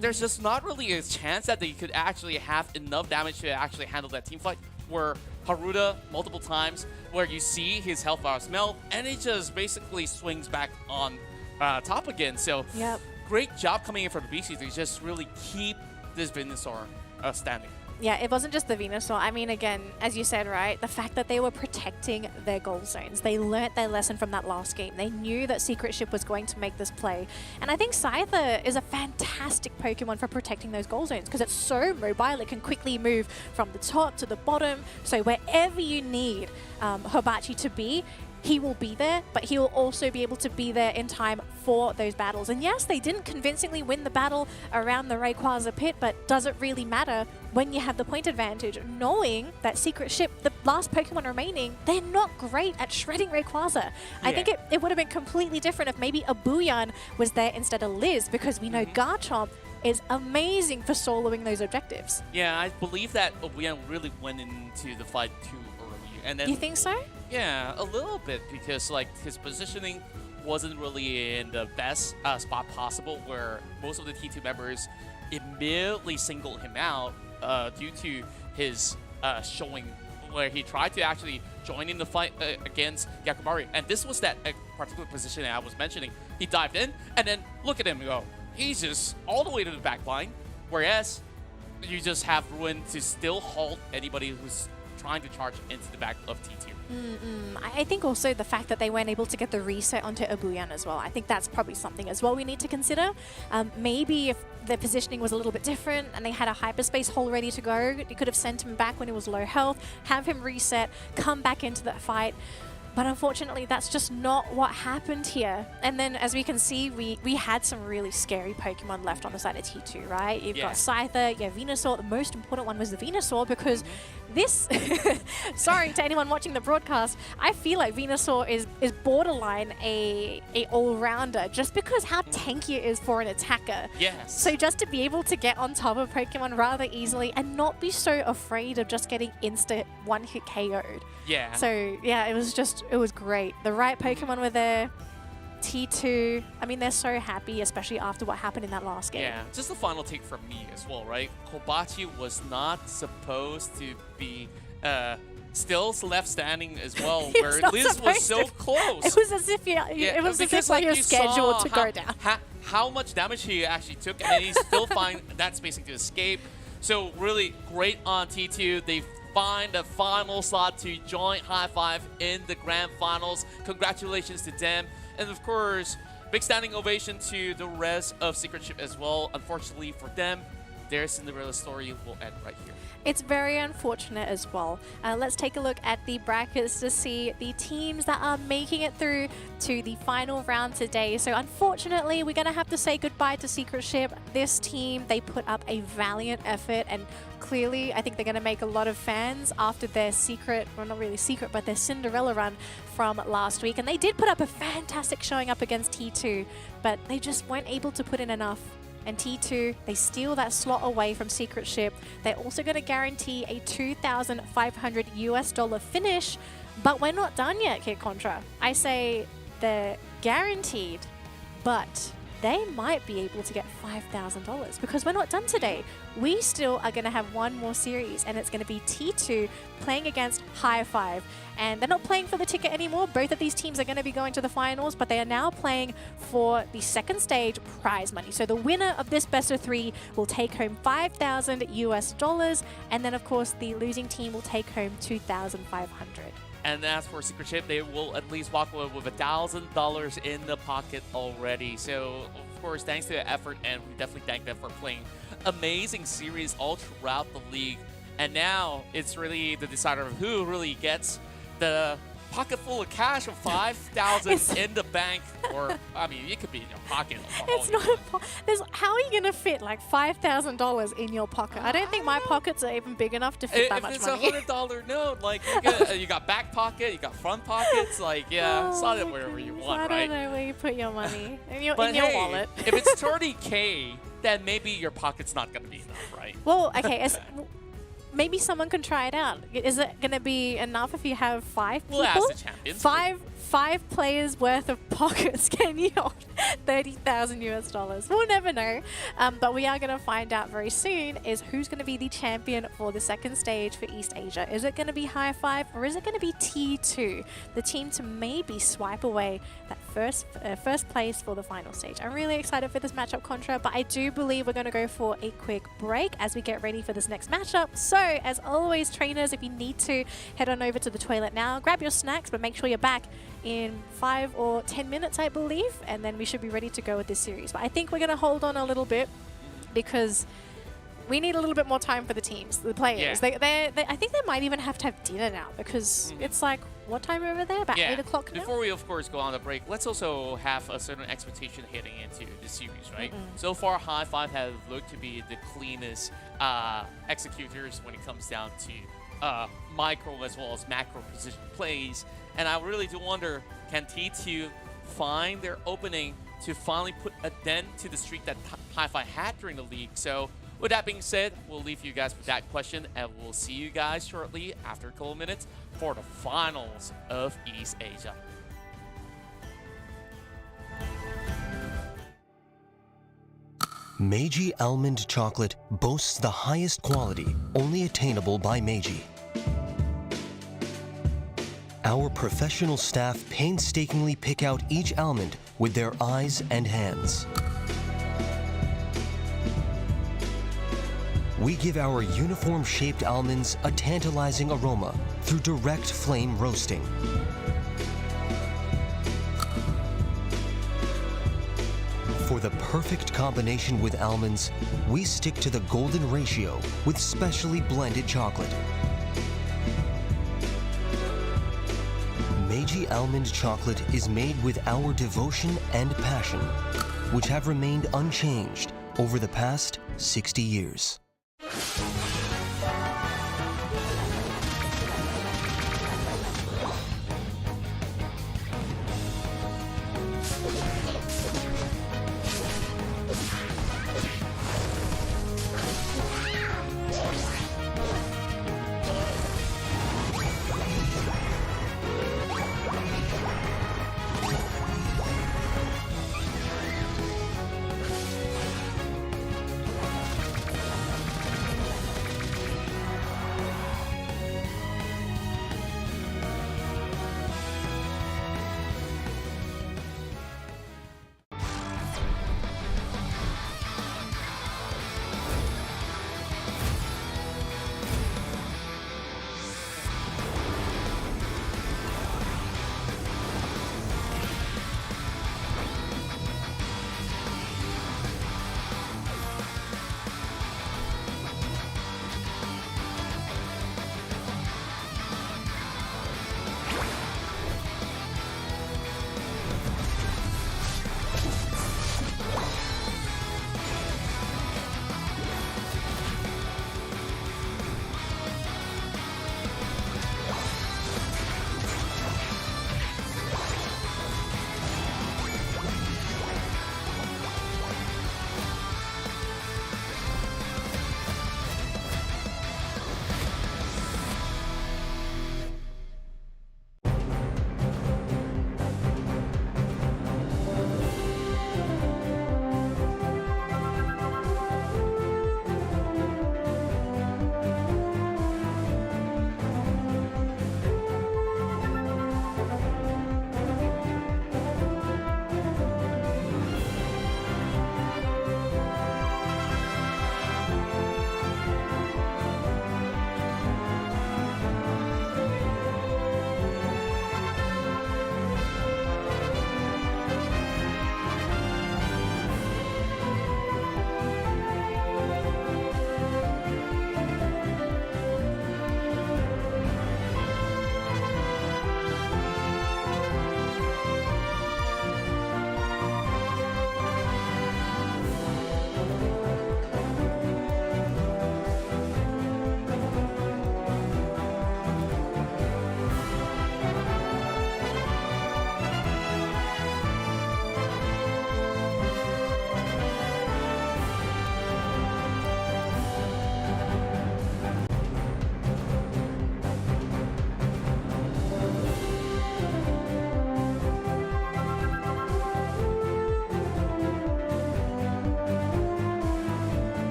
there's just not really a chance that they could actually have enough damage to actually handle that team fight, where Haruda multiple times, where you see his health bars melt, and it just basically swings back on top again. So great job coming in from the BC to just really keep this Venusaur standing. Yeah, it wasn't just the Venusaur. I mean, again, as you said, right, the fact that they were protecting their goal zones. They learnt their lesson from that last game. They knew that Secret Ship was going to make this play. And I think Scyther is a fantastic Pokemon for protecting those goal zones because it's so mobile. It can quickly move from the top to the bottom. So wherever you need Hibachi to be, he will be there, but he will also be able to be there in time for those battles. And yes, they didn't convincingly win the battle around the Rayquaza pit, but does it really matter when you have the point advantage, knowing that Secret Ship, the last Pokemon remaining, they're not great at shredding Rayquaza. I think it would have been completely different if maybe a Booyan was there instead of Liz, because we know Garchomp is amazing for soloing those objectives. Yeah, I believe that Obuyan really went into the fight too early. And then, you think so? Yeah, a little bit, because like his positioning wasn't really in the best spot possible, where most of the T2 members immediately singled him out due to his showing, where he tried to actually join in the fight against Yakubari. And this was that particular position that I was mentioning. He dived in, and then look at him go. He's just all the way to the back line, whereas you just have Ruin to still halt anybody who's trying to charge into the back of T2. I think also the fact that they weren't able to get the reset onto Abuyan as well. I think that's probably something as well we need to consider. Maybe if their positioning was a little bit different and they had a hyperspace hole ready to go, you could have sent him back when he was low health, have him reset, come back into that fight. But unfortunately, that's just not what happened here. And then, as we can see, we had some really scary Pokemon left on the side of T2, right? You've got Scyther, Venusaur. The most important one was the Venusaur, because this... sorry to anyone watching the broadcast, I feel like Venusaur is borderline a all-rounder, just because how tanky it is for an attacker. Yes. So just to be able to get on top of Pokemon rather easily and not be so afraid of just getting instant one-hit KO'd. Yeah. So, yeah, it was great. The right Pokemon were there. T2, I mean, they're so happy, especially after what happened in that last game. Yeah, just a final take from me as well, right? Kobachi was not supposed to be still left standing as well, where Liz was so close. It was as if he was scheduled to go down. How much damage he actually took, and he's still fine that spacing to escape. So really great on T2. They find a final slot to join High Five in the grand finals. Congratulations to them. And of course, big standing ovation to the rest of Secret Ship as well. Unfortunately for them, their Cinderella story will end right here. It's very unfortunate as well. Let's take a look at the brackets to see the teams that are making it through to the final round today. So unfortunately, we're going to have to say goodbye to Secret Ship. This team, they put up a valiant effort, and clearly I think they're going to make a lot of fans after their secret, well, not really secret, but their Cinderella run from last week. And they did put up a fantastic showing up against T2, but they just weren't able to put in enough. And T2, they steal that slot away from Secret Ship. They're also going to guarantee a $2,500 US finish, but we're not done yet, Kid Contra. I say they're guaranteed, but they might be able to get $5,000 because we're not done today. We still are going to have one more series, and it's going to be T2 playing against High Five. And they're not playing for the ticket anymore. Both of these teams are going to be going to the finals, but they are now playing for the second stage prize money. So the winner of this best of three will take home $5,000 US, and then of course the losing team will take home $2,500. And as for Secret Ship, they will at least walk away with $1,000 in the pocket already. So, of course, thanks to their effort, and we definitely thank them for playing amazing series all throughout the league. And now it's really the decider of who really gets the pocket full of cash of 5,000 in the bank, or I mean, it could be in your pocket. It's not how are you going to fit like $5,000 in your pocket? I don't think my pockets are even big enough to fit that much money. If it's $100 note, like you got back pocket, you got front pockets, like slot it wherever you want, right? I don't know where you put your money in your hey, wallet. If it's 30K, then maybe your pocket's not going to be enough, right? Well, okay. Maybe someone can try it out. Is it going to be enough if you have 5 people? We'll ask the champions. Five players worth of pockets can yield $30,000 US. We'll never know. But we are going to find out very soon is who's going to be the champion for the second stage for East Asia. Is it going to be High Five or is it going to be T2, the team to maybe swipe away that first place for the final stage? I'm really excited for this matchup, Contra, but I do believe we're going to go for a quick break as we get ready for this next matchup. So, as always, trainers, if you need to, head on over to the toilet now, grab your snacks, but make sure you're back in 5 or 10 minutes, I believe, and then we should be ready to go with this series. But I think we're going to hold on a little bit because we need a little bit more time for the teams, the players. Yeah. I think they might even have to have dinner now because it's like, what time over there? About 8 o'clock now? Before we, of course, go on the break, let's also have a certain expectation heading into the series, right? So far, High Five have looked to be the cleanest executors when it comes down to micro as well as macro position plays. And I really do wonder, can T2 find their opening to finally put a dent to the streak that High Five had during the league? So with that being said, we'll leave you guys with that question, and we'll see you guys shortly after a couple minutes for the finals of East Asia. Meiji Almond Chocolate boasts the highest quality, only attainable by Meiji. Our professional staff painstakingly pick out each almond with their eyes and hands. We give our uniform-shaped almonds a tantalizing aroma through direct flame roasting. For the perfect combination with almonds, we stick to the golden ratio with specially blended chocolate. Meiji Almond Chocolate is made with our devotion and passion, which have remained unchanged over the past 60 years.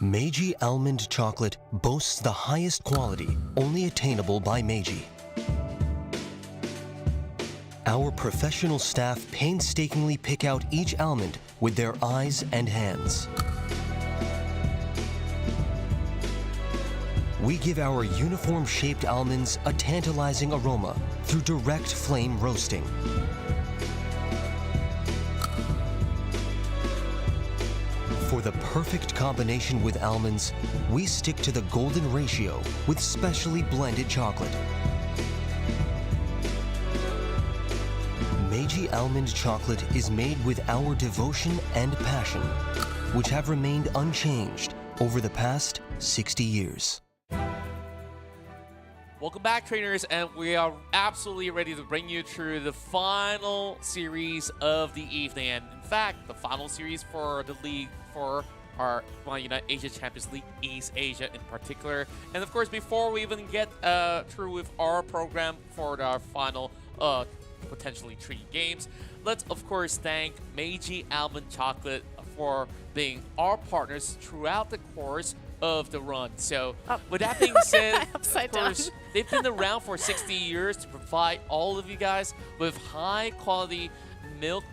Meiji almond chocolate boasts the highest quality, only attainable by Meiji. Our professional staff painstakingly pick out each almond with their eyes and hands. We give our uniform-shaped almonds a tantalizing aroma through direct flame roasting. For the perfect combination with almonds, we stick to the golden ratio with specially blended chocolate. Meiji almond chocolate is made with our devotion and passion, which have remained unchanged over the past 60 years. Welcome back, trainers, and we are absolutely ready to bring you through the final series of the evening. And in fact, the final series for the league for our Pokemon Unite Asia Champions League, East Asia in particular. And of course, before we even get through with our program for our final potentially 3 games, let's of course thank Meiji Almond Chocolate for being our partners throughout the course of the run. So with that being said, of course, they've been around for 60 years to provide all of you guys with high quality milk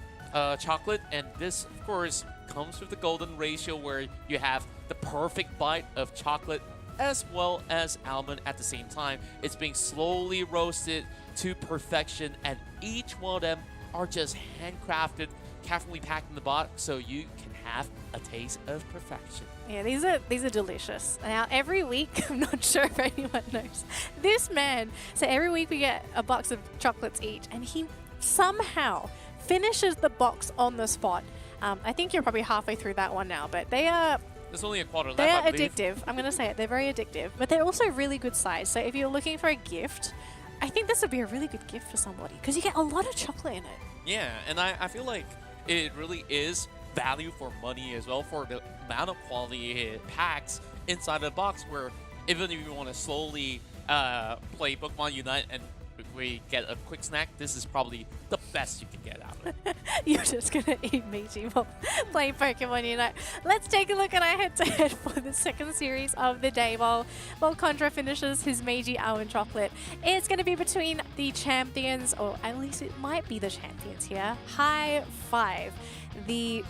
chocolate, and this of course comes with the golden ratio where you have the perfect bite of chocolate as well as almond at the same time. It's being slowly roasted to perfection, and each one of them are just handcrafted, carefully packed in the box so you can have a taste of perfection. Yeah, these are delicious. Now, every week, I'm not sure if anyone knows, this man, so every week we get a box of chocolates each, and he somehow finishes the box on the spot. I think you're probably halfway through that one now, but they are... There's only a quarter left, They are I believe. addictive. I'm going to say it. They're very addictive, but they're also really good size. So if you're looking for a gift, I think this would be a really good gift for somebody because you get a lot of chocolate in it. Yeah, and I feel like it really is value for money as well for the amount of quality it packs inside the box, where even if you want to slowly play Pokemon Unite and we get a quick snack, this is probably the best you can get out of it. You're just going to eat Meiji while playing Pokemon Unite. Let's take a look at our head-to-head for the second series of the day while Contra finishes his Meiji Almond Chocolate. It's going to be between the champions, or at least it might be the champions here, High Five. I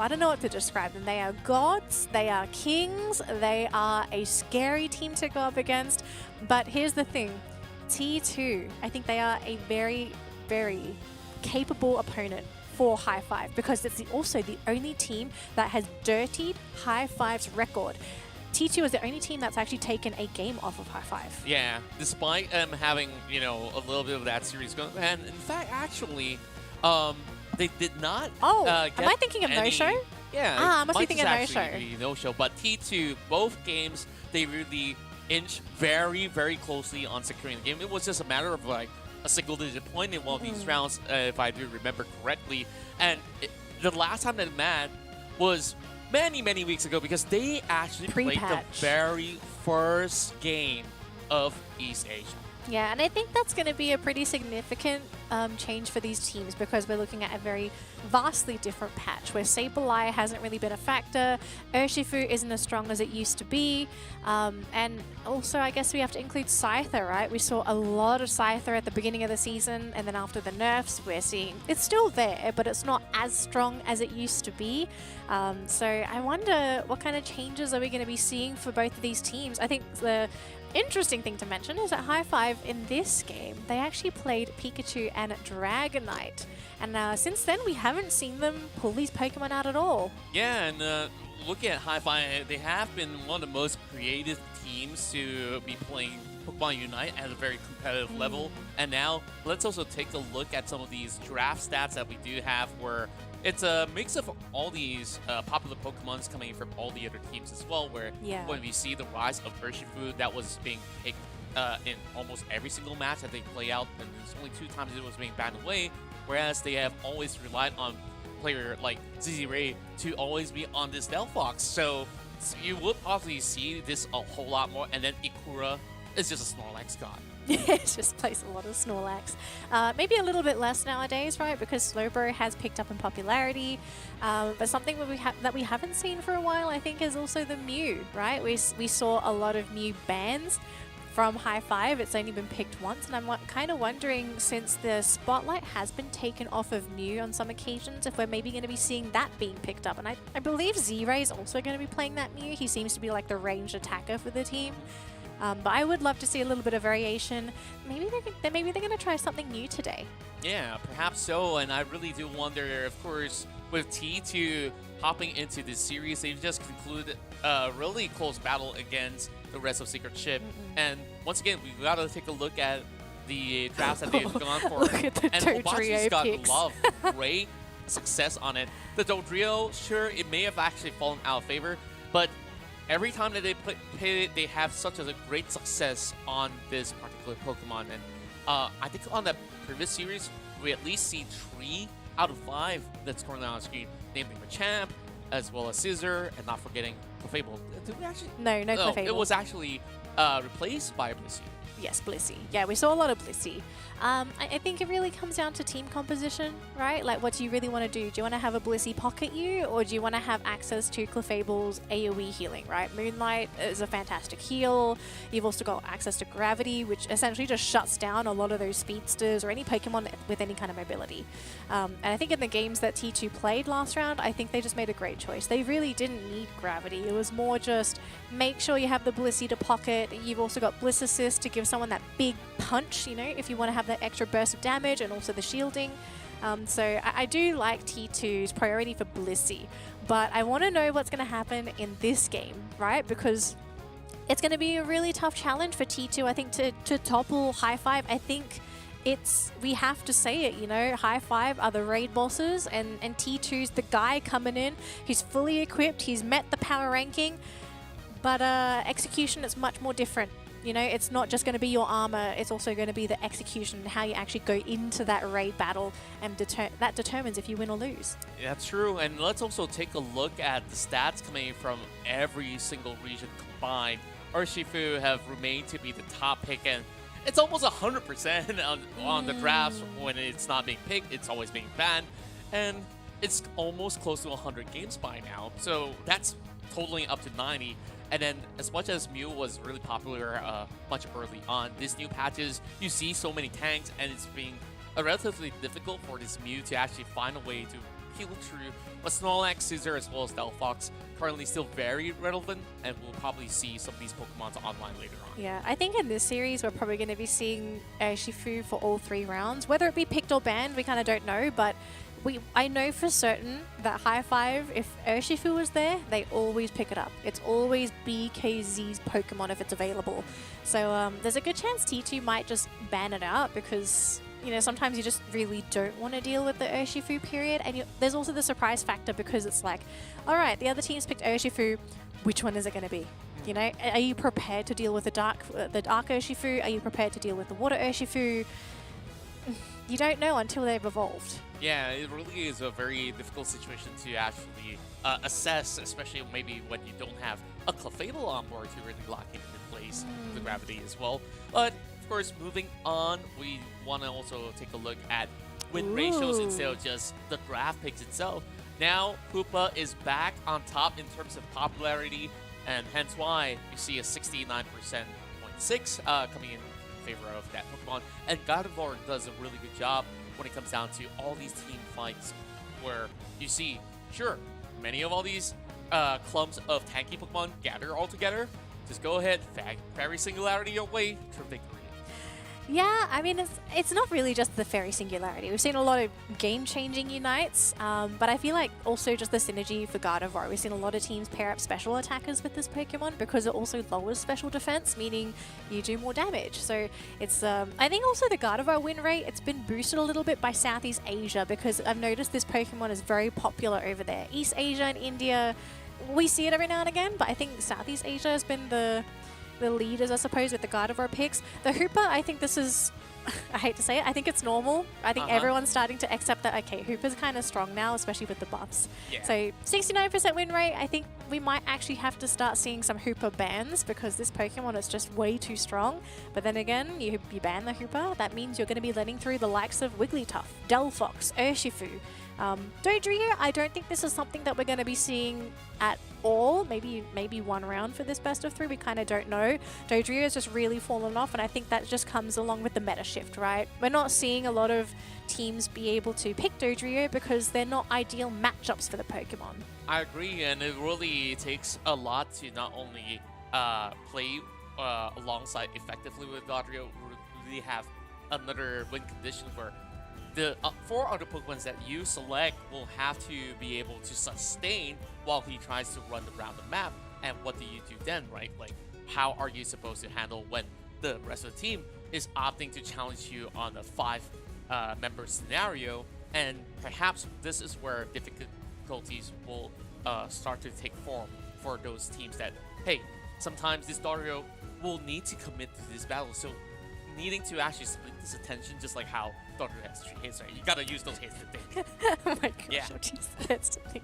don't know what to describe them. They are gods, they are kings, they are a scary team to go up against. But here's the thing, T2, I think they are a very, very capable opponent for High Five because it's also the only team that has dirtied High Five's record. T2 is the only team that's actually taken a game off of High Five. Yeah, despite having, a little bit of that series going, and in fact, actually, they did not. Am get I thinking of any, No-Show? Yeah, I must be might thinking just of actually No-Show. be No-Show, but T2, both games, they really inch very, very closely on securing the game. It was just a matter of like a single-digit point in one of these rounds, if I do remember correctly. And the last time they met was many, many weeks ago because they actually played the very first game of East Asia. Yeah, and I think that's going to be a pretty significant change for these teams because we're looking at a very vastly different patch where Sableye hasn't really been a factor, Urshifu isn't as strong as it used to be, and also I guess we have to include Scyther, right? We saw a lot of Scyther at the beginning of the season, and then after the nerfs we're seeing it's still there, but it's not as strong as it used to be. So I wonder what kind of changes are we going to be seeing for both of these teams. I think the interesting thing to mention is that High Five in this game, they actually played Pikachu and Dragonite. And since then, we haven't seen them pull these Pokemon out at all. Yeah, and looking at High Five, they have been one of the most creative teams to be playing Pokemon Unite at a very competitive level. And now, let's also take a look at some of these draft stats that we do have where it's a mix of all these popular Pokemons coming from all the other teams as well, where when we see the rise of Urshifu, that was being picked in almost every single match that they play out, and there's only 2 times it was being banned away, whereas they have always relied on player like ZZ Ray to always be on this Delphox. So you would possibly see this a whole lot more, and then Ikura It's just a Snorlax god. It just plays a lot of Snorlax. Maybe a little bit less nowadays, right? Because Slowbro has picked up in popularity. But something that we haven't seen for a while, I think, is also the Mew, right? We saw a lot of Mew bans from High Five. It's only been picked once, and I'm kind of wondering, since the spotlight has been taken off of Mew on some occasions, if we're maybe going to be seeing that being picked up. And I believe Z-Ray is also going to be playing that Mew. He seems to be like the ranged attacker for the team. But I would love to see a little bit of variation. Maybe they're going to try something new today. Yeah, perhaps so. And I really do wonder, of course, with T2 hopping into this series, they've just concluded a really close battle against the rest of Secret Ship. And once again, we've got to take a look at the drafts that they've gone for. Look at the and Dodrio Obachi's got picks. a lot of great success on it. The Dodrio, sure, it may have actually fallen out of favor, but every time that they play it, they have such a great success on this particular Pokemon. And I think on the previous series, we at least see 3 out of 5 that's currently on screen, namely Machamp, as well as Scissor, and not forgetting Clefable. Did we actually? No Clefable. It was actually replaced by Blissey. Yes, Blissey. Yeah, we saw a lot of Blissey. I think it really comes down to team composition, right? Like, what do you really want to do? Do you want to have a Blissey pocket you, or do you want to have access to Clefable's AoE healing, right? Moonlight is a fantastic heal. You've also got access to Gravity, which essentially just shuts down a lot of those speedsters or any Pokemon with any kind of mobility. And I think in the games that T2 played last round, I think they just made a great choice. They really didn't need Gravity. It was more just make sure you have the Blissey to pocket. You've also got Bliss Assist to give someone that big punch, you know, if you want to have that extra burst of damage, and also the shielding. So I do like T2's priority for Blissey, but I want to know what's going to happen in this game, right? Because it's going to be a really tough challenge for T2, I think, to topple High Five. I think we have to say it, you know, High Five are the raid bosses, and T2's the guy coming in. He's fully equipped, he's met the power ranking, but execution is much more different. You know, it's not just going to be your armor, it's also going to be the execution and how you actually go into that raid battle, and that determines if you win or lose. Yeah, that's true. And let's also take a look at the stats coming from every single region combined. Urshifu have remained to be the top pick, and it's almost 100% on the drafts. When it's not being picked, it's always being banned. And it's almost close to 100 games by now. So that's totaling up to 90. And then, as much as Mew was really popular much early on, these new patches, you see so many tanks, and it's being relatively difficult for this Mew to actually find a way to peel through. But Snorlax, Scissor, as well as Delphox, currently still very relevant, and we'll probably see some of these Pokemon online later on. Yeah, I think in this series, we're probably going to be seeing Urshifu for all 3 rounds. Whether it be picked or banned, we kind of don't know, but I know for certain that High Five, if Urshifu was there, they always pick it up. It's always BKZ's Pokemon if it's available. So there's a good chance T2 might just ban it out, because, you know, sometimes you just really don't want to deal with the Urshifu period. And there's also the surprise factor, because it's like, all right, the other team's picked Urshifu. Which one is it going to be? You know, are you prepared to deal with the dark Urshifu? Are you prepared to deal with the water Urshifu? You don't know until they've evolved. Yeah, it really is a very difficult situation to actually assess, especially maybe when you don't have a Clefable on board to really lock it into place, the Gravity as well. But, of course, moving on, we want to also take a look at win ratios instead of just the draft picks itself. Now, Koopa is back on top in terms of popularity, and hence why you see a 69.6 coming in favor of that Pokemon. And Gardevoir does a really good job when it comes down to all these team fights, where you see, sure, many of all these clumps of tanky Pokemon gather all together. Just go ahead, Fairy Singularity your way to victory. Yeah, I mean, it's not really just the Fairy Singularity. We've seen a lot of game-changing unites, but I feel like also just the synergy for Gardevoir. We've seen a lot of teams pair up special attackers with this Pokemon, because it also lowers special defense, meaning you do more damage. So it's, I think also the Gardevoir win rate, it's been boosted a little bit by Southeast Asia, because I've noticed this Pokemon is very popular over there. East Asia and India, we see it every now and again, but I think Southeast Asia has been the leaders, I suppose, with the Gardevoir picks. The Hooper, I think this is, I hate to say it, I think it's normal. I think everyone's starting to accept that, okay, Hooper's kind of strong now, especially with the buffs. Yeah. So 69% win rate, I think we might actually have to start seeing some Hooper bans because this Pokemon is just way too strong. But then again, you ban the Hooper, that means you're going to be letting through the likes of Wigglytuff, Delphox, Urshifu. Dodrio, I don't think this is something that we're going to be seeing at all. Maybe one round for this best of 3. We kind of don't know. Dodrio has just really fallen off, and I think that just comes along with the meta shift, right? We're not seeing a lot of teams be able to pick Dodrio because they're not ideal matchups for the Pokemon. I agree, and it really takes a lot to not only play alongside effectively with Dodrio, really have another win condition where the 4 other Pokemon that you select will have to be able to sustain while he tries to run around the map. And what do you do then, right? Like, how are you supposed to handle when the rest of the team is opting to challenge you on a 5-member scenario? And perhaps this is where difficulties will start to take form for those teams that, hey, sometimes this Dodrio will need to commit to this battle. So needing to actually split this attention, just like how Dodrio has 3 hits, right? You gotta use those hits to think. Oh my gosh, Yeah. that's something.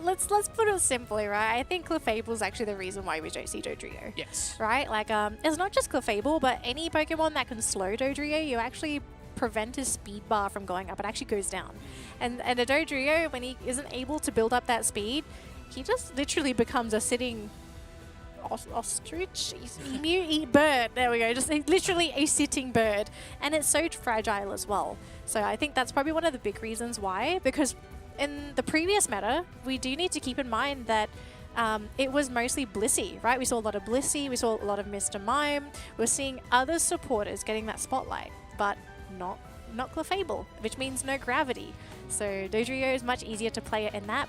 Let's put it simply, right? I think Clefable is actually the reason why we don't see Dodrio. Yes. Right? Like, it's not just Clefable, but any Pokemon that can slow Dodrio, you actually prevent his speed bar from going up. It actually goes down. And a Dodrio, when he isn't able to build up that speed, he just literally becomes a sitting ostrich, emu, bird. There we go. Just literally a sitting bird, and it's so fragile as well. So I think that's probably one of the big reasons why. Because in the previous meta, we do need to keep in mind that it was mostly Blissey, right? We saw a lot of Blissey, we saw a lot of Mr. Mime. We're seeing other supporters getting that spotlight, but not Clefable, which means no gravity. So Dodrio is much easier to play in that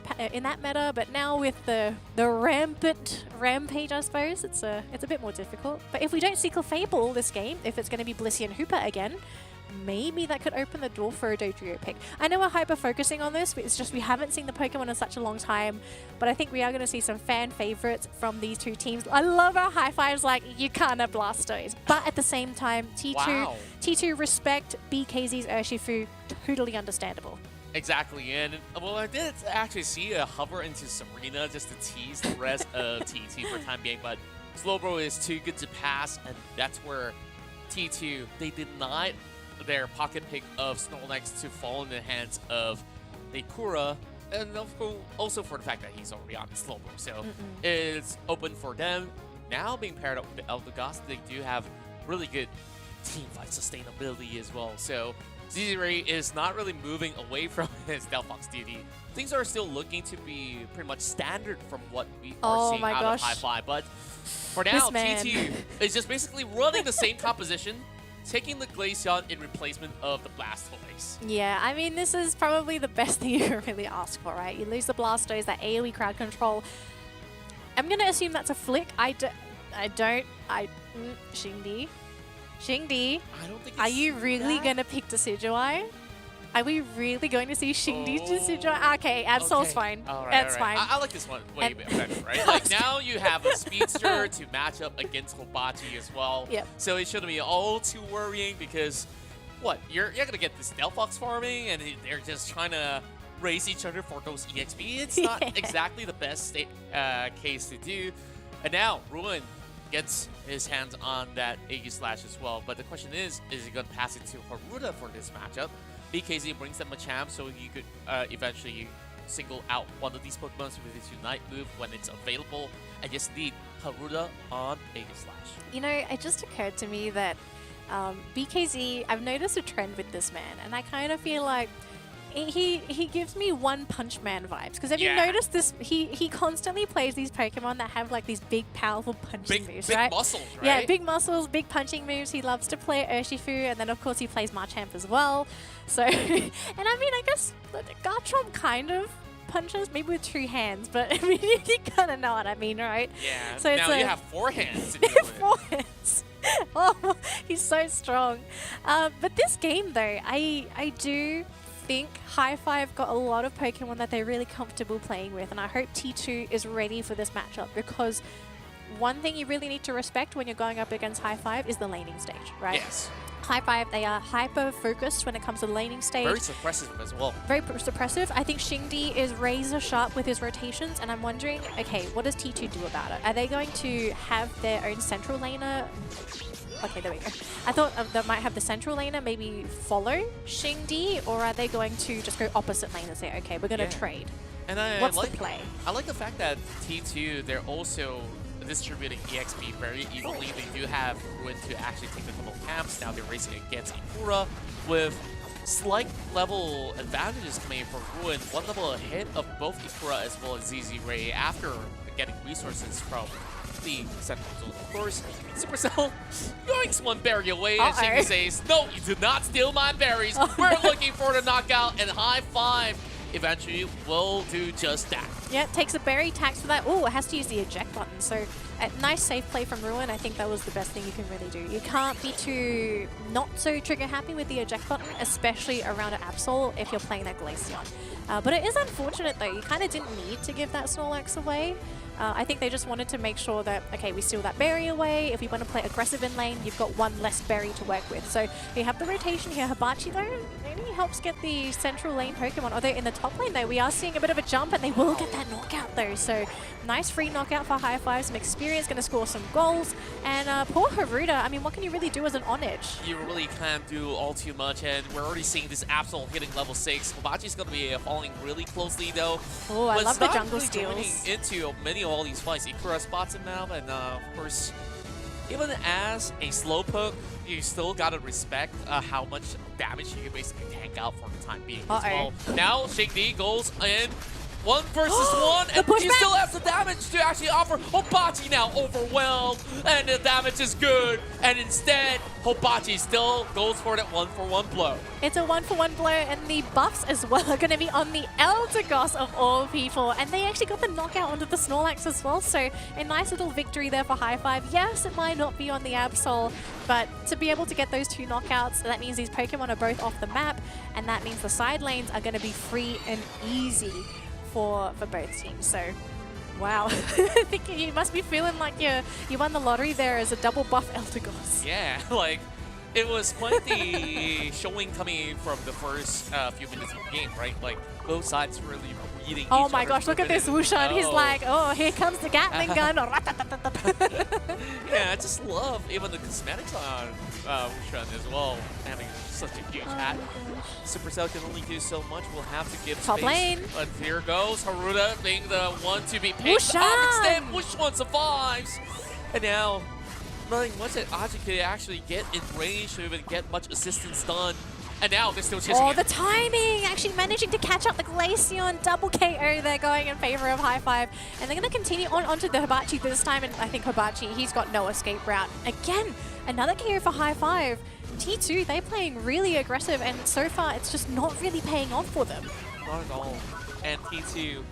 meta, but now with the rampant rampage, I suppose it's a bit more difficult. But if we don't see Clefable this game, if it's going to be Blissey and Hooper again, maybe that could open the door for a Dodrio pick. I know we're hyper focusing on this, but it's just we haven't seen the Pokemon in such a long time. But I think we are going to see some fan favorites from these 2 teams. I love our high fives like you can't have Blastoise. But at the same time, T2 respect BKZ's Urshifu, totally understandable. Exactly, and well, I did actually see a hover into Serena just to tease the rest of T2 for the time being, but Slowbro is too good to pass, and that's where T2, they denied their pocket pick of Snorlax to fall in the hands of Akura, and of course, also for the fact that he's already on Slowbro, so it's open for them. Now being paired up with the Eldegoss, they do have really good team fight sustainability as well, so Z-Ray is not really moving away from his Delphox duty. Things are still looking to be pretty much standard from what we are seeing out of High-Fi, but for now, T2 is just basically running the same composition, taking the Glaceon in replacement of the Blastoise. Yeah, I mean, this is probably the best thing you can really ask for, right? You lose the Blastoise, that AoE crowd control. I'm going to assume that's a flick. Xingdi. Xingdi, I don't think are you really going to pick Decidueye? Are we really going to see Xingdi's Decidueye? Okay, Absol's fine. That's fine. I like this one way better, right? Like now you have a speedster to match up against Kobachi as well. Yep. So it shouldn't be all too worrying because, what, you're going to get this Delphox farming and they're just trying to race each other for those EXP. It's not exactly the best case to do. And now Ruin gets his hands on that Aegis Slash as well. But the question is he going to pass it to Haruta for this matchup? BKZ brings them a champ, so you could eventually single out one of these Pokemon with his Unite move when it's available, and just need Haruta on Aegis Slash. You know, it just occurred to me that BKZ, I've noticed a trend with this man, and I kind of feel like he gives me One Punch Man vibes. Because have you noticed this? He constantly plays these Pokemon that have like these big, powerful punching moves, right? Big muscles, right? Yeah, big muscles, big punching moves. He loves to play Urshifu, and then of course he plays Machamp as well. So, and I mean, I guess Garchomp kind of punches, maybe with 2 hands, but I mean, you kind of know what I mean, right? Yeah. So now you have 4 hands to do it. 4 hands. Oh, he's so strong. But this game, though, I do think High-Five got a lot of Pokemon that they're really comfortable playing with, and I hope T2 is ready for this matchup, because one thing you really need to respect when you're going up against High-Five is the laning stage, right? Yes. High5, they are hyper-focused when it comes to the laning stage. Very suppressive as well. Very suppressive. I think Xingdi is razor sharp with his rotations, and I'm wondering, okay, what does T2 do about it? Are they going to have their own central laner? Okay, there we go. I thought they might have the central laner maybe follow Xingdi, or are they going to just go opposite lane and say, okay, we're going to trade? And What's the play? I like the fact that T2, they're also distributing EXP very evenly. They do have Ruin to actually take a couple camps. Now they're racing against Ikura with slight level advantages coming for Ruin. One level ahead of both Ikura as well as ZZ Ray after getting resources from the central zone. Of course, Supercell yoinks one berry away and she says, no, you do not steal my berries. We're looking for the knockout, and High5 eventually will do just that. Yeah, takes a berry, tax for that. Oh, it has to use the eject button. So a nice safe play from Ruin. I think that was the best thing you can really do. You can't be too not so trigger happy with the eject button, especially around an Absol if you're playing that Glaceon. But it is unfortunate though. You kind of didn't need to give that Snorlax away. I think they just wanted to make sure that, okay, we steal that berry away. If we want to play aggressive in lane, you've got one less berry to work with. So you have the rotation here. Hibachi, though, maybe helps get the central lane Pokemon. Although in the top lane, though, we are seeing a bit of a jump, and they will get that knockout, though. So nice free knockout for High5. Some experience, going to score some goals. And poor Haruda, I mean, what can you really do as an Onage? You really can't do all too much, and we're already seeing this Absol hitting level 6. Hibachi's going to be following really closely, though. Oh, I love the jungle really steals. Into many of all these fights. Ikura spots him now, and of course, even as a slowpoke, you still gotta respect how much damage you can basically tank out for the time being as well. Now Xingdi goes in 1 versus 1, and he still has the damage to actually offer. Hibachi now overwhelmed, and the damage is good. And instead, Hibachi still goes for that 1-for-1 blow. It's a 1-for-1 blow, and the buffs as well are going to be on the Eldegoss of all people. And they actually got the knockout onto the Snorlax as well, so a nice little victory there for High5. Yes, it might not be on the Absol, but to be able to get those 2 knockouts, that means these Pokemon are both off the map, and that means the side lanes are going to be free and easy for both teams. So wow. I think you must be feeling like you won the lottery there as a double buff Eldegoss. Yeah, like it was quite the showing coming from the first few minutes of the game, right? Like both sides really reading Oh each my other's gosh, look at this movement. Wushan. He's like, oh, here comes the Gatling gun. Yeah, I just love even the cosmetics on Wushan as well, having such a huge hat. Supercell can only do so much. We'll have to give Top space. lane. But here goes Haruda being the one to be picked off. Instead, Wushan survives. And now, nothing much that Aji could actually get in range to even get much assistance done. And now they're still chasing the timing! Actually managing to catch up the Glaceon. Double KO there going in favor of High5. And they're going to continue onto the Hibachi this time. And I think Hibachi, he's got no escape route. Again, another KO for High5. T2, they're playing really aggressive. And so far, it's just not really paying off for them. Not at all. And T2,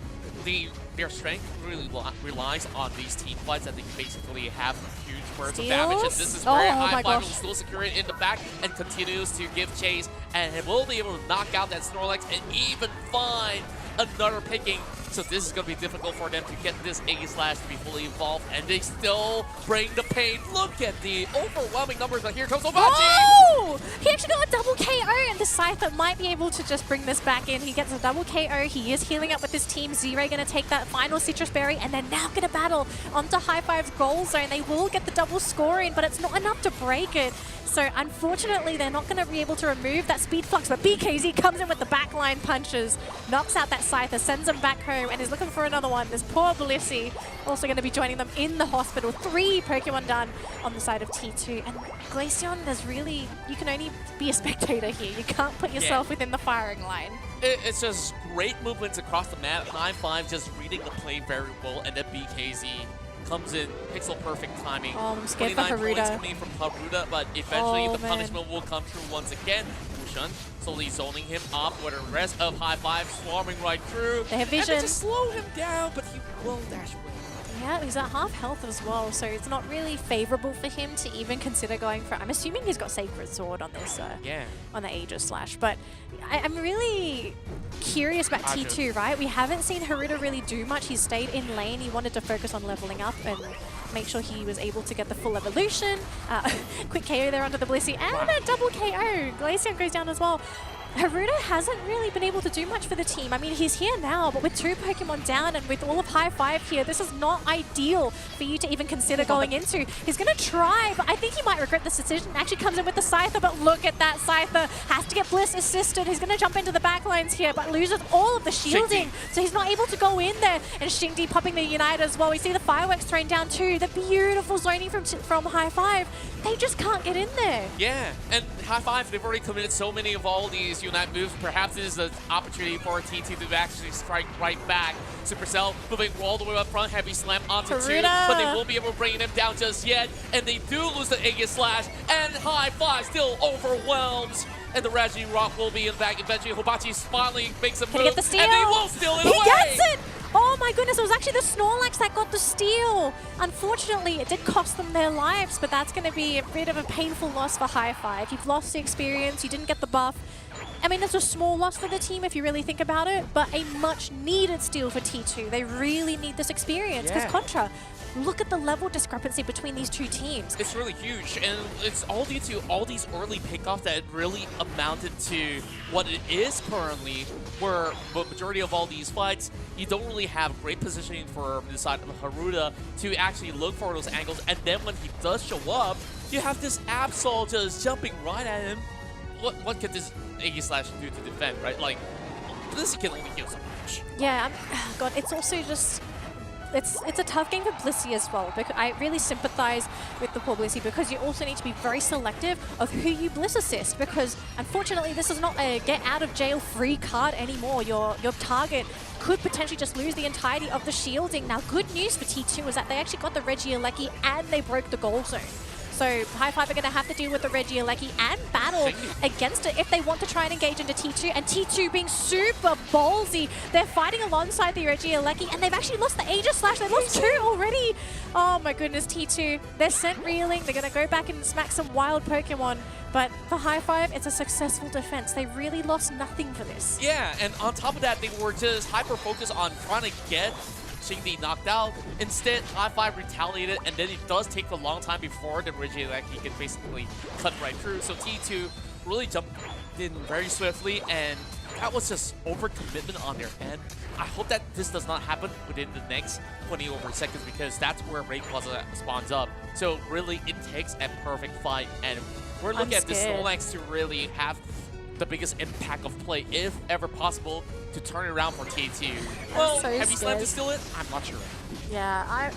their strength really relies on these team fights that they basically have huge bursts of damage. And this is where High5 will still secure it in the back and continues to give chase. And will be able to knock out that Snorlax and even find another picking. So this is going to be difficult for them to get this A-Slash to be fully evolved. And they still bring the pain. Look at the overwhelming numbers. But here comes Hibachi. Oh! He actually got a double KO, and the Scyther might be able to just bring this back in. He gets a double KO. He is healing up with his team. Z-Ray going to take that final Citrus Berry, and they're now going to battle onto High5's goal zone. They will get the double score in, but it's not enough to break it. So unfortunately, they're not going to be able to remove that Speed Flux, but BKZ comes in with the backline punches, knocks out that Scyther, sends him back home, and is looking for another one. This poor Blissey also going to be joining them in the hospital. 3 Pokemon done on the side of T2. And Glaceon, there's really, you can only be a spectator here. You can't put yourself within the firing line. It's just great movements across the map. High5 just reading the play very well, and then BKZ comes in, pixel perfect timing. Oh, I'm scared for 29 points Haruda. coming from Haruda, but eventually the punishment will come through once again. Wushan slowly zoning him up with the rest of High5 swarming right through. They have vision. And they just slow him down, but he will dash away. Yeah, he's at half health as well, so it's not really favorable for him to even consider going for... I'm assuming he's got Sacred Sword on this, on the Aegis Slash, but I'm really curious about T2, right? We haven't seen Haruda really do much. He's stayed in lane. He wanted to focus on leveling up and make sure he was able to get the full evolution. Quick KO there onto the Blissey, and a double KO. Glaceon goes down as well. Haruta hasn't really been able to do much for the team. I mean, he's here now, but with 2 Pokemon down and with all of High 5 here, this is not ideal for you to even consider going into. He's going to try, but I think he might regret this decision. Actually comes in with the Scyther, but look at that Scyther. Has to get Bliss assisted. He's going to jump into the back lines here, but loses all of the shielding. So he's not able to go in there. And Xingdi popping the Unite as well. We see the fireworks thrown down too. The beautiful zoning from High 5. They just can't get in there. Yeah, and High 5, they've already committed so many of all these Unite moves. Perhaps this is an opportunity for TT to actually strike right back. Supercell moving all the way up front, heavy slam onto Haruta. 2, but they won't be able to bring him down just yet. And they do lose the Aegis Slash, and High 5 still overwhelms. And the Reggie Rock will be in the back eventually. Hibachi finally makes a move, Can he get the steal? and they will steal it He away! gets it! Oh my goodness, it was actually the Snorlax that got the steal. Unfortunately, it did cost them their lives, but that's going to be a bit of a painful loss for High 5. You've lost the experience, you didn't get the buff. I mean, it's a small loss for the team if you really think about it, but a much needed steal for T2. They really need this experience because Contra, look at the level discrepancy between these two teams. It's really huge, and it's all due to all these early pickoffs that really amounted to what it is currently, where the majority of all these fights, you don't really have great positioning for the side of Haruta to actually look for those angles, and then when he does show up, you have this Absol just jumping right at him. What could this Aegis Slash do to defend, right? Like, this can only heal so much. Yeah, God, it's also just... It's a tough game for Blissey as well, because I really sympathize with the poor Blissey because you also need to be very selective of who you Bliss assist, because unfortunately this is not a get out of jail free card anymore. Your target could potentially just lose the entirety of the shielding. Now, good news for T2 is that they actually got the Regieleki and they broke the goal zone. So High 5 are going to have to deal with the Regieleki and battle against it if they want to try and engage into T2. And T2 being super ballsy. They're fighting alongside the Regieleki and they've actually lost the Aegis Slash. They've lost 2 already. Oh my goodness, T2. They're sent reeling. They're going to go back and smack some wild Pokemon. But for High 5, it's a successful defense. They really lost nothing for this. Yeah, and on top of that, they were just hyper-focused on trying to get Xingdi knocked out. Instead, High 5 retaliated, and then it does take a long time before the Regieleki can basically cut right through. So T2 really jumped in very swiftly, and that was just overcommitment on their end. I hope that this does not happen within the next 20 over seconds, because that's where Rayquaza spawns up. So really, it takes a perfect fight, and we're looking at the Snorlax to really have the biggest impact of play, if ever possible, to turn it around for T2. Well, so have you slammed to steal it? I'm not sure. Yeah,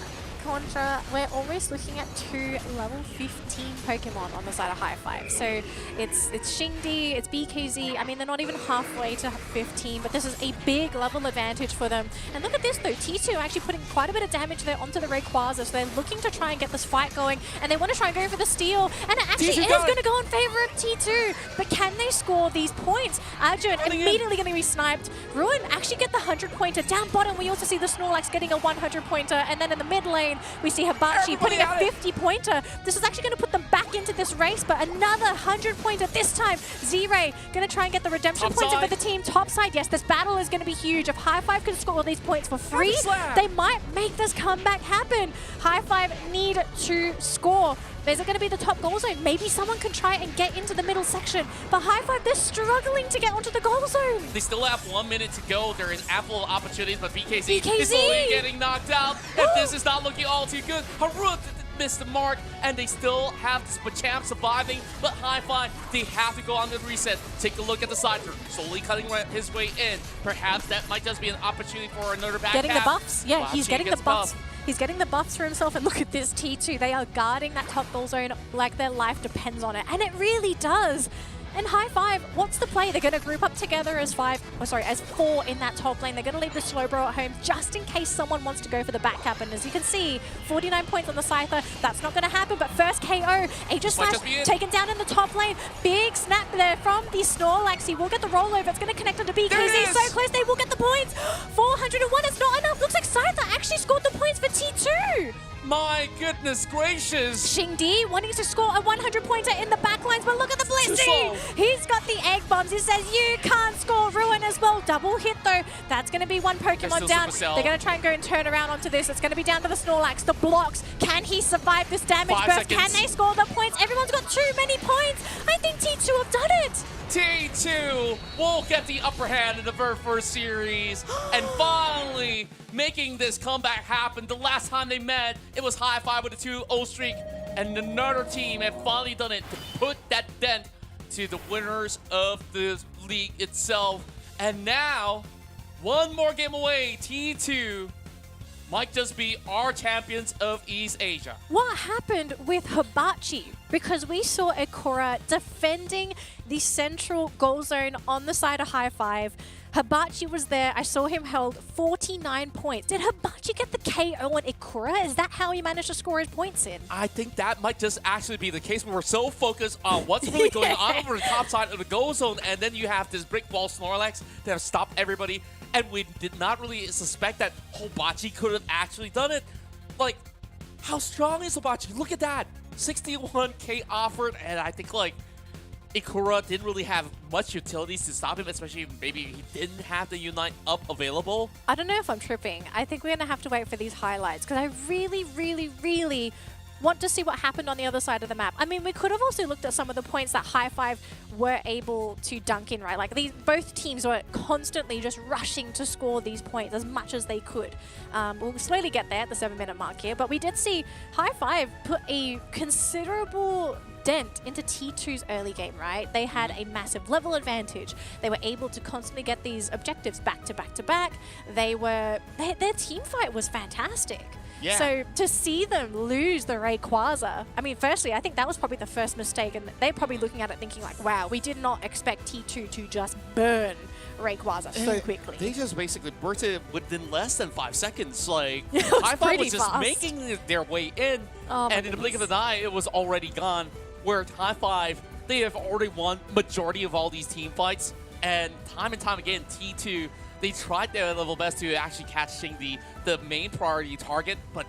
Contra, we're almost looking at 2 level 15 Pokemon on the side of High 5. So it's Xingdi, it's BKZ. I mean, they're not even halfway to 15, but this is a big level advantage for them. And look at this though, T2 actually putting quite a bit of damage there onto the Rayquaza. So they're looking to try and get this fight going, and they want to try and go for the steal. And it actually is going to go in favor of T2. But can they score these points? Arjun immediately going to be sniped. Ruin actually get the 100-pointer. Down bottom, we also see the Snorlax getting a 100-pointer. And then in the mid lane, we see Hibachi putting a 50-pointer. This is actually going to put them back into this race, but another 100-pointer this time. Z-Ray going to try and get the redemption points for the team. Topside, yes, this battle is going to be huge. If High 5 can score all these points for free, they might make this comeback happen. High 5 need to score. Is it going to be the top goal zone? Maybe someone can try and get into the middle section. But High 5, they're struggling to get onto the goal zone. They still have 1 minute to go. There is ample opportunities, but BKZ is slowly getting knocked out. And this is not looking all too good. Haruta missed the mark, and they still have Machamp surviving. But High 5, they have to go on the reset. Take a look at the side. Slowly cutting his way in. Perhaps that might just be an opportunity for another back Getting the buffs. Yeah, wow, he's getting the buffs. He's getting the buffs for himself, and look at this T2. They are guarding that top goal zone like their life depends on it, and it really does. And High 5, what's the play? They're going to group up together as 4 in that top lane. They're going to leave the Slowbro at home just in case someone wants to go for the back cap. And as you can see, 49 points on the Scyther. That's not going to happen, but first KO. Aegis Slash taken down in the top lane. Big snap there from the Snorlax. He will get the rollover. It's going to connect onto BKZ. So close, they will get the points. 401, it's not enough. Looks like Scyther actually scored the points for T2. My goodness gracious. Xingdi wanting to score a 100-pointer in the backlines, but look at the Blissey! So- He's got the egg bombs. He says, you can't score Ruin as well. Double hit, though. That's going to be one Pokemon still down. Supercell. They're going to try and go and turn around onto this. It's going to be down to the Snorlax, the blocks. Can he survive this damage 5 burst? seconds. Can they score the points? Everyone's got too many points. I think T2 have done it. T2 will get the upper hand in the very first series and finally making this comeback happen. The last time they met, it was high five with a 2-0 streak, and another team had finally done it to put that dent to the winners of the league itself. And now, one more game away, T2 might just be our champions of East Asia. What happened with Hibachi? Because we saw Ikura defending the central goal zone on the side of High Five. Hibachi was there. I saw him held 49 points. Did Hibachi get the KO on Ikura? Is that how he managed to score his points in? I think that might just actually be the case where we're so focused on what's really going on over the top side of the goal zone, and then you have this brick wall Snorlax that have stopped everybody, and we did not really suspect that Hibachi could have actually done it. Like, how strong is Hibachi? Look at that. 61k offered, and I think, like, Ikura didn't really have much utilities to stop him, especially if maybe he didn't have the Unite up available. I don't know if I'm tripping. I think we're going to have to wait for these highlights because I really, really, really want to see what happened on the other side of the map. I mean, we could have also looked at some of the points that High Five were able to dunk in, right? Like, both teams were constantly just rushing to score these points as much as they could. We'll slowly get there at the 7-minute mark here, but we did see High Five put a considerable dent into T2's early game, right? They had a massive level advantage. They were able to constantly get these objectives back to back to back. Their team fight was fantastic. Yeah. So to see them lose the Rayquaza, I mean, firstly, I think that was probably the first mistake, and they're probably looking at it thinking like, wow, we did not expect T2 to just burn Rayquaza so quickly. They just basically burst it within less than 5 seconds. Like, It was High Five pretty was just fast. making their way in, Oh my and in the blink of an eye, it was already gone. Where High Five, they have already won majority of all these team fights, and time again, T2, they tried their level best to actually catch Xingdi, the main priority target, but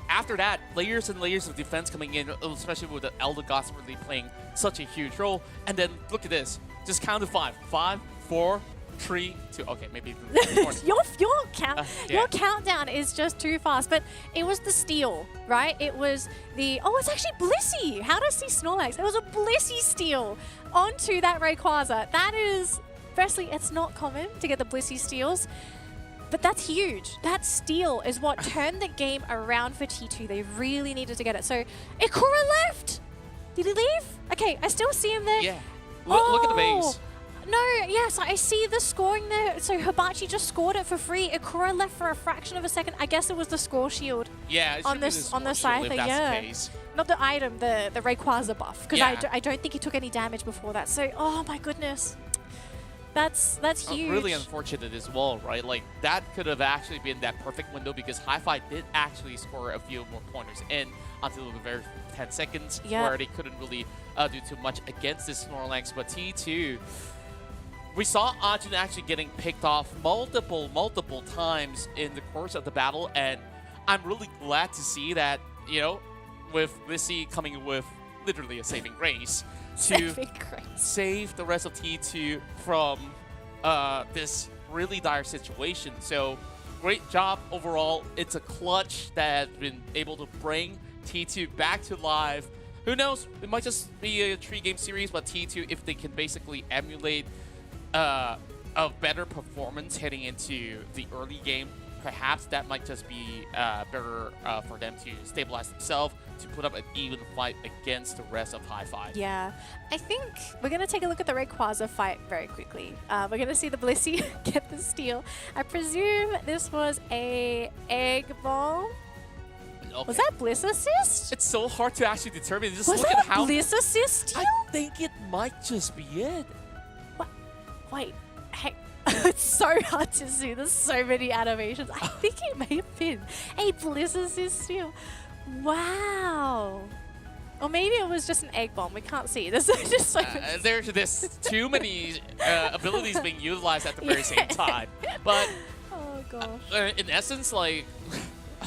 after that, layers and layers of defense coming in, especially with the Elder Gods really playing such a huge role. And then look at this, just count to 5. 5, 4, 3, 2. Okay, maybe Your countdown is just too fast, but it was the steal, right? It was the it's actually Blissey. How did I see Snorlax? It was a Blissey steal onto that Rayquaza. That is, firstly, it's not common to get the Blissey steals, but that's huge. That steal is what turned the game around for T2. They really needed to get it. So Ikura left. Did he leave? Okay, I still see him there. Yeah, look at the base. No, yes, I see the scoring there. So Hibachi just scored it for free. Ikura left for a fraction of a second. I guess it was the score shield. Yeah, it on should be this the on the score shield side, if that's yeah. the case. Not the item, the Rayquaza buff, because Yeah. I don't think he took any damage before that. So, oh my goodness, that's huge. Really unfortunate as well, right? Like, that could have actually been that perfect window because High Five did actually score a few more pointers in until the very 10 seconds Yeah. where they couldn't really do too much against this Snorlax. But T2, we saw Ajun actually getting picked off multiple times in the course of the battle, and I'm really glad to see that, you know, with Lissy coming with literally a saving grace to Saving grace. save the rest of T2 from this really dire situation. So great job overall. It's a clutch that has been able to bring T2 back to live. Who knows? It might just be a 3-game series, but T2, if they can basically emulate a better performance heading into the early game, perhaps that might just be better for them to stabilize themselves, to put up an even fight against the rest of High Five. Yeah, I think we're going to take a look at the Rayquaza fight very quickly. We're going to see the Blissey get the steal. I presume this was a egg bomb. Okay. Was that Bliss assist? It's so hard to actually determine. Just Was look that at a how. Bliss assist steal? I think it might just be it. Wait, hey, it's so hard to see. There's so many animations. I think it may have been a Bliss assist steal. Wow. Or maybe it was just an egg bomb. We can't see. There's just so many. There's too many abilities being utilized at the very same time. But Oh gosh. in essence, like,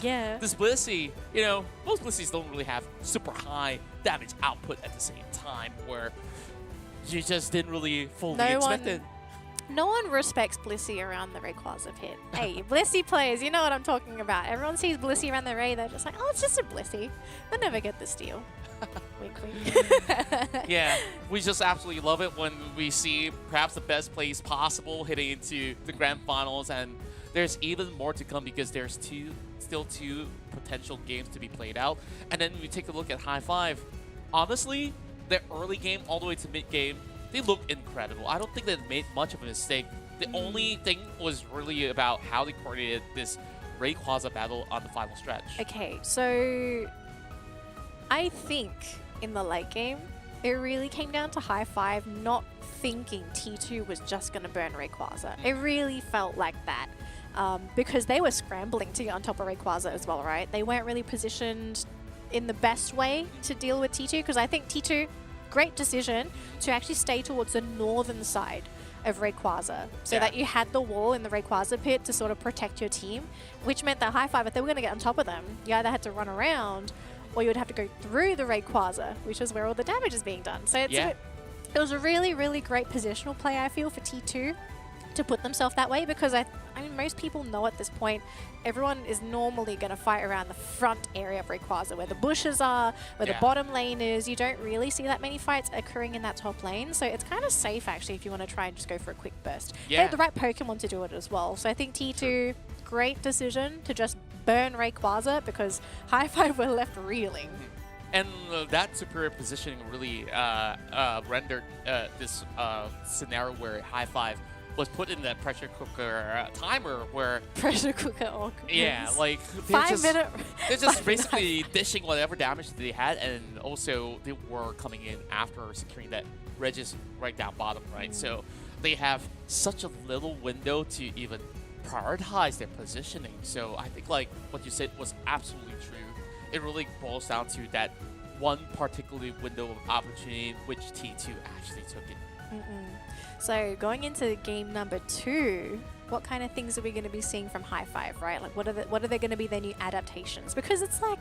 Yeah. This Blissey, most Blissies don't really have super high damage output at the same time, where you just didn't really fully expect it. No one respects Blissey around the Rayquaza pit. Hey, Blissey players, you know what I'm talking about. Everyone sees Blissey around the Ray, they're just like, oh, it's just a Blissey. They'll never get the steal. Wink, wink. Yeah, we just absolutely love it when we see perhaps the best plays possible heading into the grand finals, and there's even more to come because there's still two potential games to be played out. And then we take a look at High Five. Honestly, their early game all the way to mid game, they look incredible. I don't think they made much of a mistake. The only thing was really about how they coordinated this Rayquaza battle on the final stretch. Okay, so I think in the late game, it really came down to High Five not thinking T2 was just going to burn Rayquaza. It really felt like that because they were scrambling to get on top of Rayquaza as well, right? They weren't really positioned in the best way to deal with T2 because I think T2, great decision to actually stay towards the northern side of Rayquaza so that you had the wall in the Rayquaza pit to sort of protect your team, which meant that High Five, if they were going to get on top of them, you either had to run around or you would have to go through the Rayquaza, which is where all the damage is being done. So it's it was a really, really great positional play, I feel, for T2 to put themselves that way because I mean, most people know at this point, everyone is normally going to fight around the front area of Rayquaza, where the bushes are, where the bottom lane is. You don't really see that many fights occurring in that top lane, so it's kind of safe, actually, if you want to try and just go for a quick burst. They have the right Pokemon to do it as well, so I think T2, great decision to just burn Rayquaza because High Five were left reeling. And that superior positioning really rendered this scenario where High Five was put in that pressure cooker timer where... Pressure cooker, oh yeah, like... They're just basically dishing whatever damage they had, and also they were coming in after securing that Regis right down bottom, right? So they have such a little window to even prioritize their positioning. So I think like what you said was absolutely true. It really boils down to that one particular window of opportunity which T2 actually took it. So going into game number 2, what kind of things are we going to be seeing from High Five, right? Like what are they going to be their new adaptations? Because it's like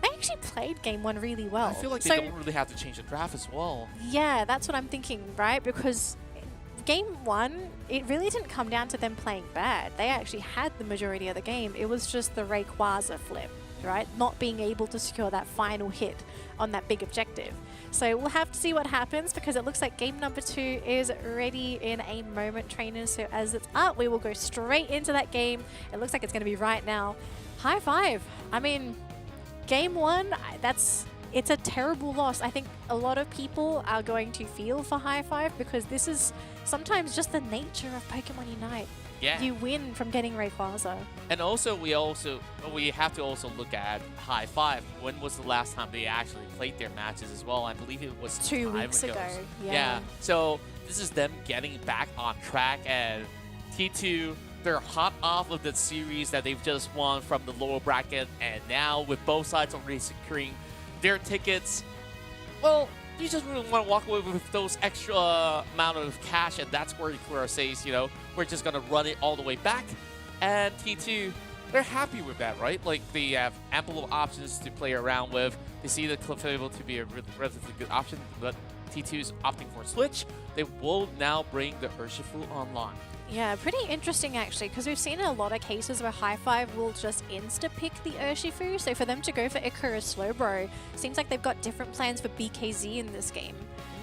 they actually played game 1 really well. I feel like they don't really have to change the draft as well. Yeah, that's what I'm thinking, right? Because game 1, it really didn't come down to them playing bad. They actually had the majority of the game. It was just the Rayquaza flip, right? Not being able to secure that final hit on that big objective. So we'll have to see what happens because it looks like game number 2 is ready in a moment, trainers. So as it's up, we will go straight into that game. It looks like it's going to be right now. High Five. I mean, game 1, it's a terrible loss. I think a lot of people are going to feel for High Five because this is sometimes just the nature of Pokemon Unite. Yeah. You win from getting Rayquaza. And also we have to also look at High Five. When was the last time they actually played their matches as well? I believe it was 2 weeks ago. Yeah. So this is them getting back on track, and T2, they're hot off of the series that they've just won from the lower bracket, and now with both sides already securing their tickets, well, you just really want to walk away with those extra amount of cash, and that's where Ikura says, we're just going to run it all the way back. And T2, they're happy with that, right? Like, they have ample of options to play around with. They see the Clefable to be a relatively good option, but T2 is opting for a switch. They will now bring the Urshifu online. Yeah, pretty interesting actually, because we've seen a lot of cases where High Five will just insta-pick the Urshifu, so for them to go for Ikura Slowbro, seems like they've got different plans for BKZ in this game.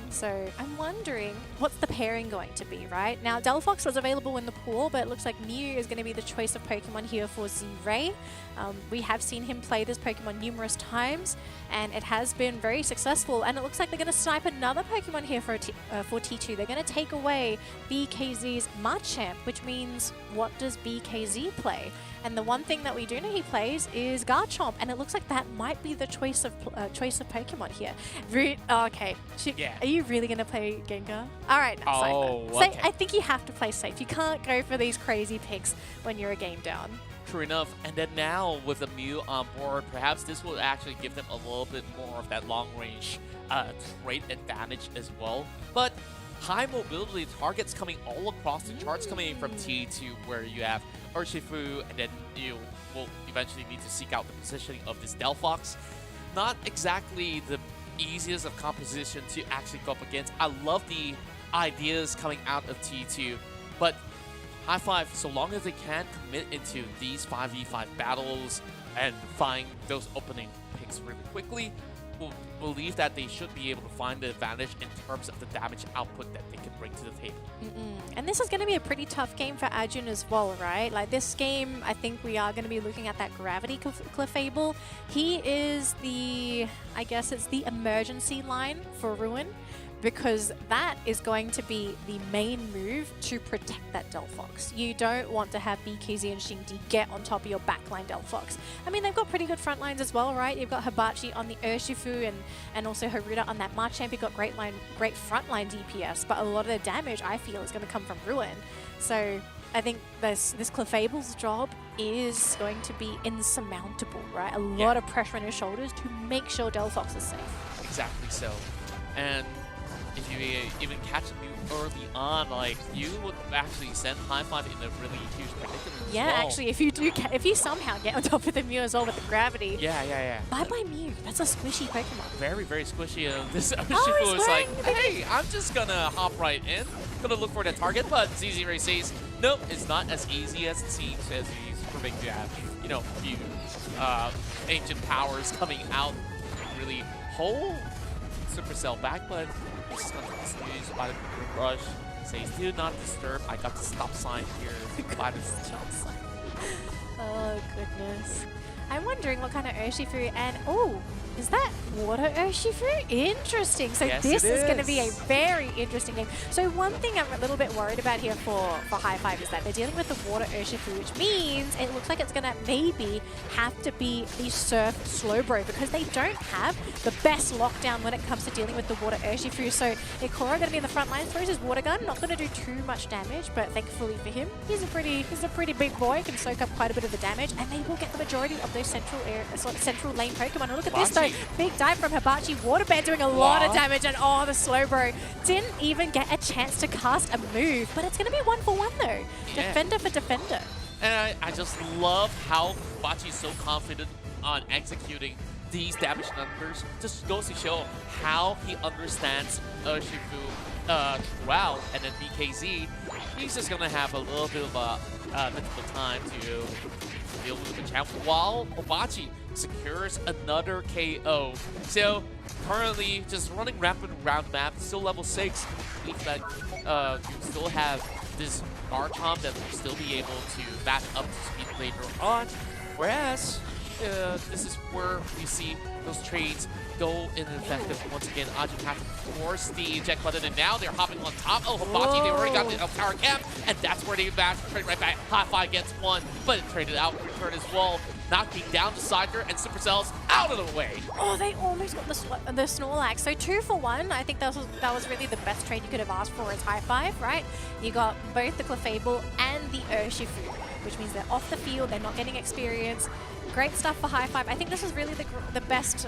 So I'm wondering, what's the pairing going to be, right? Now, Delphox was available in the pool, but it looks like Mew is going to be the choice of Pokemon here for Z-Ray. We have seen him play this Pokemon numerous times, and it has been very successful. And it looks like they're going to snipe another Pokemon here for T2. They're going to take away BKZ's Machamp, which means what does BKZ play? And the one thing that we do know he plays is Garchomp, and it looks like that might be the choice of Pokemon here. Okay, are you really going to play Gengar? All right, no, okay. I think you have to play safe. You can't go for these crazy picks when you're a game down. True enough. And then now with the Mew on board, perhaps this will actually give them a little bit more of that long-range trait advantage as well. But high mobility targets coming all across the charts coming in from T2, where you have Urshifu, and then you will eventually need to seek out the positioning of this Delphox. Not exactly the easiest of composition to actually go up against. I love the ideas coming out of T2, but High5, so long as they can commit into these 5v5 battles and find those opening picks really quickly, we'll believe that they should be able to find the advantage in terms of the damage output that they can bring to the table. And this is going to be a pretty tough game for Arjun as well, right? Like this game, I think we are going to be looking at that Gravity Clefable. He is the, I guess it's the emergency line for Ruin, because that is going to be the main move to protect that Delphox. You don't want to have BKZ and Xingdi get on top of your backline Delphox. I mean, they've got pretty good front lines as well, right? You've got Hibachi on the Urshifu and also Haruda on that Machamp. You've got great frontline DPS, but a lot of the damage, I feel, is going to come from Ruin. So I think this Clefable's job is going to be insurmountable, right? A lot of pressure on his shoulders to make sure Delphox is safe. Exactly so. And if you even catch a Mew early on, like, you would actually send High5 in a really huge predicament as well. Actually, if you somehow get on top of the Mew as well with the gravity. Yeah. Bye-bye Mew. That's a squishy Pokemon. Very, very squishy. This Urshifu is like, hey, I'm just gonna hop right in. Gonna look for the target, but ZZ Ray says, nope, it's not as easy as it seems, as he's proving to have, you know, few ancient powers coming out, really hold Supercell back, but he's just gonna continue by the rush. Says, do not disturb. I got the stop sign here by the stop sign. Oh goodness. I'm wondering what kind of Urshifu, and is that water Urshifu? Interesting. So yes, this is going to be a very interesting game. So one thing I'm a little bit worried about here for High5 is that they're dealing with the water Urshifu, which means it looks like it's going to maybe have to be the Surf Slowbro, because they don't have the best lockdown when it comes to dealing with the water Urshifu. So Ikora going to be in the front line, throws his water gun, not going to do too much damage, but thankfully for him, he's a pretty big boy, can soak up quite a bit of the damage, and they will get the majority of those central lane Pokemon. And look at this though, big dive from Hibachi, Waterband doing a lot of damage, and the Slowbro didn't even get a chance to cast a move, but it's going to be 1-for-1 though. Yeah. Defender for defender. And I just love how Hibachi is so confident on executing these damage numbers. Just goes to show how he understands Urshifu throughout, and then BKZ, he's just going to have a little bit of a difficult time to deal with the champ, while Hibachi secures another KO. So currently just running rapid around the map, still level 6. Means that you still have this Garchomp that will still be able to back up to speed later on. Whereas this is where we see those trades go ineffective once again. Arjun has to force the eject button, and now they're hopping on top of Hibachi. They already got the power cap, and that's where they bash trade right back. High5 gets one, but it traded out in return as well, knocking down the Sider and Supercells out of the way. Oh, they almost got the Snorlax. So 2-for-1. I think that was really the best trade you could have asked for as High5, right? You got both the Clefable and the Urshifu, which means they're off the field, they're not getting experience. Great stuff for High5. I think this is really the best,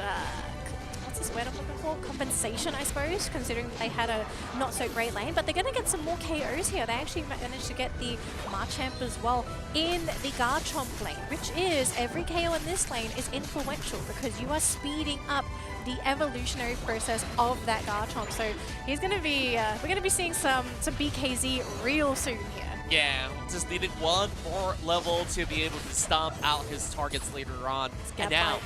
what's this word I'm looking for? Compensation, I suppose, considering they had a not so great lane. But they're going to get some more KOs here. They actually managed to get the Machamp as well in the Garchomp lane, which is every KO in this lane is influential because you are speeding up the evolutionary process of that Garchomp. So he's going to be, we're going to be seeing some BKZ real soon here. Yeah, just needed one more level to be able to stomp out his targets later on. And now,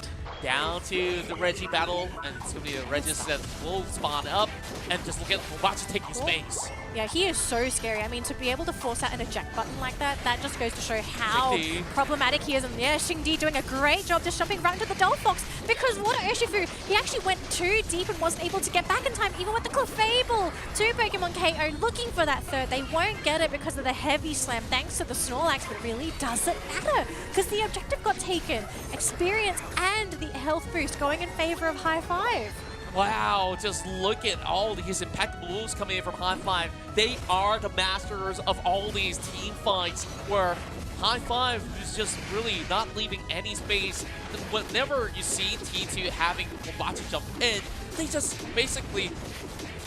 down to the Reggie battle, and it's going to be a Regis that will spawn up, and just look at Hibachi taking space. Yeah, he is so scary. I mean, to be able to force out an eject button like that, that just goes to show how problematic he is. And yeah, Xingdi doing a great job just jumping right into the Delphox, because Water Urshifu, he actually went too deep and wasn't able to get back in time, even with the Clefable. 2 Pokemon KO looking for that third. They won't get it because of the heavy slam, thanks to the Snorlax, but really doesn't matter, because the objective got taken. Experience and the health boost going in favor of High5. Wow, just look at all these impeccable moves coming in from High5. They are the masters of all these team fights, where High5 is just really not leaving any space. Whenever you see T2 having Hibachi jump in, they just basically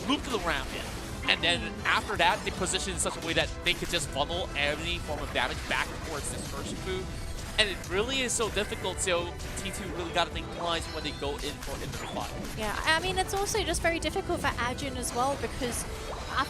loop it around it. And then after that, they position in such a way that they could just funnel any form of damage back towards this Urshifu. And it really is so difficult, so T2 really got to think twice when they go in for infinite fire. Yeah, I mean, it's also just very difficult for Ajun as well, because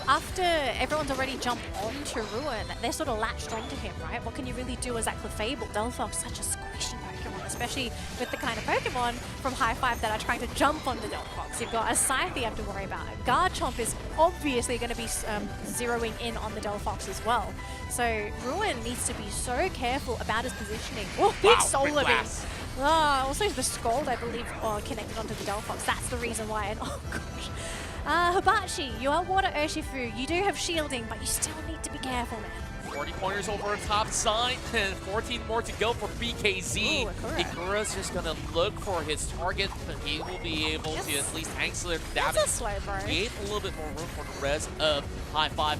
after everyone's already jumped onto Ruin, they're sort of latched onto him, right? What can you really do as that Clefable? Delphox, such a squishy Pokemon, especially with the kind of Pokemon from High Five that are trying to jump onto Delphox. You've got a Scythe you have to worry about. Garchomp is obviously going to be zeroing in on the Delphox as well. So Ruin needs to be so careful about his positioning. Oh, big Solar Beam. Also the Scald, I believe, connected onto the Delphox. That's the reason why. And oh gosh. Hibachi, you are Water Urshifu. You do have shielding, but you still need to be careful, man. 40 pointers over top side, and 14 more to go for BKZ. Ooh, Ikura's just gonna look for his target, but he will be able to at least ankle damage. That's a slow bro. Create a little bit more room for the rest of High Five.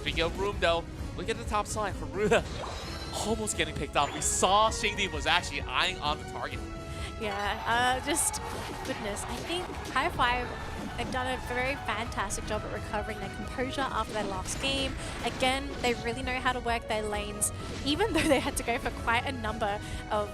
Speaking of room though, look at the top side for Ruda. Almost getting picked off. We saw Shingdi was actually eyeing on the target. Yeah, just goodness. I think High Five, they've done a very fantastic job at recovering their composure after their last game. Again, they really know how to work their lanes, even though they had to go for quite a number of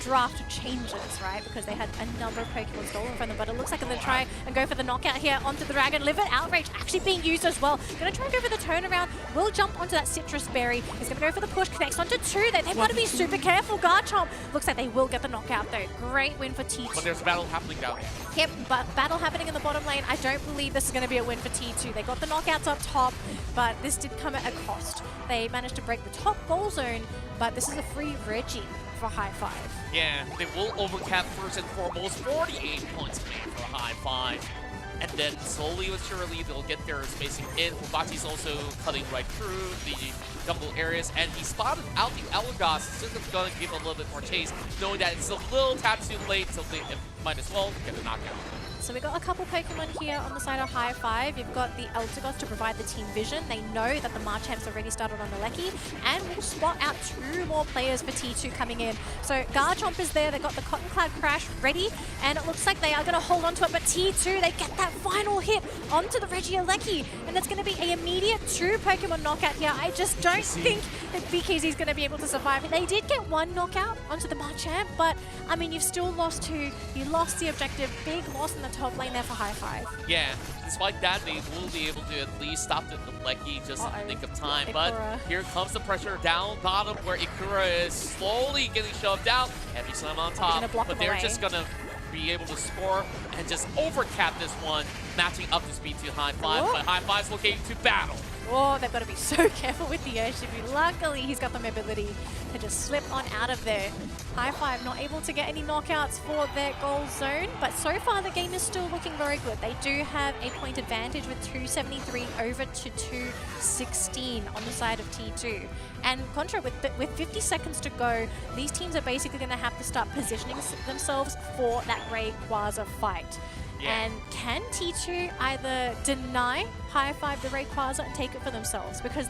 draft changes, right? Because they had a number of Pokemon stolen from them. But it looks like they're going to try and go for the knockout here onto the Dragon. Livid Outrage actually being used as well. Going to try and go for the turnaround. Will jump onto that Citrus Berry. He's going to go for the push. Connects onto two. They've got to be super careful. Garchomp looks like they will get the knockout though. Great win for T2. But there's a battle happening down here. Yep, but battle happening in the bottom lane. I don't believe this is going to be a win for T2. They got the knockouts up top, but this did come at a cost. They managed to break the top goal zone, but this is a free Reggie for High Five. Yeah, they will overcap first and foremost. 48 points made for High Five. And then slowly but surely they'll get their spacing in. Fubachi's also cutting right through the jungle areas, and he spotted out the Elagos. It's just going to give a little bit more chase, knowing that it's a little tad too late, so they might as well get a knockout. So we got a couple Pokemon here on the side of High Five. You've got the Elagos to provide the team vision. They know that the Marchamp's already started on the Lecky, and we'll spot out two more players for T2 coming in. So Garchomp is there. They've got the Cotton Cloud Crash ready, and it looks like they are going to hold on to it. But T2, they get that final hit onto the Regieleki, and it's going to be an immediate two Pokemon knockout here. I just don't think that BKZ is going to be able to survive. They did get one knockout onto the Marchamp, but I mean, you've still lost two. You lost the objective. Big loss in the top lane there for High Five. Yeah, despite that, they will be able to at least stop the Lecky just in the nick of time. Ikura. But here comes the pressure down bottom, where Ikura is slowly getting shoved out. Heavy Slam on top, but they're just gonna be able to score and just overcap this one, matching up the speed to High Five. Whoa. But High Five's looking to battle. Oh, they've got to be so careful with the Urshifu. Luckily, he's got the mobility to just slip on out of there. High Five not able to get any knockouts for their goal zone, but so far the game is still looking very good. They do have a point advantage with 273 over to 216 on the side of T2. And Contra, with 50 seconds to go, these teams are basically going to have to start positioning themselves for that Rayquaza fight. Yeah. And can T2 either deny High Five the Rayquaza and take it for themselves? Because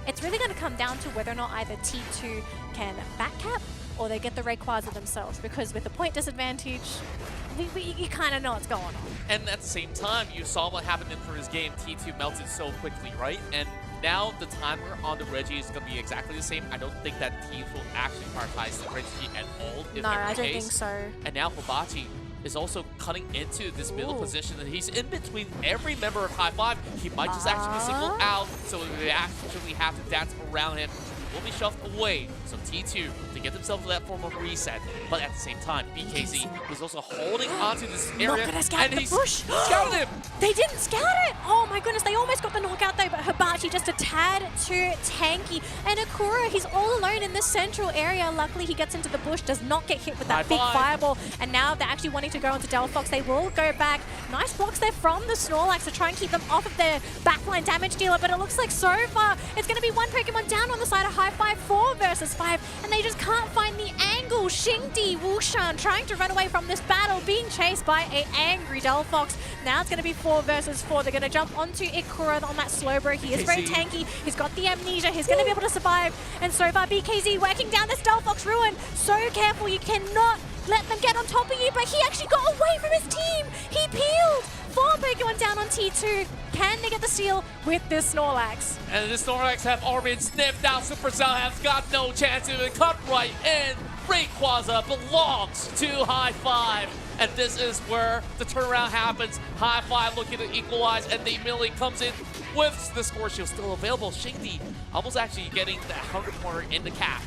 it's really going to come down to whether or not either T2 can backcap or they get the Rayquaza themselves. Because with the point disadvantage, you kind of know what's going on. And at the same time, you saw what happened in first game. T2 melted so quickly, right? And now the timer on the Reggie is going to be exactly the same. I don't think that T2 will actually prioritize the Reggie at all. No, I don't think so. And now Hibachi is also cutting into this middle position, and he's in between every member of High Five. He might just actually single out, so we actually have to dance around him. Will be shoved away. So T2 to get themselves that form of reset. But at the same time, BKZ is also holding onto this area. Not gonna scout the bush. Scouted him! They didn't scout it! Oh my goodness, they almost got the knockout though, but Hibachi just a tad too tanky. And Ikura, he's all alone in this central area. Luckily, he gets into the bush, does not get hit with that big fireball. And now they're actually wanting to go onto Delphox. They will go back. Nice blocks there from the Snorlax to try and keep them off of their backline damage dealer. But it looks like so far, it's going to be one Pokemon down on the side of High Five, 4 versus 5. And they just can't find the angle. Shingdi Wushan trying to run away from this battle, being chased by an angry Delphox. Now it's going to be 4 versus 4. They're going to jump onto Ikura on that Slowbro. He is very tanky. He's got the amnesia. He's going to be able to survive. And so far, BKZ working down this Delphox Ruin. So careful. You cannot let them get on top of you. But he actually got away from his team. He peeled. 4 Pokemon down on T2, can they get the steal with this Snorlax? And the Snorlax have already been sniffed out. Supercell has got no chance to even cut right in. Rayquaza belongs to High Five. And this is where the turnaround happens. High Five looking to equalize, and they immediately comes in with the score shield still available. Shingdi almost actually getting that 100-pointer in the cap.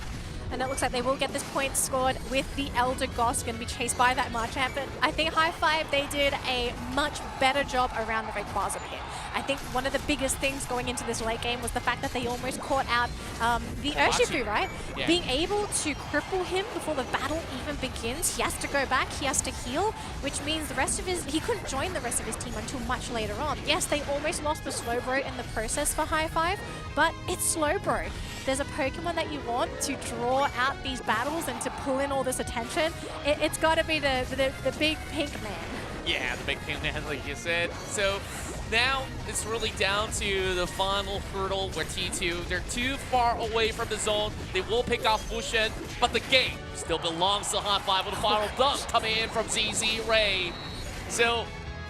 And it looks like they will get this point scored with the Elder Goss, going to be chased by that Marchand. But I think High Five, they did a much better job around the Rayquaza pit. I think one of the biggest things going into this late game was the fact that they almost caught out the Urshifu, right? Yeah. Being able to cripple him before the battle even begins. He has to go back, he has to heal, which means the rest of he couldn't join the rest of his team until much later on. Yes, they almost lost the Slowbro in the process for High Five, but it's Slowbro. There's a Pokemon that you want to draw out these battles and to pull in all this attention. It's got to be the big pink man. Yeah, the big pink man, like you said. So now it's really down to the final hurdle where T2, they're too far away from the zone. They will pick off Wushen, but the game still belongs to High Five with a final dunk coming in from ZZ Ray. So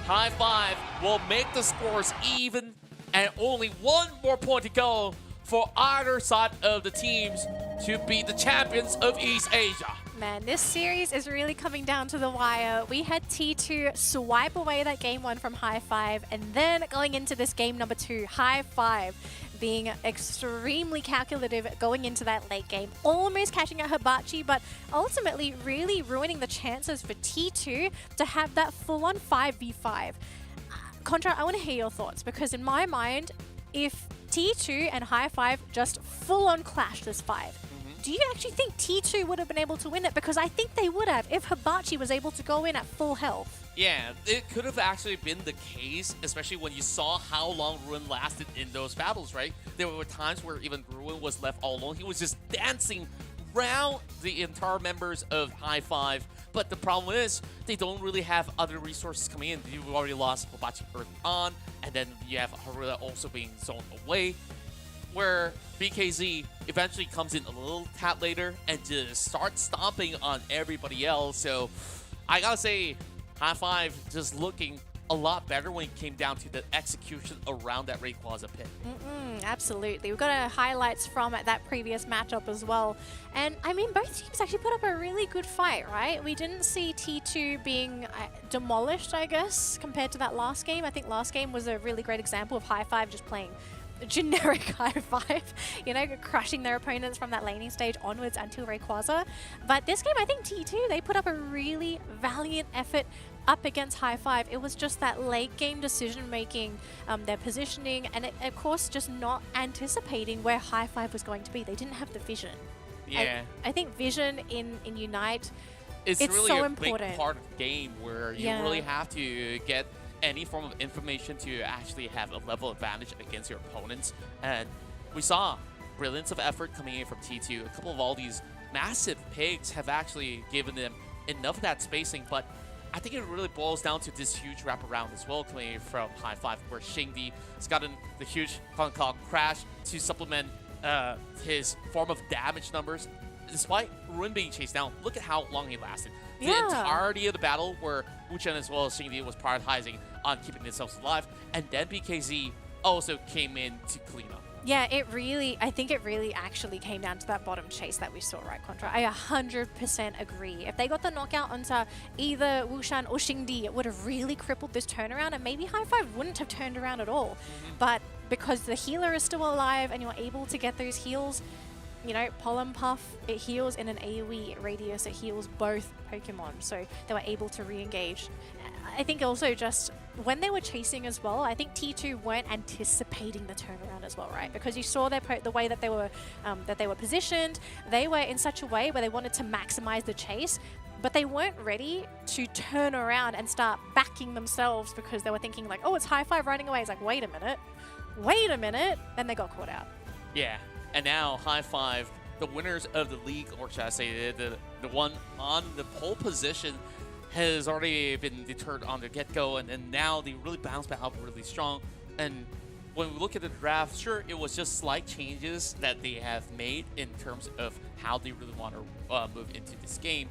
High Five will make the scores even, and only one more point to go for either side of the teams to be the champions of East Asia. Man, this series is really coming down to the wire. We had T2 swipe away that game one from High Five, and then going into this game number 2, High Five being extremely calculative going into that late game, almost catching out Hibachi, but ultimately really ruining the chances for T2 to have that full-on 5v5. Contra, I want to hear your thoughts, because in my mind, if T2 and High Five just full-on clash this 5, do you actually think T2 would have been able to win it? Because I think they would have if Hibachi was able to go in at full health. Yeah, it could have actually been the case, especially when you saw how long Ruin lasted in those battles, right? There were times where even Ruin was left all alone. He was just dancing around the entire members of High Five. But the problem is, they don't really have other resources coming in. You've already lost Hibachi early on, and then you have Harula also being zoned away, where BKZ eventually comes in a little tad later and just starts stomping on everybody else. So I gotta say, High Five just looking a lot better when it came down to the execution around that Rayquaza pit. Absolutely. We've got highlights from that previous matchup as well. And I mean, both teams actually put up a really good fight, right? We didn't see T2 being demolished, I guess, compared to that last game. I think last game was a really great example of High Five just playing generic High Five, you know, crushing their opponents from that laning stage onwards until Rayquaza. But this game, I think T2, they put up a really valiant effort up against High Five. It was just that late game decision making, their positioning, and of course just not anticipating where High Five was going to be. They didn't have the vision. Yeah. I think vision in Unite, it's really so a important. big part of the game where you really have to get any form of information to actually have a level advantage against your opponents. And we saw brilliance of effort coming in from T2. A couple of all these massive pigs have actually given them enough of that spacing, but I think it really boils down to this huge wraparound as well coming in from High Five, where Shingdi has gotten the huge Kong Crash to supplement his form of damage numbers. Despite Ruin being chased down, look at how long he lasted. The entirety of the battle where Wuchen as well as Shingdi was prioritizing on keeping themselves alive, and then BKZ also came in to clean up. Yeah, I think it really actually came down to that bottom chase that we saw, right, Contra? I 100% agree. If they got the knockout onto either Wushan or Shingdi, it would have really crippled this turnaround, and maybe High Five wouldn't have turned around at all. But because the healer is still alive and you're able to get those heals, you know, Pollen Puff, it heals in an AoE radius, it heals both Pokemon, so they were able to re-engage. I think also just when they were chasing as well, I think T2 weren't anticipating the turnaround as well, right? Because you saw the way that they were positioned. They were in such a way where they wanted to maximize the chase, but they weren't ready to turn around and start backing themselves because they were thinking like, oh, it's High Five running away. It's like, wait a minute, then they got caught out. Yeah, and now High Five, the winners of the league, or should I say the one on the pole position, has already been deterred on the get-go, and now they really bounced back up really strong. And when we look at the draft, sure, it was just slight changes that they have made in terms of how they really want to move into this game.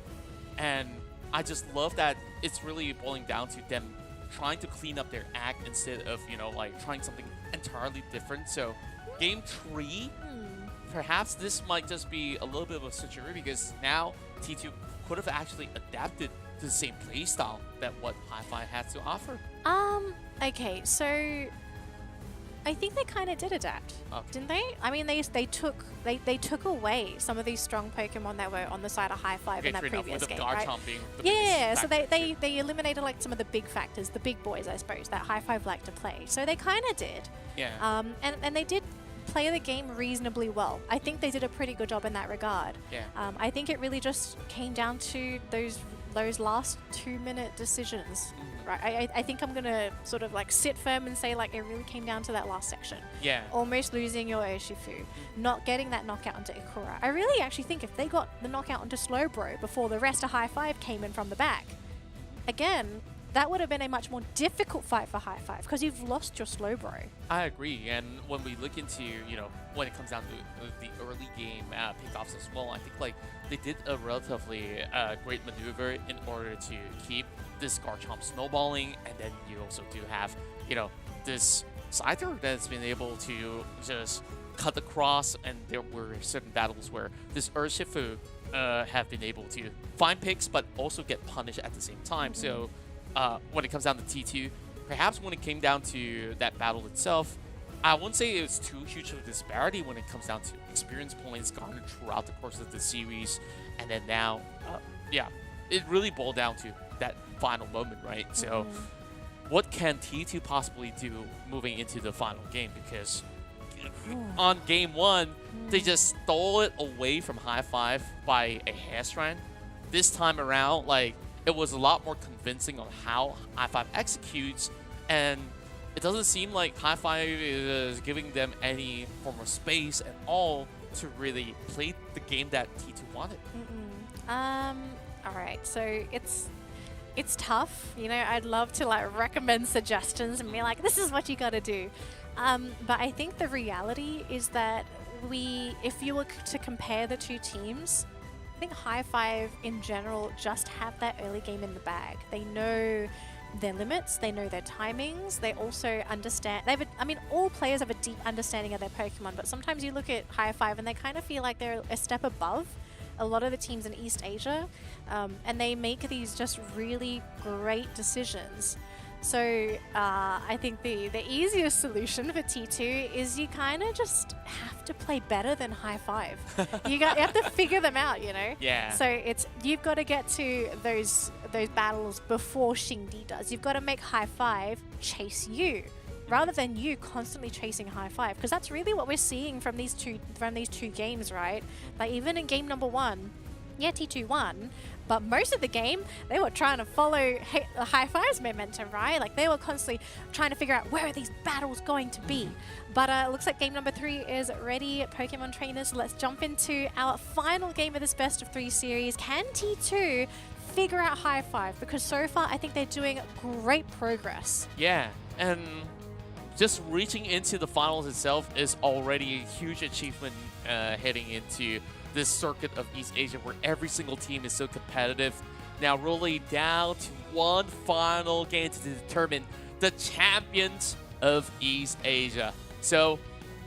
And I just love that it's really boiling down to them trying to clean up their act instead of, you know, like trying something entirely different. So game 3, perhaps this might just be a little bit of a switcheroo because now T2 could have actually adapted to the same playstyle that what Hi-Fi has to offer. Okay, so I think they kind of did adapt, didn't they? I mean, they took away some of these strong Pokemon that were on the side of Hi-Fi in that previous game, right? Yeah, so they eliminated like some of the big factors, the big boys, I suppose, that Hi-Fi like to play. So they kind of did. Yeah. And they did play the game reasonably well. I think they did a pretty good job in that regard. Yeah. I think it really just came down to those last 2-minute decisions. Right, I think I'm gonna sort of like sit firm and say like it really came down to that last section. Yeah. Almost losing your Urshifu, not getting that knockout onto Ikura. I really actually think if they got the knockout onto Slowbro before the rest of Hi-Five came in from the back, again, that would have been a much more difficult fight for Hi-Five because you've lost your Slowbro. I agree, and when we look into, you know, when it comes down to the early game pickoffs as well, I think like they did a relatively great maneuver in order to keep this Garchomp snowballing, and then you also do have, you know, this Scyther that's been able to just cut across, and there were certain battles where this Urshifu have been able to find picks but also get punished at the same time. So when it comes down to T2, perhaps when it came down to that battle itself, I wouldn't say it was too huge of a disparity when it comes down to experience points garnered throughout the course of the series, and then now, yeah, it really boiled down to that final moment, right? So what can T2 possibly do moving into the final game? Because on game 1, they just stole it away from Hi-Five by a hair strand. This time around, like, it was a lot more convincing on how Hi-Five executes, and it doesn't seem like Hi-Five is giving them any form of space at all to really play the game that T2 wanted. All right, so it's tough, you know. I'd love to like recommend suggestions and be like, this is what you got to do. But I think the reality is that if you were to compare the two teams, I think Hi-Five in general just have that early game in the bag. They know their limits, they know their timings, they also understand. I mean, all players have a deep understanding of their Pokemon, but sometimes you look at Hi-Five and they kind of feel like they're a step above a lot of the teams in East Asia, and they make these just really great decisions. So I think the easiest solution for T2 is you kind of just have to play better than Hi-Five. You have to figure them out, you know? Yeah. So you've got to get to those battles before Xingdi does. You've got to make Hi-Five chase you, rather than you constantly chasing Hi-Five, because that's really what we're seeing from these two games, right? Like even in game number 1, yeah, T2 won, but most of the game they were trying to follow Hi-Five's momentum, right? Like they were constantly trying to figure out where are these battles going to be. But it looks like game number 3 is ready, Pokemon trainers. Let's jump into our final game of this best of 3 series. Can T2 figure out Hi-Five? Because so far I think they're doing great progress. Yeah, and just reaching into the finals itself is already a huge achievement heading into this circuit of East Asia where every single team is so competitive. Now rolling down to one final game to determine the champions of East Asia. So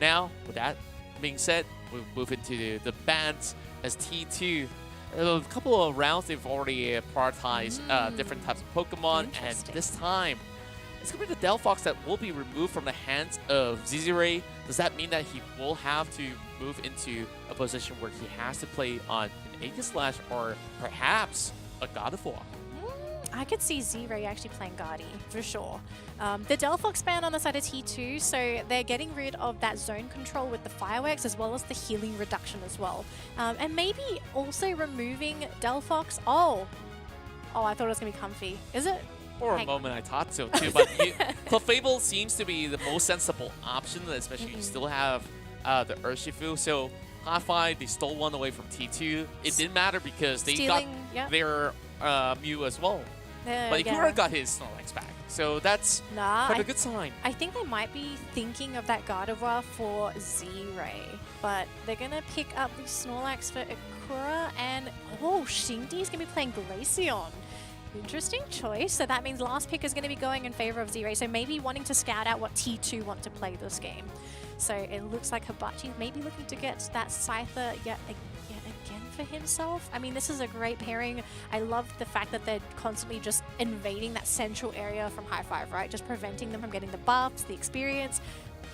now, with that being said, we'll move into the bands as T2. A couple of rounds, they've already prioritized different types of Pokemon, and this time, it's going to be the Delphox that will be removed from the hands of Zizire. Does that mean that he will have to move into a position where he has to play on an Aegislash or perhaps a Gardevoir? I could see Zizire actually playing Guardy, for sure. The Delphox ban on the side of T2, so they're getting rid of that zone control with the fireworks as well as the healing reduction as well. And maybe also removing Delphox. Oh, I thought it was going to be Comfy. Is it? For a moment, I thought so too, but Clefable seems to be the most sensible option, especially you still have the Urshifu. So Hi-Fi, they stole one away from T2. It didn't matter because they got their Mew as well. But Ikura got his Snorlax back, so that's quite a good sign. I think they might be thinking of that Gardevoir for Z-Ray, but they're going to pick up the Snorlax for Ikura, and Xingdi is going to be playing Glaceon. Interesting choice. So that means last pick is going to be going in favor of Z-Ray. So maybe wanting to scout out what T2 want to play this game. So it looks like Hibachi may be looking to get that Scyther yet again for himself. I mean, this is a great pairing. I love the fact that they're constantly just invading that central area from High Five, right? Just preventing them from getting the buffs, the experience.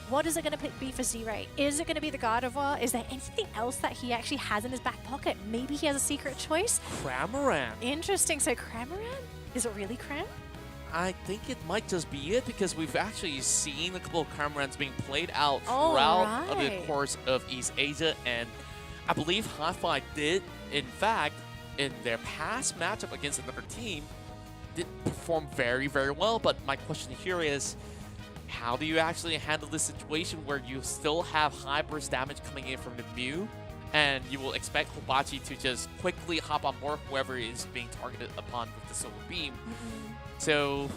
What is it going to be for Z-Ray? Is it going to be the Gardevoir? Is there anything else that he actually has in his back pocket? Maybe he has a secret choice? Cramorant. Interesting. So Cramorant? Is it really Cram? I think it might just be it because we've actually seen a couple of Cramorants being played out throughout the course of East Asia, and I believe Hi-Fi did, in fact, in their past matchup against another team, did perform very, very well. But my question here is, how do you actually handle this situation where you still have high burst damage coming in from the Mew, and you will expect Hibachi to just quickly hop on board whoever is being targeted upon with the Solar Beam? So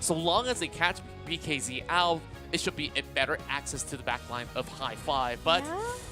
long as they catch BKZ out, it should be a better access to the backline of High Five. But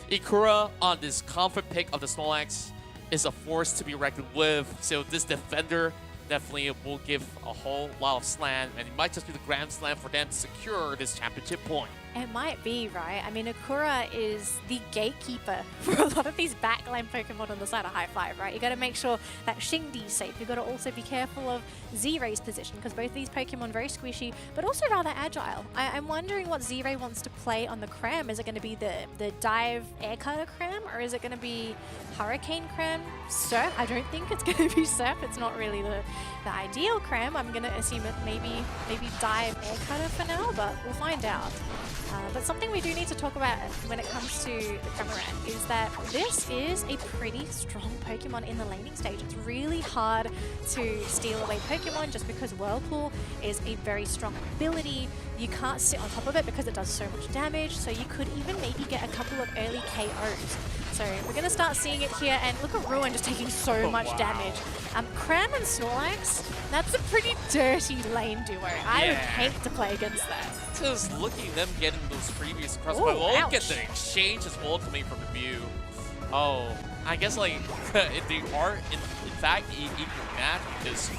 Ikura on this confident pick of the Snorlax is a force to be reckoned with. So this defender definitely will give a whole lot of slam, and it might just be the grand slam for them to secure this championship point. It might be, right? I mean, Ikura is the gatekeeper for a lot of these backline Pokemon on the side of High Five, right? You got to make sure that Xingdi's safe. You got to also be careful of Z-Ray's position, because both these Pokemon very squishy, but also rather agile. I'm wondering what Z-Ray wants to play on the Cram. Is it going to be the Dive Air Cutter Cram, or is it going to be Hurricane Cram? Surf? I don't think it's going to be Surf. It's not really the ideal Cram. I'm going to assume it maybe Dive Air Cutter for now, but we'll find out. But something we do need to talk about when it comes to the Cramorant is that this is a pretty strong Pokemon in the laning stage. It's really hard to steal away Pokemon just because Whirlpool is a very strong ability. You can't sit on top of it because it does so much damage, so you could even maybe get a couple of early KOs. So we're going to start seeing it here, and look at Ruin just taking so much damage. Cram and Snorlax, that's a pretty dirty lane duo. I would hate to play against that. Just looking at them getting those previous cross, but look at the exchange as well coming from the Mew. Oh, I guess like if they are in fact equal match, because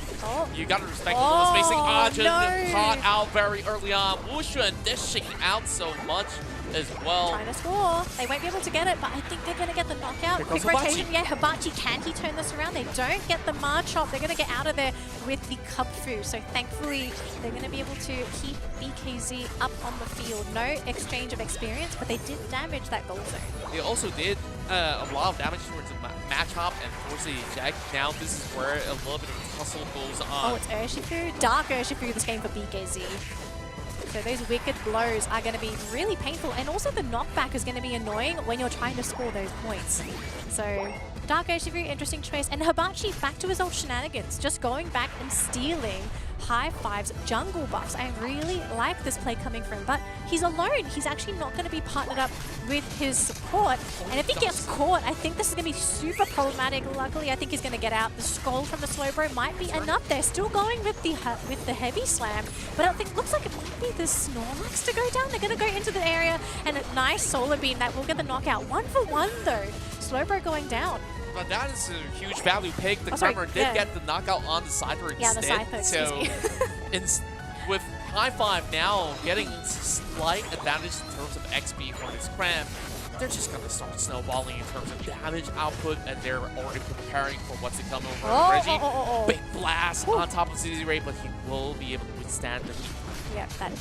you gotta respect the spacing. Just caught out very early on. Wushu and dishing out so much as well. Trying to score. They won't be able to get it, but I think they're going to get the knockout. Quick rotation. Yeah, Hibachi, can he turn this around? They don't get the Marchop. They're going to get out of there with the Kubfu. So thankfully, they're going to be able to keep BKZ up on the field. No exchange of experience, but they did damage that goal zone. They also did a lot of damage towards the Machop and towards the eject. Now this is where a little bit of tussle goes on. Oh, it's Urshifu. Dark Urshifu this game for BKZ. So those wicked blows are going to be really painful, and also the knockback is going to be annoying when you're trying to score those points. So Dark Urshifu, interesting choice, and Hibachi back to his old shenanigans, just going back and stealing High Five's jungle buffs. I really like this play coming from him, but he's alone. He's actually not going to be partnered up with his support, and if he gets caught, I think this is going to be super problematic. Luckily, I think he's going to get out. The Scold from the Slowbro might be enough. They're still going with the heavy slam, but I think looks like it might be the Snorlax to go down. They're going to go into the area, and a nice Solar Beam that will get the knockout. 1-for-1 though. Slowbro going down. But that is a huge value pick. The Cramorant did get the knockout on the Scyther instead. Yeah, the Scyther, so with High Five now getting slight advantage in terms of XP for this Cram, they're just going to start snowballing in terms of damage output, and they're already preparing for what's to come over. Reggie, big blast on top of Z-Ray, but he will be able to withstand the heat. Yeah, that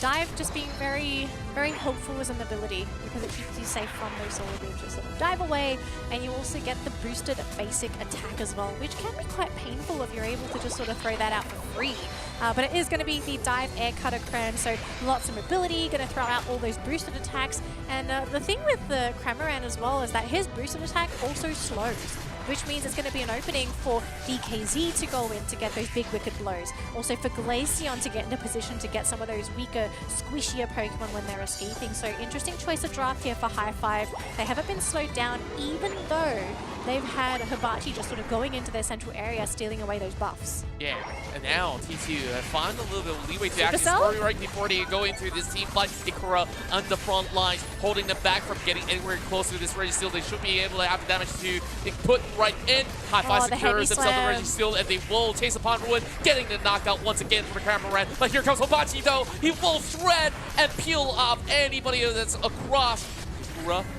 dive just being very, very helpful as an ability because it keeps you safe from those solar beams. Just sort of dive away, and you also get the boosted basic attack as well, which can be quite painful if you're able to just sort of throw that out for free. But it is going to be the dive air cutter Cram, so lots of mobility, going to throw out all those boosted attacks. And the thing with the Cramorant as well is that his boosted attack also slows, which means it's going to be an opening for BKZ to go in to get those big wicked blows. Also for Glaceon to get into position to get some of those weaker, squishier Pokemon when they're escaping. So interesting choice of draft here for High Five. They haven't been slowed down, even though they've had Hibachi just sort of going into their central area, stealing away those buffs. Yeah, and now T2 find a little bit of leeway to actually Supercell? score right before they go into this team fight. Ikura on the front lines, holding them back from getting anywhere close to this Registeel. They should be able to have the damage to be put right in. High Five the secures heavy themselves the slam. Registeel, and they will chase upon Ruin, getting the knockout once again from the cameraman. But here comes Hibachi though. He will shred and peel off anybody that's across.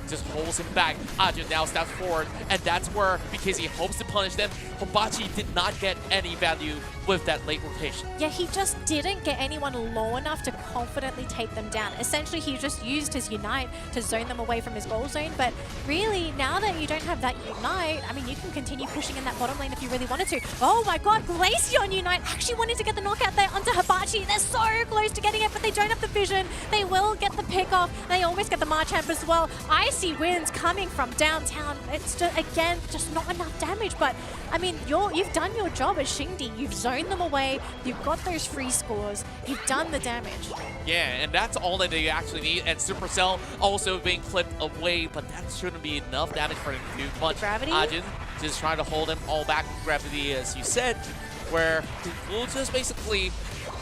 Just holds him back. Ajin now steps forward, and that's where, because he hopes to punish them, Hibachi did not get any value with that late rotation. Yeah, he just didn't get anyone low enough to confidently take them down. Essentially, he just used his Unite to zone them away from his goal zone, but really, now that you don't have that Unite, I mean, you can continue pushing in that bottom lane if you really wanted to. Oh my god, Glaceon Unite actually wanted to get the knockout there onto Hibachi. They're so close to getting it, but they don't have the vision. They will get the pick off. They almost get the Marchamp as well. Icy winds coming from downtown. It's just, again, just not enough damage, but I mean, you've done your job as Xingdi. You've zoned them away. You've got those free scores. You've done the damage. Yeah, and that's all that they actually need. And Supercell also being clipped away, but that shouldn't be enough damage for them to do much. Gravity? Ajin just trying to hold them all back with Gravity, as you said, where they will just basically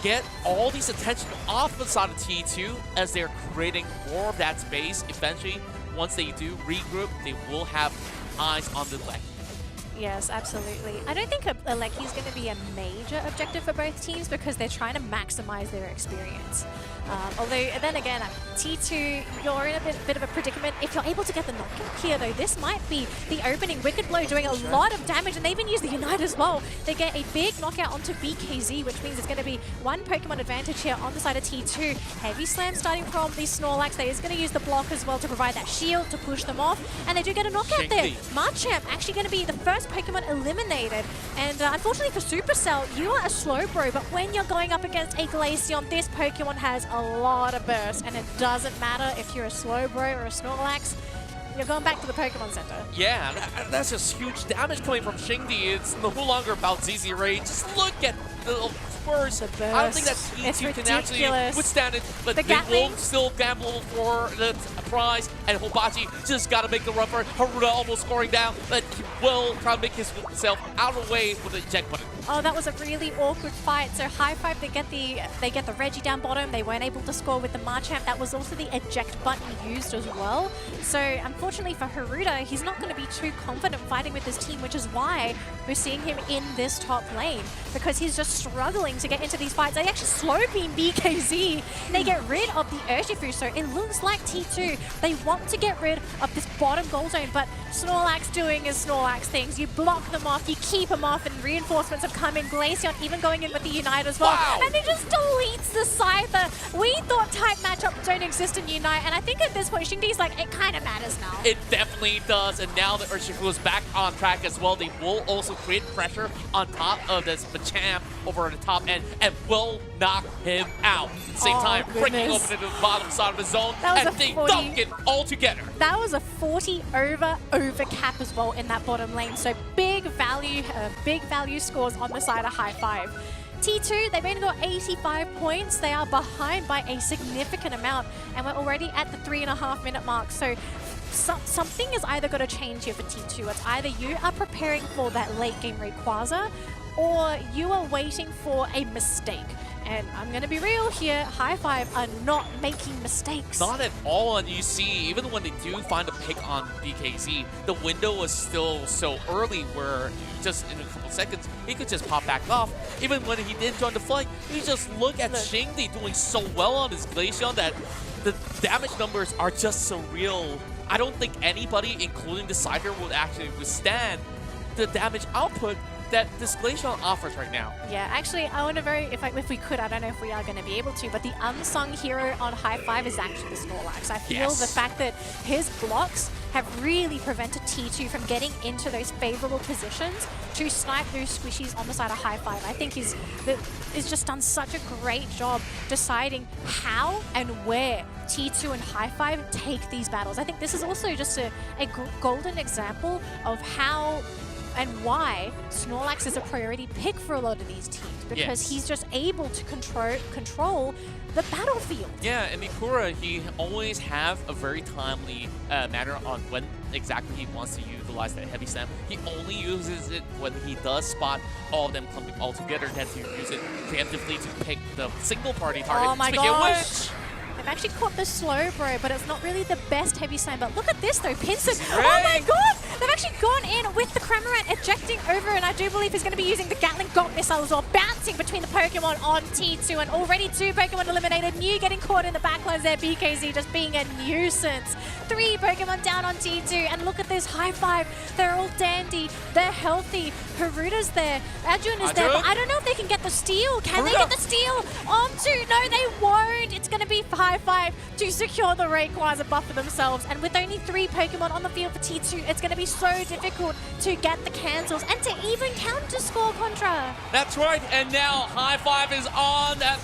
get all these attention off the side of T2 as they're creating more of that space. Eventually, once they do regroup, they will have eyes on the leg. Yes, absolutely. I don't think Aleki is going to be a major objective for both teams because they're trying to maximize their experience. Although, then again, T2, you're in a bit of a predicament. If you're able to get the knockout here, though, this might be the opening. Wicked Blow doing a lot of damage, and they even use the Unite as well. They get a big knockout onto BKZ, which means it's going to be one Pokemon advantage here on the side of T2. Heavy Slam starting from the Snorlax. They is going to use the block as well to provide that shield to push them off, and they do get a knockout there. Marchamp actually going to be the first Pokemon eliminated, and unfortunately for Supercell, you are a Slowbro, but when you're going up against a Glaceon, this Pokemon has a lot of burst, and it doesn't matter if you're a Slowbro or a Snorlax, you're going back to the Pokemon Center. Yeah, that's just huge damage coming from Xingdi. It's no longer about ZZ Ray. Just look at the little burst. I don't think that T2 can actually withstand it, but they will still gamble for the prize, and Hibachi just got to make the run for it. Haruta almost scoring down, but he will try to make himself out of the way with the eject button. Oh, that was a really awkward fight. So High Five, they get the Reggie down bottom. They weren't able to score with the Marchamp. That was also the eject button used as well. So unfortunately for Haruta, he's not going to be too confident fighting with his team, which is why we're seeing him in this top lane, because he's just struggling to get into these fights. They actually slow beam BKZ. They get rid of the Urshifu, so it looks like T2, they want to get rid of this bottom goal zone, but Snorlax doing his Snorlax things. You block them off, you keep them off, and reinforcements have come in. Glaceon even going in with the Unite as well. Wow. And he just deletes the Scyther. We thought type matchups don't exist in Unite, and I think at this point, Xingdi's like, it kind of matters now. It definitely does, and now that Urshifu is back on track as well, they will also create pressure on top of this Machamp over the top end and will knock him out. At the same time, breaking open into the bottom side of the zone, and they dunk it all together. That was a 40 over cap as well in that bottom lane. So big value scores on the side of High Five. T2, they've only got 85 points. They are behind by a significant amount, and we're already at the 3.5-minute mark. So something is either going to change here for T2. It's either you are preparing for that late game Rayquaza, or you are waiting for a mistake. And I'm going to be real here, High Five are not making mistakes. Not at all, and you see, even when they do find a pick on BKZ, the window was still so early where just in a couple seconds, he could just pop back off. Even when he did join the fight, you just look at Xingdi doing so well on his Glaceon that the damage numbers are just surreal. I don't think anybody, including the Scyther, would actually withstand the damage output that this Glaceon offers right now. Yeah, actually, I want to if we could, I don't know if we are going to be able to, but the unsung hero on High Five is actually the Snorlax. I feel the fact that his blocks have really prevented T2 from getting into those favorable positions to snipe those squishies on the side of High Five. I think he's just done such a great job deciding how and where T2 and High Five take these battles. I think this is also just a golden example of how and why Snorlax is a priority pick for a lot of these teams, because he's just able to control the battlefield. Yeah, and Mikura, he always have a very timely manner on when exactly he wants to utilize utilize that heavy slam. He only uses it when he does spot all of them clumping all together, then to use it preemptively to pick the single party target. Oh my Speaking of gosh. which, They've actually caught the slow bro, but it's not really the best heavy slam. But look at this though, Pinson. Oh my god! They've actually gone in with the Cramorant ejecting over, and I do believe he's going to be using the Gatling Got missile as well, bouncing between the Pokemon on T2, and already 2 Pokemon eliminated. Mew getting caught in the backlines there, BKZ just being a nuisance. 3 Pokemon down on T2, and look at this high five. They're all dandy, they're healthy. Haruda's there, Arjun is there, but I don't know if they can get the steal. Can they get the steal onto? No, they won't. It's going to be high five to secure the Rayquaza buff for themselves, and with only 3 Pokemon on the field for T2, it's going to be so difficult to get the cancels and to even counter score Contra. that's right, and now High Five is on that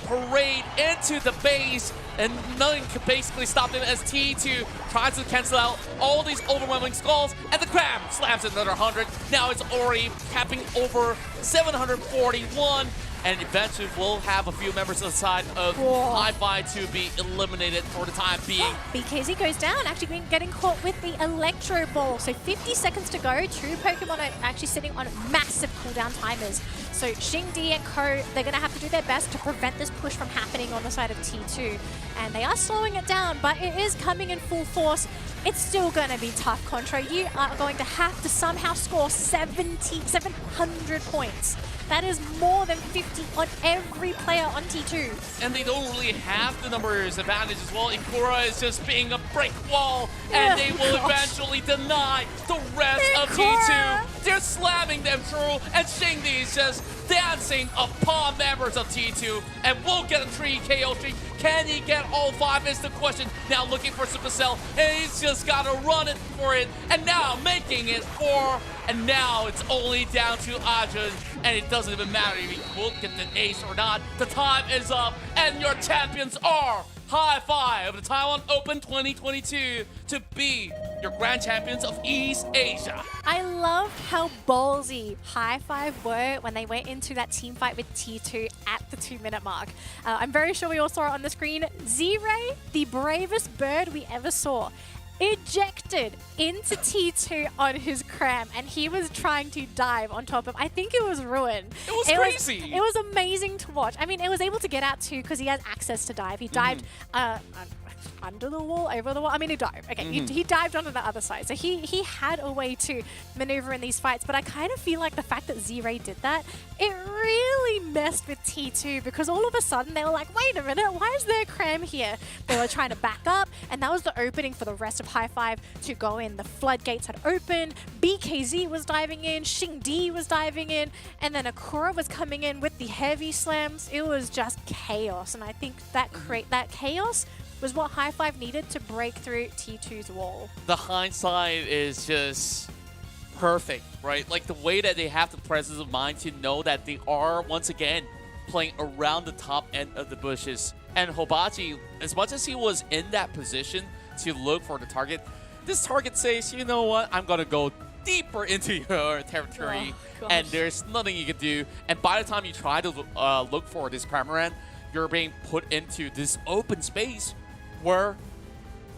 parade into the base, and nothing can basically stop them as T2 tries to cancel out all these overwhelming skulls, and the Cram slams another 100. Now it's already capping over 741. And eventually we'll have a few members on the side of Hi-Fi to be eliminated for the time being. BKZ goes down, actually getting caught with the Electro Ball. So 50 seconds to go. 2 Pokemon are actually sitting on massive cooldown timers. So Xingdi and Co, they're going to have to do their best to prevent this push from happening on the side of T2. And they are slowing it down, but it is coming in full force. It's still going to be tough, Contra. You are going to have to somehow score 700 points. That is more than 50 on every player on T2. And they don't really have the numbers advantage as well. Ikura is just being a brick wall, and they will eventually deny the rest of T2. They're slamming them through, and Xingdi is just dancing upon members of T2, and we'll get a 3 KO streak. Can he get all 5 is the question. Now looking for Supercell, and he's just got to run it for it, and now making it 4, and now it's only down to Ajun, and it doesn't even matter if he will get the ace or not. The time is up, and your champions are High Five of the Taiwan Open 2022 to be your grand champions of East Asia. I love how ballsy High Five were when they went into that team fight with T2 at the 2-minute mark. I'm very sure we all saw it on the screen. Z-Ray, the bravest bird we ever saw, ejected into T2 on his Cram, and he was trying to dive on top of, I think it was Ruin. It was crazy. It was amazing to watch. I mean, it was able to get out too because he has access to dive. He dived under the wall, over the wall. I mean, he dived. Okay, he dived onto the other side. So he had a way to maneuver in these fights, but I kind of feel like the fact that Z-Ray did that, it really messed with T2 because all of a sudden they were like, wait a minute, why is there Cram here? They were trying to back up, and that was the opening for the rest of High Five to go in. The floodgates had opened, BKZ was diving in, Xingdi was diving in, and then Akura was coming in with the heavy slams. It was just chaos, and I think that chaos was what High Five needed to break through T2's wall. The hindsight is just perfect, right? Like the way that they have the presence of mind to know that they are, once again, playing around the top end of the bushes. And Hobachi, as much as he was in that position to look for the target, this target says, you know what, I'm going to go deeper into your territory, and there's nothing you can do. And by the time you try to look for this Cramorant, you're being put into this open space where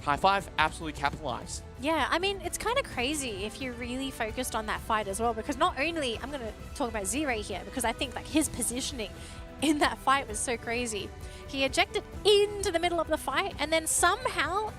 High Five absolutely capitalized. Yeah, I mean, it's kind of crazy if you're really focused on that fight as well, because not only, I'm going to talk about Z-Ray here, because I think like his positioning in that fight was so crazy. He ejected into the middle of the fight, and then somehow,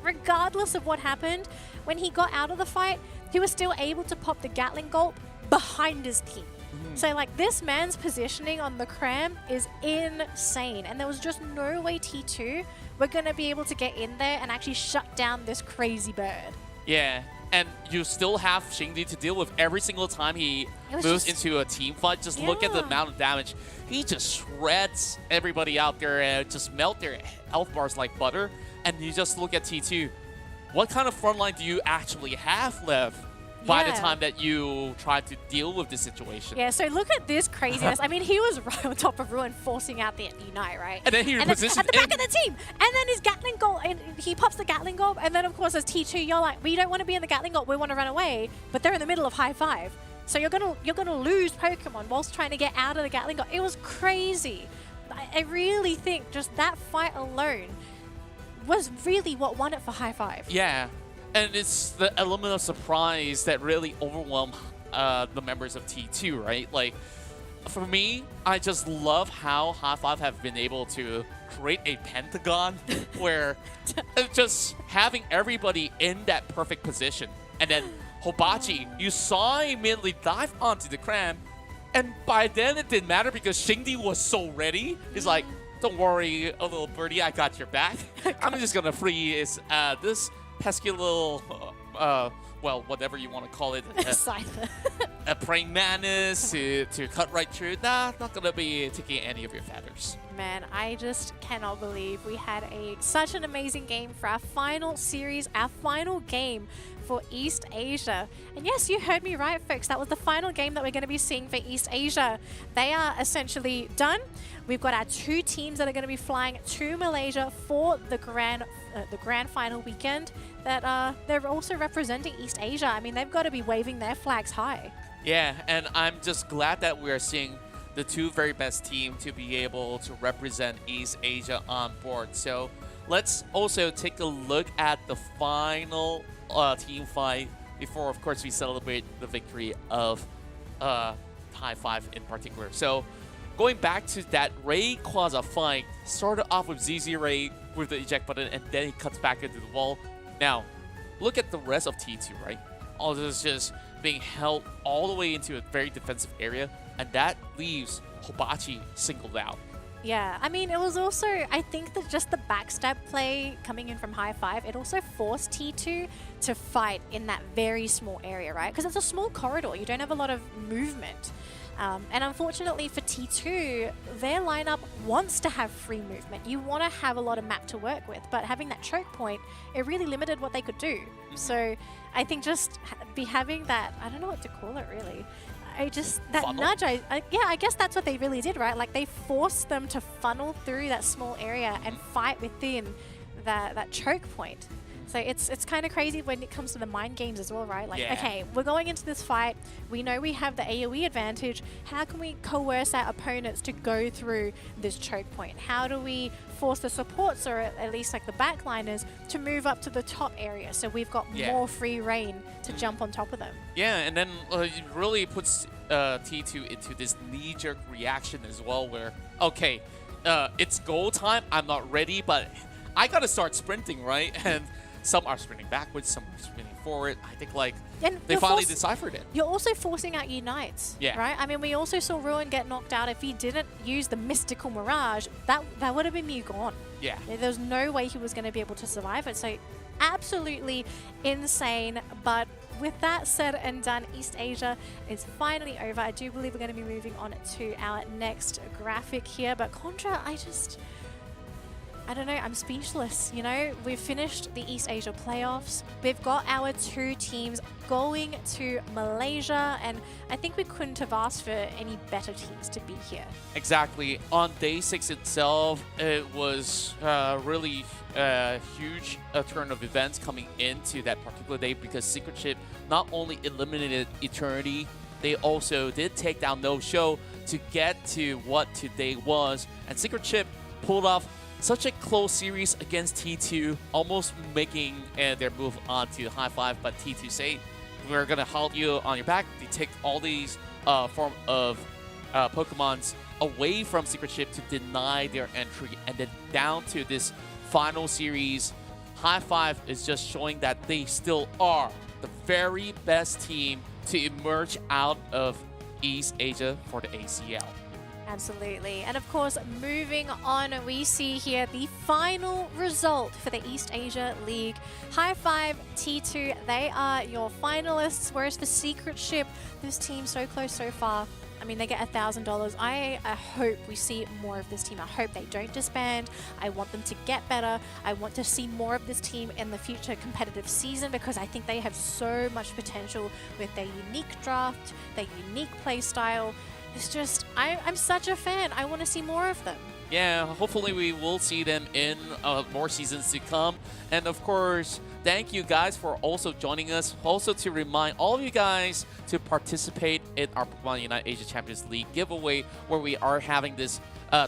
regardless of what happened, when he got out of the fight, he was still able to pop the Gatling Gulp behind his team. So like this man's positioning on the Cram is insane, and there was just no way T2 were going to be able to get in there and actually shut down this crazy bird. Yeah, and you still have Xingdi to deal with every single time he moves into a team fight. Just look at the amount of damage. He just shreds everybody out there and just melt their health bars like butter. And you just look at T2. What kind of front line do you actually have left by the time that you try to deal with this situation? Yeah, so look at this craziness. I mean, he was right on top of Ruin, forcing out the Unite, right? And then he repositioned at the back of the team. And then his Gatling Gulp, and he pops the Gatling Gulp, and then of course as T2, you're like, we don't want to be in the Gatling Gulp, we want to run away. But they're in the middle of High Five. So you're gonna lose Pokemon whilst trying to get out of the Gatling Gulp. It was crazy. I really think just that fight alone was really what won it for High Five. Yeah. And it's the element of surprise that really overwhelmed the members of T2, right? Like, for me, I just love how High Five have been able to create a pentagon where just having everybody in that perfect position. And then Hobachi, you saw immediately dive onto the cram, and by then it didn't matter because Shingdi was so ready. He's like, don't worry, a little birdie, I got your back. I'm just gonna free this pesky little, well, whatever you want to call it. A praying mantis to cut right through. Nah, not gonna be taking any of your feathers. Man, I just cannot believe we had such an amazing game for our final series, our final game for East Asia. And yes, you heard me right, folks. That was the final game that we're going to be seeing for East Asia. They are essentially done. We've got our 2 teams that are going to be flying to Malaysia for the grand final weekend. That they're also representing East Asia. I mean, they've got to be waving their flags high. Yeah, and I'm just glad that we're seeing the 2 very best teams to be able to represent East Asia on board. So let's also take a look at the final team fight before, of course, we celebrate the victory of High Five in particular. So going back to that Ray Quaza fight, started off with ZZ Ray with the eject button, and then he cuts back into the wall. Now, look at the rest of T2, right? All this is just being held all the way into a very defensive area, and that leaves Hobachi singled out. Yeah, I mean, it was also, I think that just the backstab play coming in from High Five, it also forced T2 to fight in that very small area, right? Because it's a small corridor, you don't have a lot of movement. And unfortunately for T2, their lineup wants to have free movement. You want to have a lot of map to work with, but having that choke point, it really limited what they could do. So I think just having that, I don't know what to call it really. That funnel? Nudge, yeah, I guess that's what they really did, right? Like, they forced them to funnel through that small area and fight within that choke point. So it's kind of crazy when it comes to the mind games as well, right? Like, okay, we're going into this fight. We know we have the AoE advantage. How can we coerce our opponents to go through this choke point? How do we force the supports, or at least like the backliners, to move up to the top area so we've got more free reign to jump on top of them? Yeah, and then it really puts T2 into this knee-jerk reaction as well where, okay, it's goal time. I'm not ready, but I got to start sprinting, right? And some are sprinting backwards, some are sprinting forward. I think, like, they finally deciphered it. You're also forcing out Unites, right? I mean, we also saw Ruin get knocked out. If he didn't use the Mystical Mirage, that would have been Mew gone. Yeah. There's no way he was going to be able to survive it. So absolutely insane. But with that said and done, East Asia is finally over. I do believe we're going to be moving on to our next graphic here. But Contra, I don't know, I'm speechless, you know? We've finished the East Asia playoffs. We've got our 2 teams going to Malaysia, and I think we couldn't have asked for any better teams to be here. Exactly. On day 6 itself, it was really a huge turn of events coming into that particular day because Secret Chip not only eliminated Eternity, they also did take down No Show to get to what today was, and Secret Chip pulled off such a close series against T2, almost making their move on to High Five, but T2 say, we're going to halt you on your back. They take all these form of Pokemons away from Secret Chip to deny their entry, and then down to this final series, High Five is just showing that they still are the very best team to emerge out of East Asia for the ACL. Absolutely. And of course, moving on, we see here the final result for the East Asia League. High Five T2, they are your finalists, whereas for Secret Ship, this team so close so far. I mean, they get $1,000. I hope we see more of this team. I hope they don't disband. I want them to get better. I want to see more of this team in the future competitive season because I think they have so much potential with their unique draft, their unique play style. It's just, I'm such a fan. I want to see more of them. Yeah, hopefully we will see them in more seasons to come. And of course, thank you guys for also joining us. Also to remind all of you guys to participate in our Pokemon Unite Asia Champions League giveaway where we are having this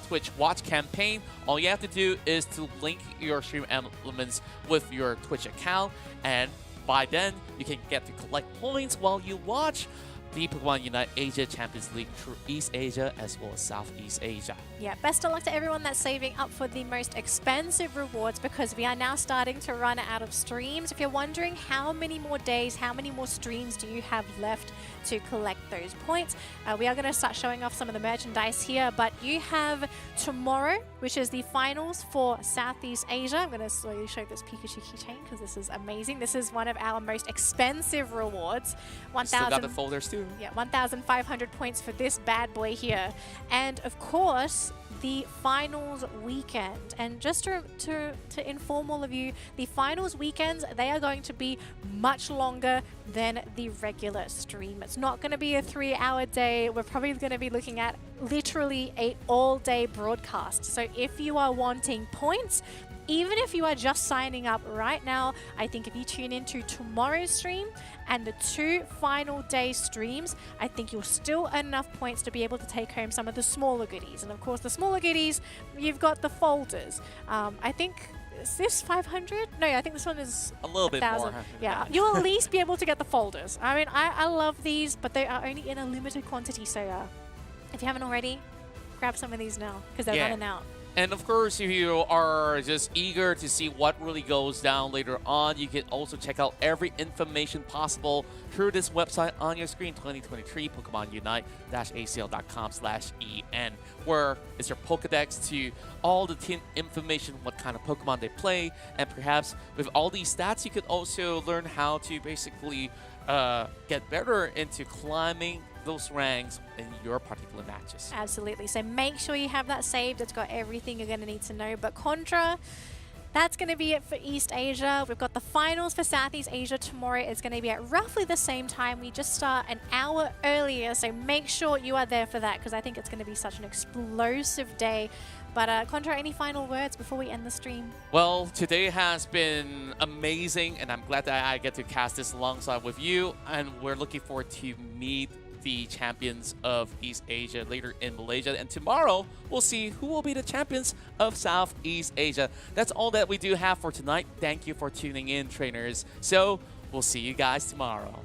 Twitch watch campaign. All you have to do is to link your stream elements with your Twitch account and by then, you can get to collect points while you watch the Pokemon Unite Asia Champions League through East Asia as well as Southeast Asia. Yeah, best of luck to everyone that's saving up for the most expensive rewards, because we are now starting to run out of streams. If you're wondering how many more days, how many more streams do you have left to collect those points, we are going to start showing off some of the merchandise here, but you have tomorrow, which is the finals for Southeast Asia. I'm going to slowly show this Pikachu keychain because this is amazing. This is one of our most expensive rewards. Still got the folders too. Yeah, 1,500 points for this bad boy here. And of course, the finals weekend. And just to inform all of you, the finals weekends, they are going to be much longer than the regular stream. It's not going to be a 3-hour day. We're probably going to be looking at literally a all-day broadcast. So if you are wanting points, even if you are just signing up right now, I think if you tune into tomorrow's stream and the 2 final day streams, I think you'll still earn enough points to be able to take home some of the smaller goodies. And of course, the smaller goodies, you've got the folders. I think, is this 500? No, I think this one is a little bit 1,000. more. Yeah, you'll at least be able to get the folders. I mean, I love these, but they are only in a limited quantity. So if you haven't already, grab some of these now because they're running out. And of course, if you are just eager to see what really goes down later on, you can also check out every information possible through this website on your screen, 2023 Pokemon Unite-acl.com/en, where it's your Pokedex to all the team information, what kind of Pokemon they play, and perhaps with all these stats, you could also learn how to basically get better into climbing those ranks in your particular matches. Absolutely. So make sure you have that saved. It's got everything you're going to need to know. But Contra, that's going to be it for East Asia. We've got the finals for Southeast Asia tomorrow. It's going to be at roughly the same time. We just start an hour earlier, so make sure you are there for that because I think it's going to be such an explosive day. But Contra, any final words before we end the stream? Well, today has been amazing, and I'm glad that I get to cast this alongside with you, and we're looking forward to meet the champions of East Asia later in Malaysia. And tomorrow, we'll see who will be the champions of Southeast Asia. That's all that we do have for tonight. Thank you for tuning in, trainers. So, we'll see you guys tomorrow.